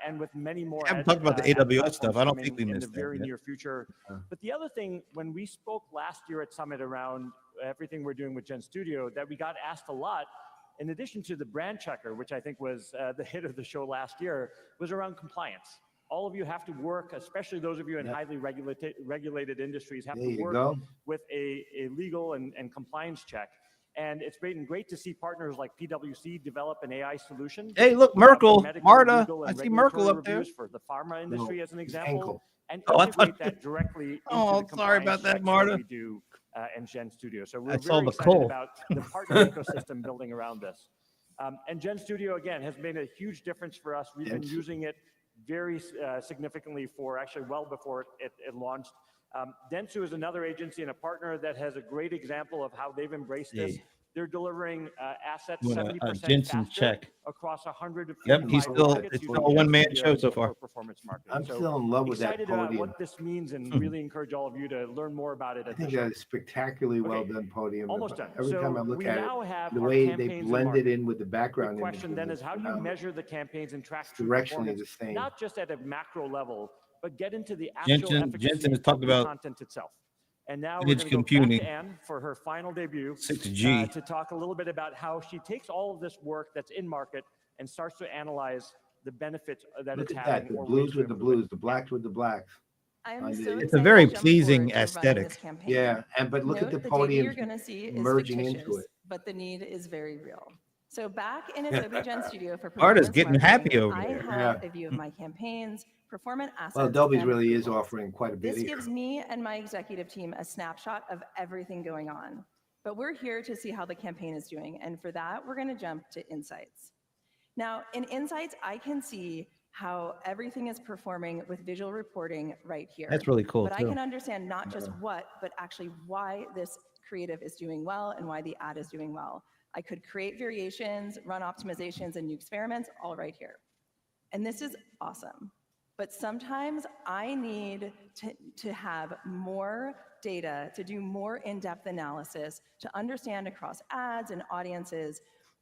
and with many more. I haven't talked about the AWS stuff. I don't think we in the missed that very yet. near future. But the other thing, when we spoke last year at Summit around everything we're doing with Gen Studio, that we got asked a lot, in addition to the brand checker, which I think was the hit of the show last year, was around compliance. All of you have to work, especially those of you in highly regulated industries, have to work with a legal and compliance check. And it's great to see partners like PwC develop an AI solution. Hey, look, Merkel, Marta. I see Merkel up there. For the pharma industry, as an example, Henkel. and Oh, I integrate thought- that directly into Oh, the sorry compliance about that, checks Marta. we do in Gen Studio. So we're I saw very the excited coal. about the partner ecosystem building around this. And Gen Studio, again, has made a huge difference for us. We've been using it very significantly for actually well before it launched. Dentsu is another agency and a partner that has a great example of how they've embraced this. Hey. They're delivering assets Doing a 70% Jensen faster check. across 145 Yep, he's still, markets it's using still a one-man Gen show Studio so far. for performance marketing. I'm So still in love with that excited about podium. what this means, and really encourage all of you to learn more about it. I At think the show. that is spectacularly well Okay, done podium. almost done. Every So time I look we at now it, have the our way they campaigns in blend it market. in with the background The question images then is, how do you phenomenal. measure the campaigns and track true Directionally performance, the same. not just at a macro level, but get into the actual efficacy Jensen has of talked the about content itself. And now we're image going to go back computing. to Anne for her final debut 6G. to talk a little bit about how she takes all of this work that's in market and starts to analyze the benefits that Look it's at that, having. the or ways blues to with the improve it. blues, the blacks with the blacks. I'm on so the- excited It's a very to jump pleasing forward to running aesthetic. this campaign. Yeah, but look at Note, the data podium you're going to see is merging into fictitious, it. but the need is very real. So back in Adobe Gen Studio for Marta's performance getting marketing, happy over I there. have a view of my campaigns, performant assets, Well, Adobe and really is approvals. offering quite a bit This here. gives me and my executive team a snapshot of everything going on. But we're here to see how the campaign is doing, and for that, we're going to jump to Insights. Now, in Insights, I can see how everything is performing with visual reporting right here. That's really cool, But I too. can understand not just what, but actually why this creative is doing well and why the ad is doing well. I could create variations, run optimizations, and new experiments all right here. And this is awesome. But sometimes I need to have more data, to do more in-depth analysis, to understand across ads and audiences.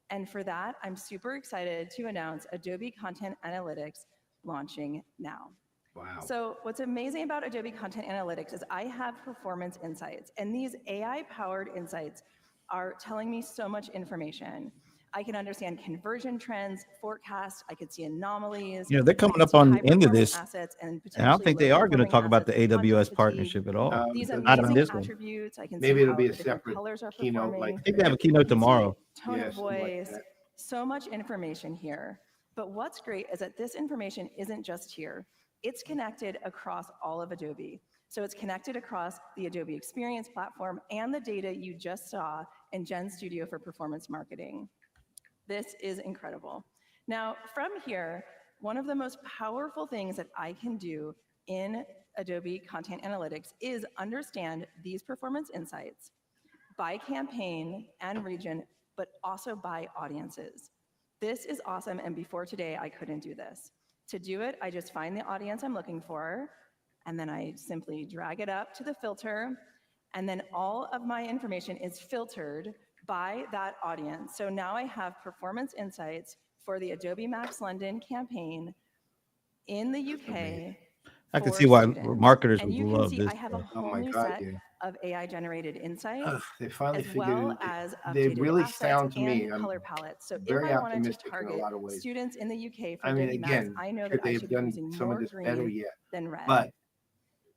And for that, I'm super excited to announce Adobe Content Analytics launching now. Wow. So what's amazing about Adobe Content Analytics is I have performance insights, and these AI-powered insights are telling me so much information. I can understand conversion trends, forecasts, I could see anomalies. You know, they're coming up on the end of this, and I don't think they are going to talk about the AWS AWS partnership at all. These Not on amazing this one. attributes, I can Maybe see it'll how be a the different separate colors are keynote, performing. I think they have a keynote tomorrow. Tone Yeah, of something like voice, that. so much information here. But what's great is that this information isn't just here. It's connected across all of Adobe. So it's connected across the Adobe Experience Platform and the data you just saw in Gen Studio for Performance Marketing. This is incredible. Now, from here, one of the most powerful things that I can do in Adobe Content Analytics is understand these performance insights by campaign and region, but also by audiences. This is awesome, and before today, I couldn't do this. To do it, I just find the audience I'm looking for, and then I simply drag it up to the filter, and then all of my information is filtered by that audience. So now I have performance insights for the Adobe Max London campaign in the UK. I can for see why students. marketers And would you can love see this I have a stuff. whole new set of AI-generated insights, They finally as figured well it. as They updated really assets sound to me. and I'm color palettes. So if very I wanted to optimistic in a target lot of ways. students in the UK for I mean, Adobe Max, again, I know could that I they should have be done using some more of this better green yet? than red. But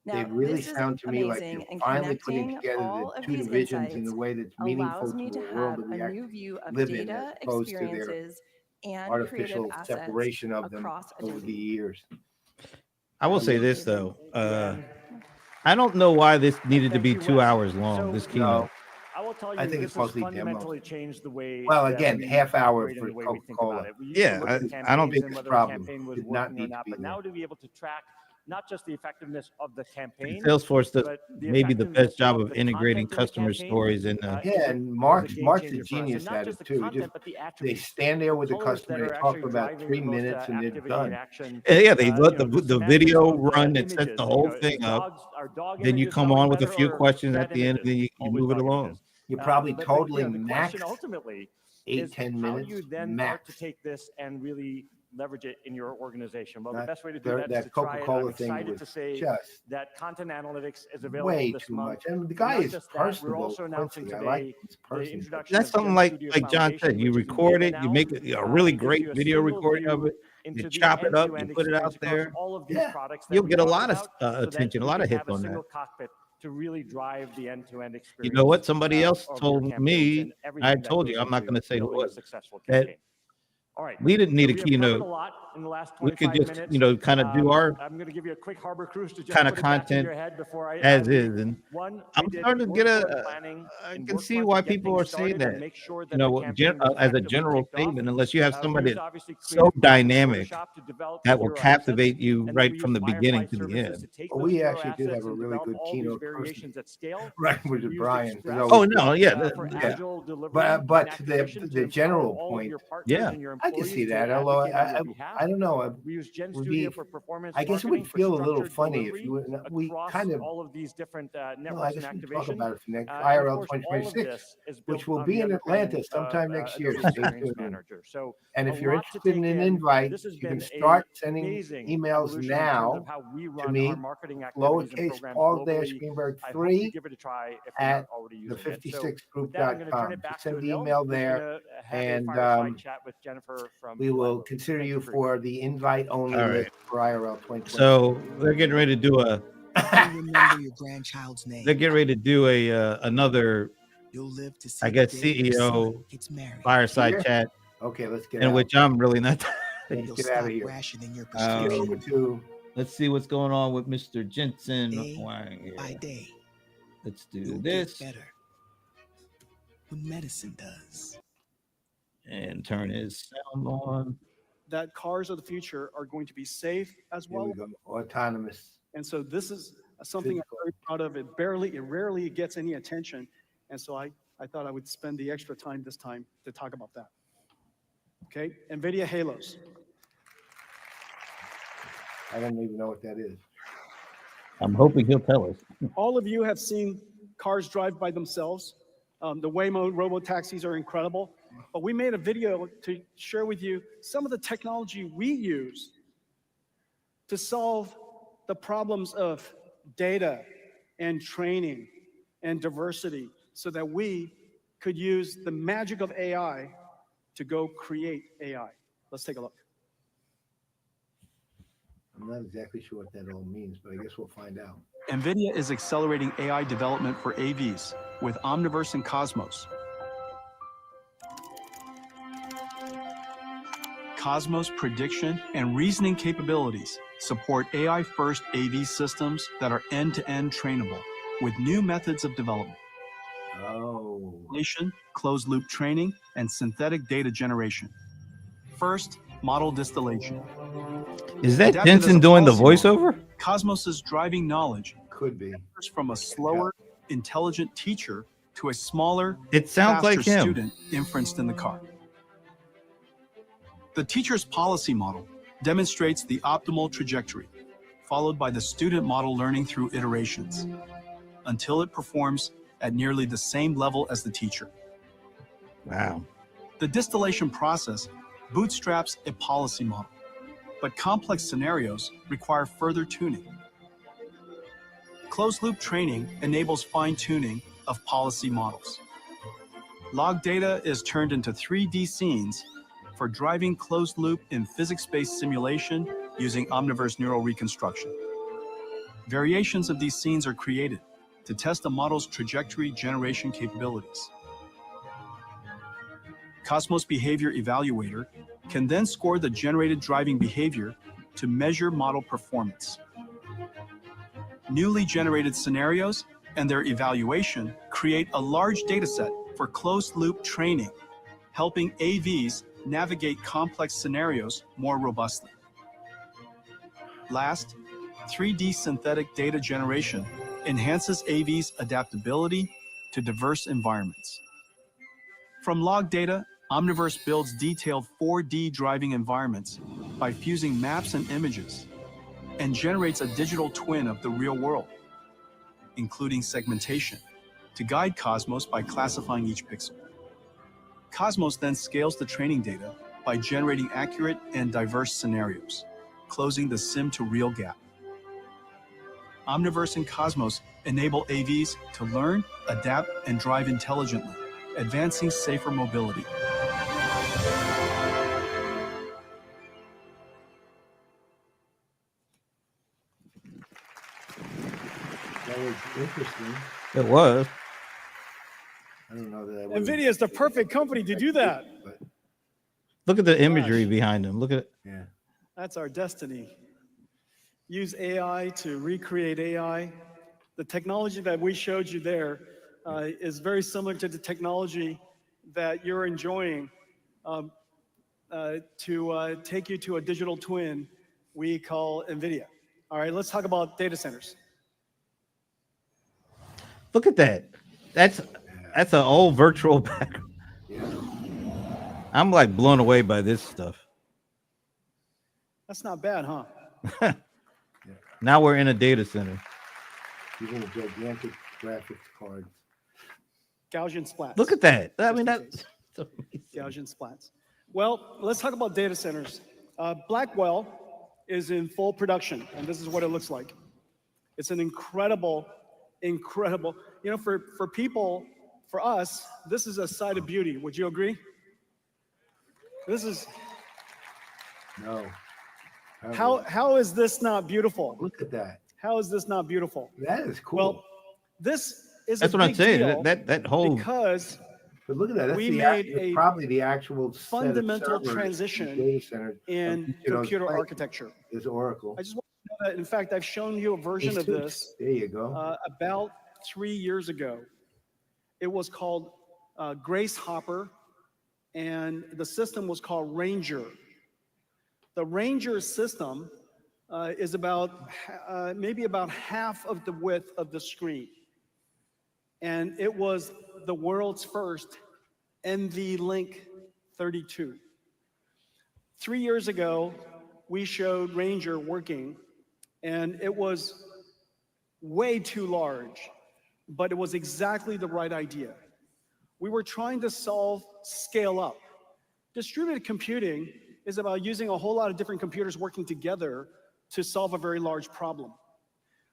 Now, they really this is sound to me like amazing, they're and finally putting connecting together all the of two these divisions in insights a way that's allows meaningful me to to a world have that we a new actually view of live in, as data, opposed to their experiences, and creative artificial assets separation of them across over Adobe. the years. I will say this though, I don't know why this needed to be 2 hours long. This keynote. I will tell you, I think this it's has mostly fundamentally demos. changed the way Well, that again, we half hour operate and for the way we think Coca-Cola. about it. We used to Yeah, look at I don't campaigns think and it's whether a problem. a campaign was Did not working or need to not, be but there. now to be able to track not just the effectiveness of the campaign, Salesforce does but the maybe the effectiveness best job of of the integrating content in the customer campaign, stories in Yeah, and is Mark's a game a changer for us. genius And not at just it the too. content, but the They attributes. stand there with the Colors customer, that they are talk actually for about driving 3 the most minutes, and they're activity and done. action. Yeah, they let You know, the semantics video of run that images, sets the you whole know, thing up. are dog Then you images come always on with a better, few or questions cat at the end, and then images you always move it dog along. images? You're probably But totaling the max question ultimately 8, is 10 how minutes you then max. start to take this and really leverage it in your organization. Well, the That- best way to do that is that to try it. I'm Coca-Cola thing excited was to say just that content analytics is available way this too month. much. And the And guy not is just that, we're personable. also announcing Quincy, I like today his the person. introduction That's of something Gen like Studio John said. Foundation, You which is in record beta it, you now. make a really It gives great you a video single recording of view it. You into the chop it up, you end-to-end put it out experience across there. all of these Yeah. products that You'll we get a talked lot of about, so that attention, a you lot of can hits have a on single that. cockpit to really drive the end-to-end You experience. know what? Somebody else Of your told campaigns me, and I everything that told you, goes I'm not into going to say who it building a was, successful that campaign. All right. we didn't need a We have covered keynote. a lot in the last We 25 could just, minutes. kind of do our I'm going to give you a quick harbor cruise to just kind of put it back in content your head before I as leave. is. And One, I'm starting to get I can see why people are saying that. make sure You that know, as a general statement, unless you have somebody that's so dynamic that will captivate you right from the beginning to the end. Well, we actually did have a really good keynote person, right, with Brian. Oh no, yeah, yeah. But the general point, yeah, I can see that. Although I don't know, we use Gen would Studio be, for performance I guess it marketing would for feel a little structured funny if delivery we across kind of. all of these different Well, I networks guess and we talk activation. about it for next And of IRL course, all of 2026, this is which built will on be the in Atlanta underpinnings sometime of next year. Adobe Stay Experience tuned. Manager. So And a if you're lot to interested in take an in. invite, This has you can been start a sending amazing emails evolution in terms now of how we to run me, our marketing activities and lowercase programs Paul globally. Greenberg I hope you 3 give it a try if you're at not already using it. So with 56group.com. that, I'm going to turn it back Just to send the Adele, email who's there, going to have and a fireside chat with Jennifer from we will Live. consider Thank you for for the invite-only All list right. for IRL 2026. So they're getting ready to do a. Remember your grandchild's name. They're getting ready to do another. You'll live to see I guess the day your son CEO gets married. fireside Here? chat, Okay, let's get in out. which I'm really not. Let's You'll get out stop of here. rationing your Let's get over prescription to Let's see what's going on with Mr. Jensen. day by day. Let's do You'll this get better when medicine does. and turn his sound on. that cars of the future are going to be safe as There well. we go. Autonomous. And so this is something Physical. I'm very proud of. It rarely gets any attention. And so I thought I would spend the extra time this time to talk about that. Okay, NVIDIA Halos. I don't even know what that is. I'm hoping he'll tell us. All of you have seen cars drive by themselves. The Waymo robo-taxis are incredible. But we made a video to share with you some of the technology we use to solve the problems of data and training and diversity so that we could use the magic of AI to go create AI. Let's take a look. I'm not exactly sure what that all means, but I guess we'll find out. NVIDIA is accelerating AI development for AVs with Omniverse and Cosmos. Cosmos prediction and reasoning capabilities support AI-first AV systems that are end-to-end trainable with new methods of development. Oh. Closed-loop training, and synthetic data generation. First, model distillation. Is that Adapted as Jensen a doing the policy model, voiceover? Cosmos' driving knowledge could be from a slower, intelligent teacher to a smaller, It sounds faster like him. student inferenced in the car. The teacher's policy model demonstrates the optimal trajectory, followed by the student model learning through iterations, until it performs at nearly the same level as the teacher. Wow. The distillation process bootstraps a policy model, but complex scenarios require further tuning. Closed-loop training enables fine-tuning of policy models. Log data is turned into 3D scenes for driving closed-loop in physics-based simulation using Omniverse neural reconstruction. Variations of these scenes are created to test a model's trajectory generation capabilities. Cosmos Behavior Evaluator can then score the generated driving behavior to measure model performance. Newly generated scenarios and their evaluation create a large dataset for closed-loop training, helping AVs navigate complex scenarios more robustly. Last, 3D synthetic data generation enhances AVs' adaptability to diverse environments. From log data, Omniverse builds detailed 4D driving environments by fusing maps and images, and generates a digital twin of the real world, including segmentation, to guide Cosmos by classifying each pixel. Cosmos then scales the training data by generating accurate and diverse scenarios, closing the sim-to-real gap. Omniverse and Cosmos enable AVs to learn, adapt, and drive intelligently, advancing safer mobility. That was interesting. It was. I don't know that. I NVIDIA is the perfect company to do that. Look at the imagery behind him. Look at it. Yeah. That's our destiny. Use AI to recreate AI. The technology that we showed you there is very similar to the technology that you're enjoying to take you to a digital twin we call NVIDIA. All right, let's talk about data centers. Look at that. That's an old virtual background. Yeah. I'm like blown away by this stuff. That's not bad, huh? Now we're in a data center. Even a gigantic graphics card. Gaussian splats. Look at that. I mean, that's Gaussian splats. Well, let's talk about data centers. Blackwell is in full production, and this is what it looks like. It's an incredible, incredible, you know, for people, for us, this is a sight of beauty. Would you agree? This is. No. How is this not beautiful? Look at that. How is this not beautiful? That is cool. Well, this is that's a what I'm big saying. deal That whole because but look at that. That's we made that's a probably the actual fundamental set of transition data center in computer architecture. Is Oracle. I just want to know that. In fact, I've shown you a version of this. There you go. About 3 years ago. It was called Grace Hopper, and the system was called Ranger. The Ranger system is about maybe about half of the width of the screen. And it was the world's first NVLink 32. 3 years ago, we showed Ranger working, and it was way too large, but it was exactly the right idea. We were trying to solve scale up. Distributed computing is about using a whole lot of different computers working together to solve a very large problem.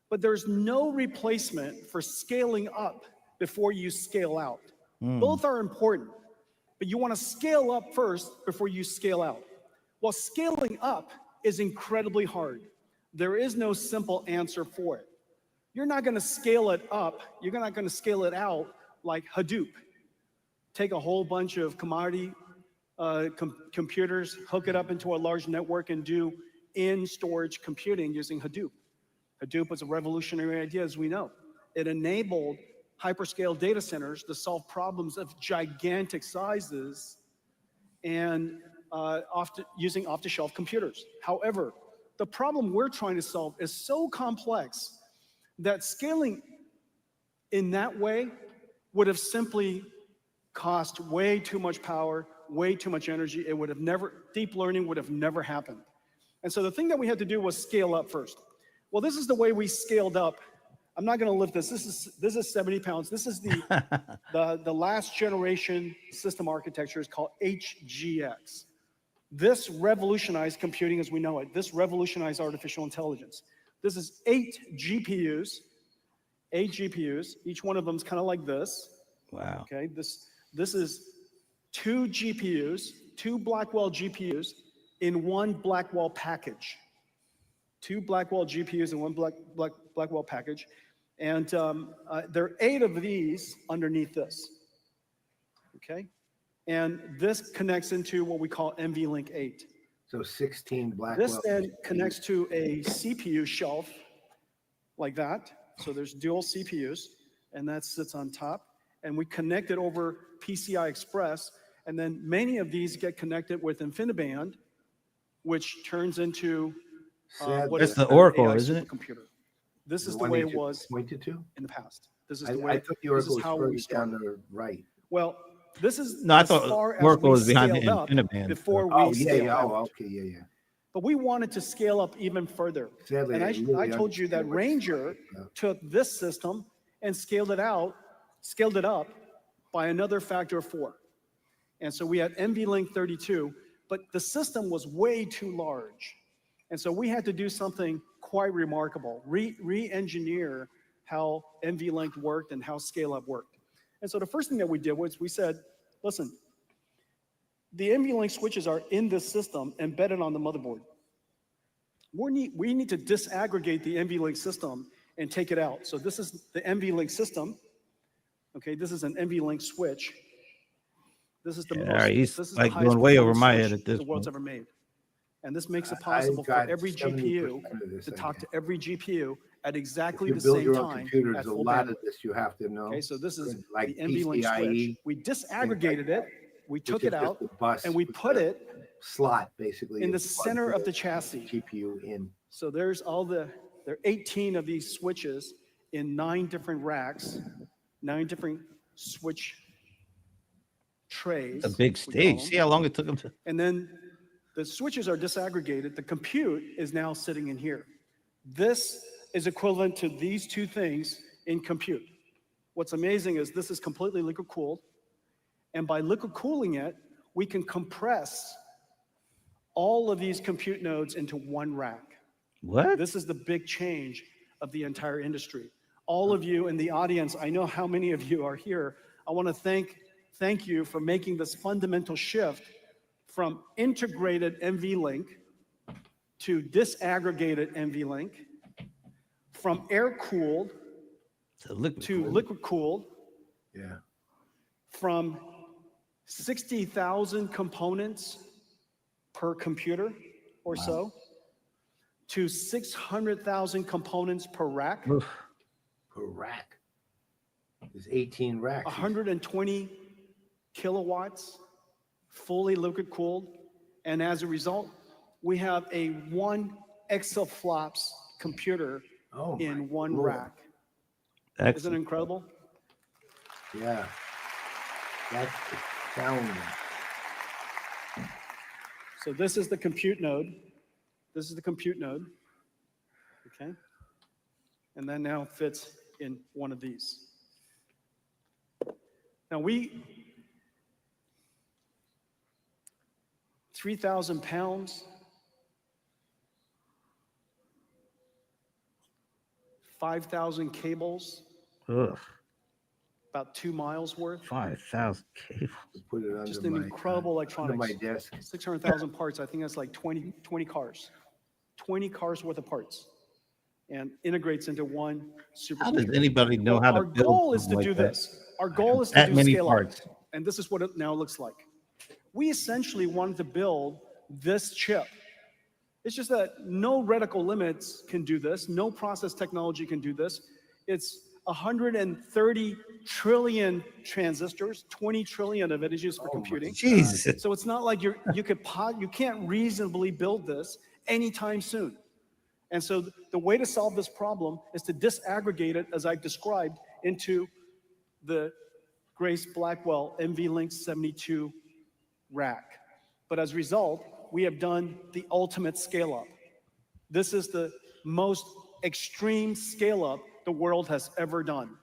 But there's no replacement for scaling up before you scale out. Both are important, but you want to scale up first before you scale out. Well, scaling up is incredibly hard. There is no simple answer for it. You're not going to scale it up. You're not going to scale it out like Hadoop. Take a whole bunch of commodity computers, hook it up into a large network, and do in-storage computing using Hadoop. Hadoop was a revolutionary idea, as we know. It enabled hyperscale data centers to solve problems of gigantic sizes and using off-the-shelf computers. However, the problem we're trying to solve is so complex that scaling in that way would have simply cost way too much power, way too much energy. It would have never, deep learning would have never happened. And so the thing that we had to do was scale up first. Well, this is the way we scaled up. I'm not going to lift this. This is 70 pounds. This is the last generation system architecture. Is called HGX. This revolutionized computing as we know it. This revolutionized artificial intelligence. This is 8 GPUs. Each one of them is kind of like this. Wow. Okay. This is 2 GPUs, 2 Blackwell GPUs in one Blackwell package. 2 Blackwell GPUs in one Blackwell package. And there are 8 of these underneath this. Okay? And this connects into what we call NVLink 8. So 16 Blackwell. This then connects to a CPU shelf like that. So there's dual CPUs, and that sits on top. And we connect it over PCI Express. And then many of these get connected with InfiniBand, which turns into what That's is the an Oracle, AI isn't it? supercomputer. This is the way it was pointed to in the past. This is the way. I thought the Oracle was how further we down started. the right. Well, this is No, I as thought far as Oracle we was behind the scaled up InfiniBand. before we Oh, scaled yeah. out. Oh, okay. Yeah. But we wanted to scale up even further. Sadly, And I really I told you that understand what Ranger took this system and scaled it up by another factor of 4. And so we had NVLink 32, but the system was way too large. And so we had to do something quite remarkable, re-engineer how NVLink worked and how scale-up worked. And so the first thing that we did was we said, listen, the NVLink switches are in this system embedded on the motherboard. We need to disaggregate the NVLink system and take it out. So this is the NVLink system. Okay, this is an NVLink switch. This is the he's this is like the highest going way over performance my switch head at this the world's point. ever made. And this makes it possible for got every 70% GPU of to this, talk I to every GPU at exactly If the you build same your own time computer, at there's a full lot bandwidth. of this you have to know. Okay, so this is like the NVLink switch. PCIe, We disaggregated it, we which took is it just out, the bus and we with put the it slot basically in the is plugged center to of the chassis. GPU in. So there's there are 18 of these switches in 9 different racks, 9 different switch trays. A big we call stage. them. See how long it took them to. And then the switches are disaggregated. The compute is now sitting in here. This is equivalent to these 2 things in compute. What's amazing is this is completely liquid cooled. And by liquid cooling it, we can compress all of these compute nodes into one rack. What? This is the big change of the entire industry. All of you in the audience, I know how many of you are here. I want to thank you for making this fundamental shift from integrated NVLink to disaggregated NVLink, from air-cooled to liquid-cooled, from 60,000 components per computer or so, to 600,000 components per rack. Per rack. There's 18 racks. 120 kilowatts, fully liquid cooled. And as a result, we have a 1 exaflops computer in one rack. Excellent. Isn't it incredible? Yeah. That's astounding. So this is the compute node. This is the compute node. Okay. And then now fits in one of these. Now 3,000 pounds, 5,000 cables, Ugh. about 2 miles worth. 5,000 cables. Put it under Just an incredible electronics. Under my desk. 600,000 parts. I think that's like 20 cars. 20 cars worth of parts. And integrates into one supercomputer. How does anybody know how to Our build goal is to something do like that? this. Our goal is to That do many scale parts. up. And this is what it now looks like. We essentially wanted to build this chip. It's just that no reticle limits can do this. No process technology can do this. It's 130 trillion transistors. 20 trillion of it is used for computing. Jesus. So it's not like you can't reasonably build this anytime soon. And so the way to solve this problem is to disaggregate it, as I've described, into the Grace Blackwell NVLink 72 rack. But as a result, we have done the ultimate scale up. This is the most extreme scale up the world has ever done.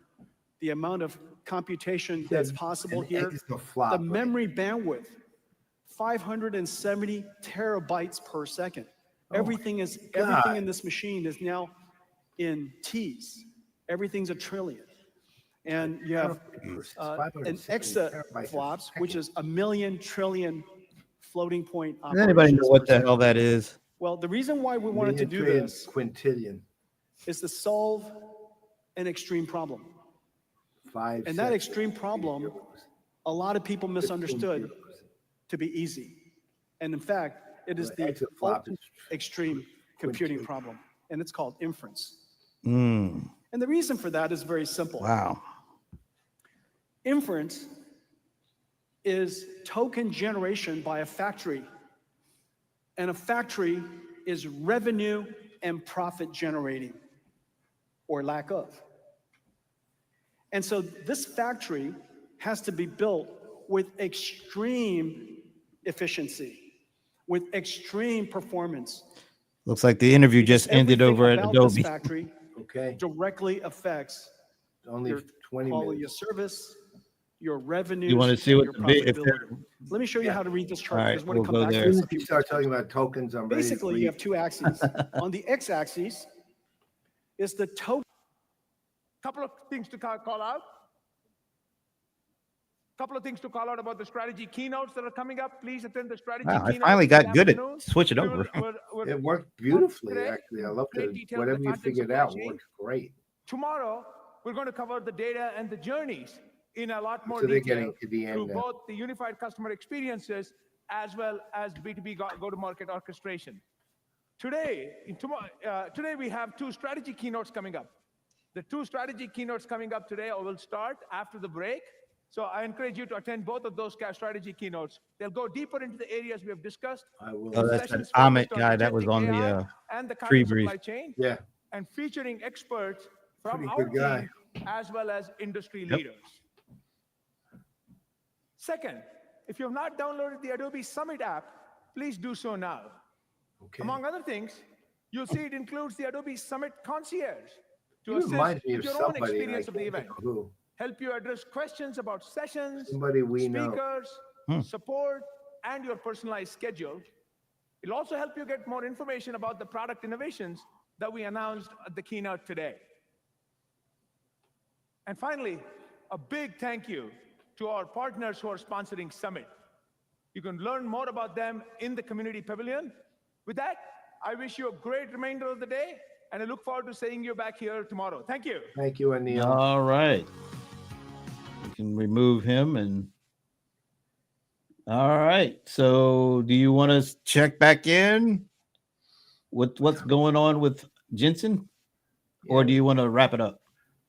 The amount of computation that's possible here, the memory bandwidth, 570 terabytes per second. Everything in this machine is now in T's. Everything's a trillion. And you have an exaflops, which is 1,000,000 trillion floating point Does anybody know what the hell that is? Well, the reason why we wanted to do this quintillion is to solve an extreme problem. And that extreme problem, a lot of people misunderstood to be easy. And in fact, it is the ultimate extreme computing problem, and it's called inference. And the reason for that is very simple. Wow. Inference is token generation by a factory, and a factory is revenue and profit generating, or lack of. And so this factory has to be built with extreme efficiency, with extreme performance. Looks like the interview just ended over at About Adobe. this factory directly affects your 20 quality of service, your revenues. You want to see and what your the big? profitability. Let me show you how to read this chart. All right, because we're going to we'll come go back there. to As this. soon as you start talking about tokens, I'm ready to Basically, leave. you have two axes. On the x-axis is the token. Couple of things to call out. Couple of things to call out about the strategy keynotes that are coming up. Please attend the strategy Wow, I keynote. finally this got good at afternoon. switching We over. It worked beautifully, today, actually. I love great it. detail on Whatever the you content figured supply out chain. works great. Tomorrow, we're going to cover the data and the journeys in a lot more So they're detail getting to the end through now. both the unified customer experiences as well as B2B go-to-market orchestration. Today we have two strategy keynotes coming up. The two strategy keynotes coming up today will start after the break. So I encourage you to attend both of those strategy keynotes. They'll go deeper into the areas we have discussed. I will. Oh, that's that Sessions Amit focused on guy that was agentic on the AI and the tree content brief. supply chain. Yeah. And featuring experts from Pretty our good guy. team as well as industry Yep. leaders. Second, if you have not downloaded the Adobe Summit app, please do so now. Okay. Among other things, you'll see it includes the Adobe Summit Concierge to You assist remind me with of your own somebody, and I experience of the can't event. think of who. Help you address questions about sessions, Somebody we know. speakers, Hmm. support, and your personalized schedule. It'll also help you get more information about the product innovations that we announced at the keynote today. And finally, a big thank you to our partners who are sponsoring Summit. You can learn more about them in the Community Pavilion. With that, I wish you a great remainder of the day, and I look forward to seeing you back here tomorrow. Thank you. Thank you, Anil. All right. We can remove him and. All right. So, do you want to check back in with what's going on with Jensen, or do you want to wrap it up?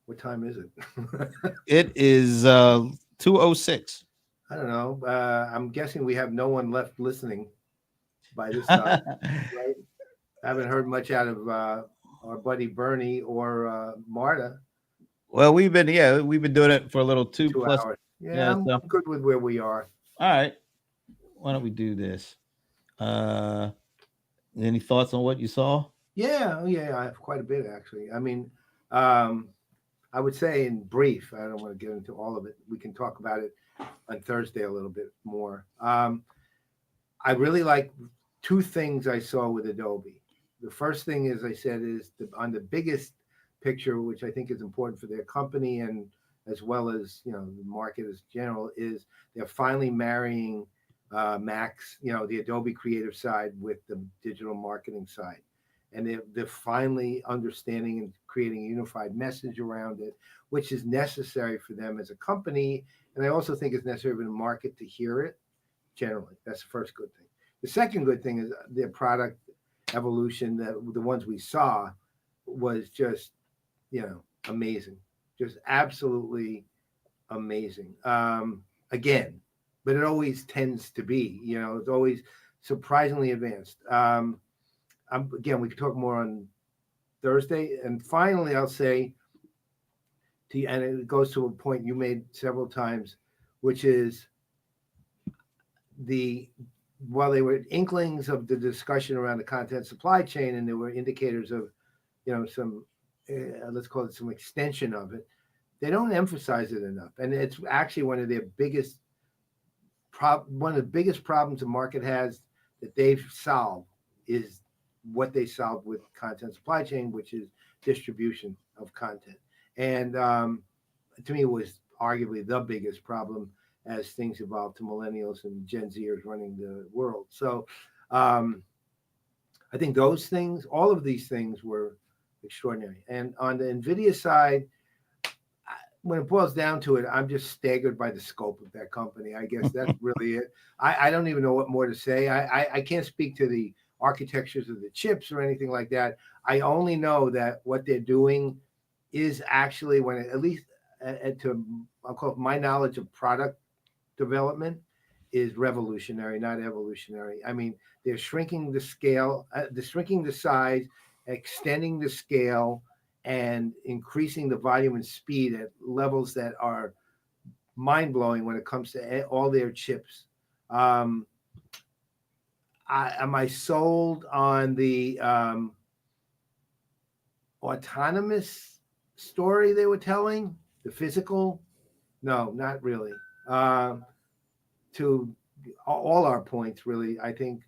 What time is it? It is 2:06. I don't know. I'm guessing we have no one left listening. by this time, right? I haven't heard much out of our buddy Bernie or Marta. Well, we've been doing it for a little 2 plus hours. Yeah, I'm good with where we are. All right. Why don't we do this? Any thoughts on what you saw? Yeah, I have quite a bit actually. I mean, I would say in brief, I don't want to get into all of it. We can talk about it on Thursday a little bit more. I really like 2 things I saw with Adobe. The first thing, as I said, is on the biggest picture, which I think is important for their company and as well as the market as general, is they're finally marrying Max, the Adobe creative side with the digital marketing side. And they're finally understanding and creating a unified message around it, which is necessary for them as a company. And I also think it's necessary for the market to hear it generally. That's the first good thing. The second good thing is their product evolution, the ones we saw, was just, amazing. Just absolutely amazing. Again, but it always tends to be, it's always surprisingly advanced. Again, we could talk more on Thursday. And finally, I'll say to you, and it goes to a point you made several times, which is while they were inklings of the discussion around the content supply chain, and there were indicators of, some, let's call it some extension of it, they don't emphasize it enough. And it's actually one of their biggest problems the market has that they've solved is what they solved with content supply chain, which is distribution of content. And to me, it was arguably the biggest problem as things evolved to millennials and Gen Zers running the world. So I think those things, all of these things were extraordinary. And on the Nvidia side, when it boils down to it, I'm just staggered by the scope of that company. I guess that's really it. I don't even know what more to say. I can't speak to the architectures of the chips or anything like that. I only know that what they're doing is actually, at least I'll call it my knowledge of product development, is revolutionary, not evolutionary. I mean, they're shrinking the scale, they're shrinking the size, extending the scale, and increasing the volume and speed at levels that are mind-blowing when it comes to all their chips. Am I sold on the autonomous story they were telling? The physical? No, not really. To all our points, really, I think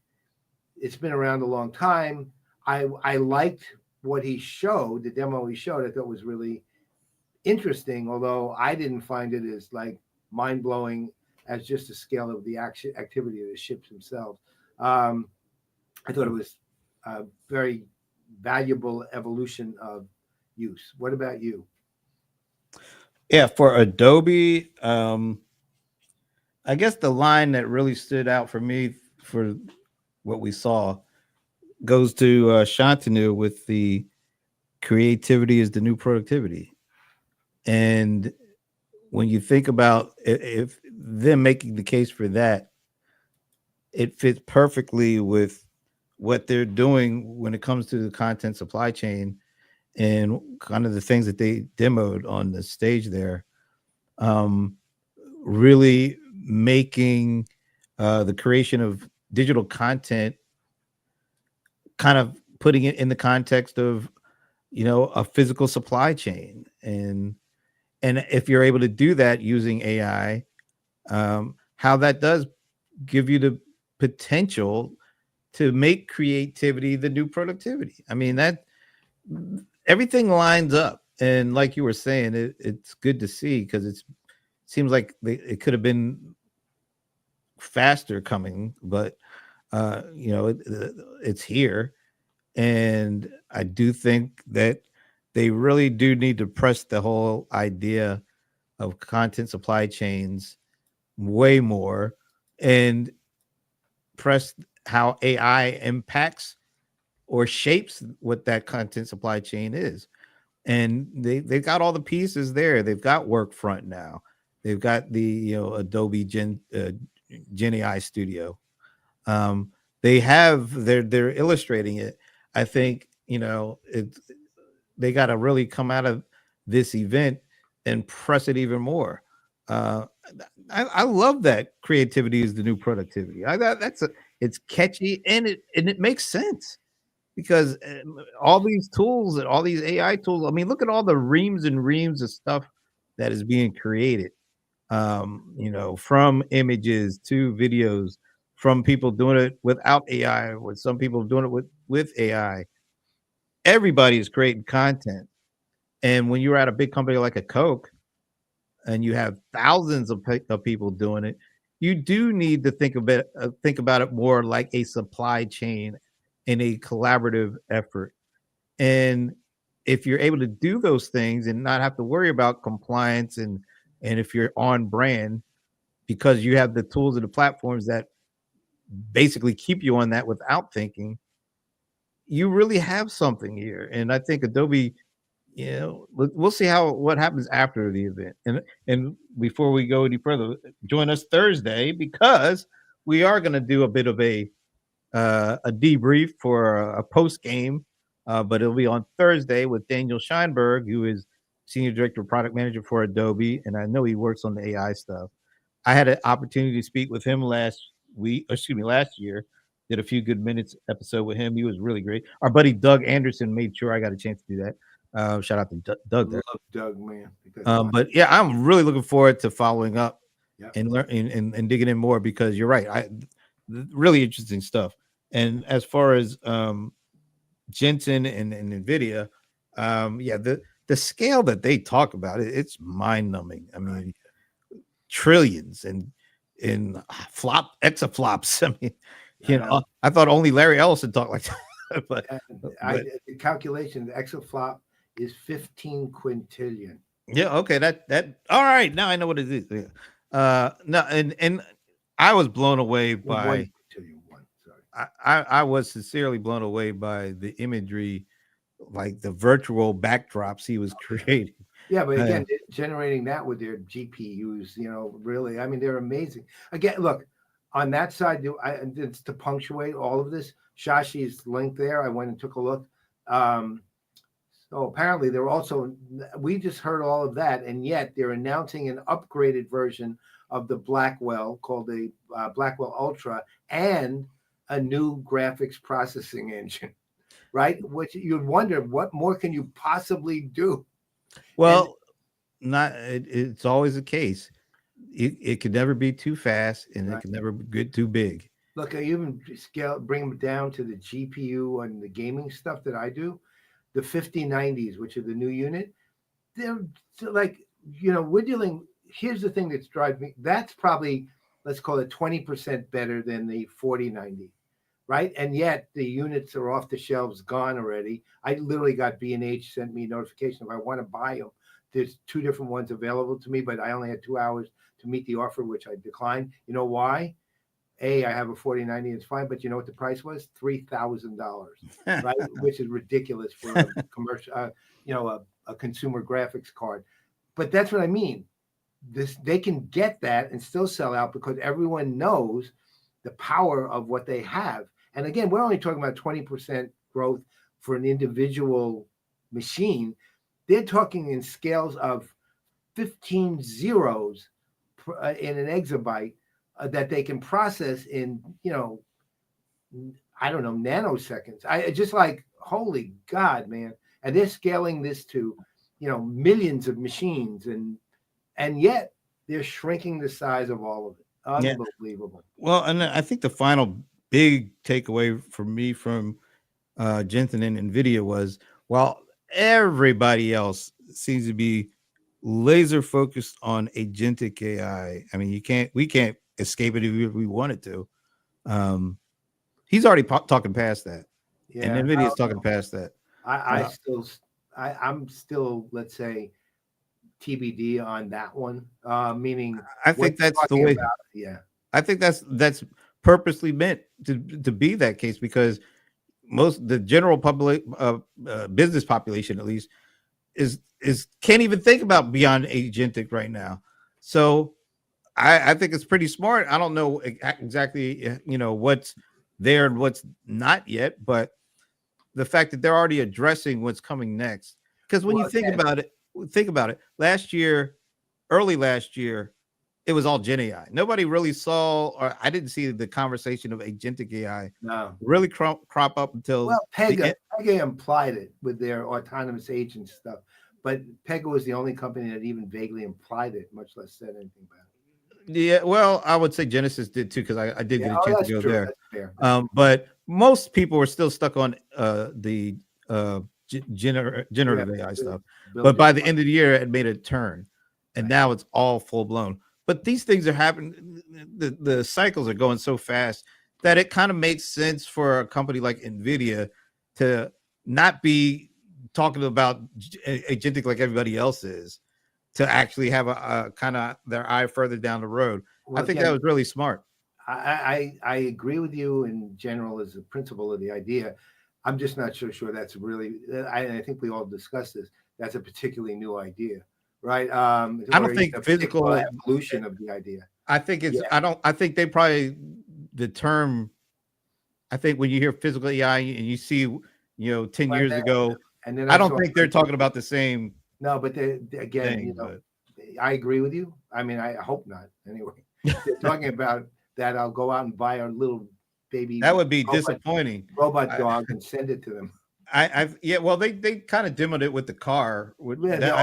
it's been around a long time. I liked what he showed, the demo he showed. I thought was really interesting, although I didn't find it as mind-blowing as just the scale of the activity of the ships themselves. I thought it was a very valuable evolution of use. What about you? Yeah, for Adobe, I guess the line that really stood out for me for what we saw goes to Shantanu with the creativity is the new productivity. And when you think about if them making the case for that, it fits perfectly with what they're doing when it comes to the content supply chain and kind of the things that they demoed on the stage there. Really making the creation of digital content, kind of putting it in the context of, a physical supply chain. And if you're able to do that using AI, how that does give you the potential to make creativity the new productivity. I mean, that everything lines up. And like you were saying, it's good to see, because it seems like it could have been faster coming, but it's here. And I do think that they really do need to press the whole idea of content supply chains way more, and press how AI impacts or shapes what that content supply chain is. And they've got all the pieces there. They've got Workfront now. They've got the Adobe Gen AI Studio. they're illustrating it. I think, they got to really come out of this event and press it even more. I love that creativity is the new productivity. It's catchy and it makes sense, because all these tools and all these AI tools, I mean, look at all the reams and reams of stuff that is being created, from images to videos, from people doing it without AI, with some people doing it with AI. Everybody is creating content. And when you're at a big company like a Coke and you have thousands of people doing it, you do need to think about it more like a supply chain in a collaborative effort. And if you're able to do those things and not have to worry about compliance, and if you're on brand, because you have the tools and the platforms that basically keep you on that without thinking, you really have something here. And I think Adobe, we'll see what happens after the event. And before we go any further, join us Thursday, because we are going to do a bit of a debrief for a post game, but it'll be on Thursday with Daniel Scheinberg, who is Senior Director of Product Manager for Adobe, and I know he works on the AI stuff. I had an opportunity to speak with him last year. Did a few good minutes episode with him. He was really great. Our buddy Doug Anderson made sure I got a chance to do that. Shout out to Doug there. Love Doug, man. But yeah, I'm really looking forward to following up and learning and digging in more, because you're right. Really interesting stuff. And as far as Jensen and Nvidia, the scale that they talk about, it's mind numbing. I mean, trillions and exaflops. I mean, I thought only Larry Ellison talked like that. but the calculation, the exaflop is 15 quintillion. Yeah, okay, that all right. Now I know what it is. No, and I was blown away by. I was sincerely blown away by the imagery, like the virtual backdrops he was creating. Yeah, but again, generating that with their GPUs, really, I mean, they're amazing. Again, look, on that side, it's to punctuate all of this, Shashi's link there, I went and took a look. So apparently we just heard all of that, and yet they're announcing an upgraded version of the Blackwell called the Blackwell Ultra, and a new graphics processing engine, right? Which you'd wonder, what more can you possibly do? Well, it's always the case. It could never be too fast, and it can never get too big. Look, I even bring them down to the GPU and the gaming stuff that I do. The 5090s, which are the new unit, they're like, we're dealing. Here's the thing that's driving me. That's probably, let's call it 20% better than the 4090, right? And yet the units are off the shelves, gone already. I literally got B&H sent me a notification if I want to buy them. There's 2 different ones available to me, but I only had 2 hours to meet the offer, which I declined. You know why? I have a 4090, it's fine, but you know what the price was? $3,000, right? Which is ridiculous for a commercial, a consumer graphics card. But that's what I mean. They can get that and still sell out, because everyone knows the power of what they have. And again, we're only talking about 20% growth for an individual machine. They're talking in scales of 15 zeros in an exabyte that they can process in, I don't know, nanoseconds. I just like, holy God, man. And they're scaling this to, millions of machines, and yet they're shrinking the size of all of it. Unbelievable. Yeah. Well, and I think the final big takeaway for me from Jensen and Nvidia was, while everybody else seems to be laser focused on agentic AI, I mean, we can't escape it if we wanted to. He's already talking past that. Yeah, and Nvidia is talking past that. I'm still, let's say, TBD on that one. Meaning, I think that's the way. Yeah, I think that's purposely meant to be that case, because the general public, business population at least, is can't even think about beyond agentic right now. So I think it's pretty smart. I don't know exactly, what's there and what's not yet, but the fact that they're already addressing what's coming next. Because when you think about it, early last year, it was all Gen AI. Nobody really saw, or I didn't see the conversation of agentic AI really crop up until Pega implied it with their autonomous agent stuff, but Pega was the only company that even vaguely implied it, much less said anything about it. Yeah, well, I would say Genesis did too, because I did get a chance to go there. That's fair. But most people were still stuck on the generative AI stuff. But by the end of the year, it made a turn, and now it's all full blown. But these things are happening. The cycles are going so fast that it kind of makes sense for a company like Nvidia to not be talking about agentic like everybody else is, to actually have a kind of their eye further down the road. Well, I think that was really smart. I agree with you in general as a principle of the idea. I'm just not so sure that's really. I think we all discussed this. That's a particularly new idea, right? I don't think physical evolution of the idea. I think it's. I think they probably the term. I think when you hear physical AI and you see, 10 years ago, and then I don't think they're talking about the same. No, but again, I agree with you. I mean, I hope not. Anyway, they're talking about that. I'll go out and buy a little baby. That would be disappointing. Robot dog and send it to them. Well, they kind of demoed it with the car. I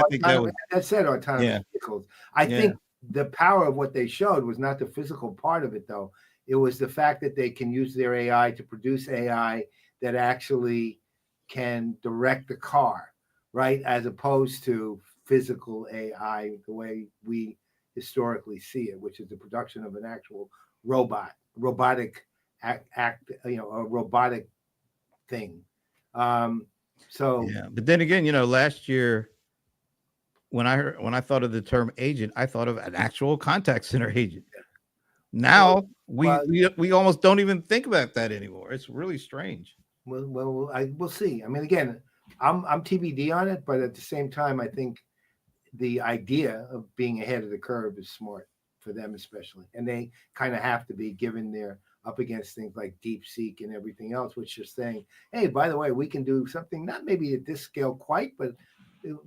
think that said autonomous vehicles. I think the power of what they showed was not the physical part of it, though. It was the fact that they can use their AI to produce AI that actually can direct the car, right? As opposed to physical AI, the way we historically see it, which is the production of an actual robotic a robotic thing. But then again, last year when I thought of the term agent, I thought of an actual contact center agent. Now we almost don't even think about that anymore. It's really strange. We'll see. I mean, again, I'm TBD on it, but at the same time, I think the idea of being ahead of the curve is smart for them, especially, and they kind of have to be, given they're up against things like DeepSeek and everything else, which is saying, hey, by the way, we can do something not maybe at this scale quite, but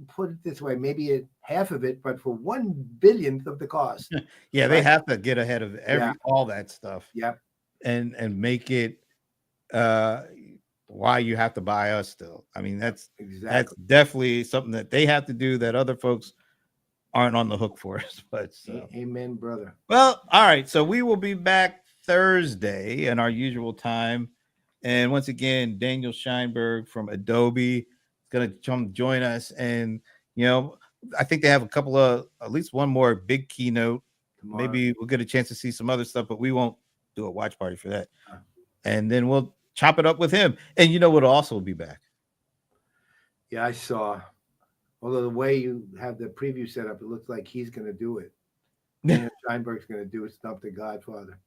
put it this way, maybe at half of it, but for 1/1000th of the cost. They have to get ahead of all that stuff. Yep. And make it why you have to buy us still. I mean, that's definitely something that they have to do that other folks aren't on the hook for us. But amen, brother. Well, all right. So we will be back Thursday in our usual time. And once again, Daniel Scheinberg from Adobe is going to come join us. And, I think they have at least one more big keynote. Tomorrow. Maybe we'll get a chance to see some other stuff, but we won't do a watch party for that. And then we'll chop it up with him. And what'll also be back? Yeah, I saw. Although the way you have the preview set up, it looks like he's going to do it. Daniel Scheinberg's going to do it. Stump the Godfather.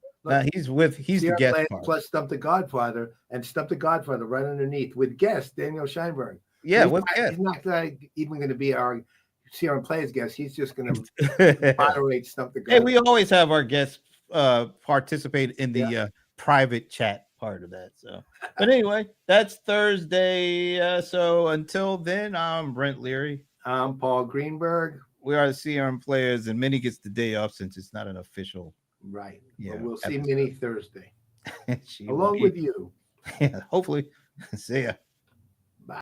He's the guest part. Plus Stump the Godfather and Stump the Godfather right underneath with guest Daniel Scheinberg. Yeah, he's not even going to be our CRM Playaz guest. He's just going to moderate Stump the Godfather. Hey, we always have our guests participate in the private chat part of that. So, but anyway, that's Thursday. So until then, I'm Brent Leary. I'm Paul Greenberg. We are the CRM Playaz, and Minnie gets the day off since it's not an official. Right. Yeah. But we'll see Minnie Thursday. Along with you. Yeah. Hopefully. See ya.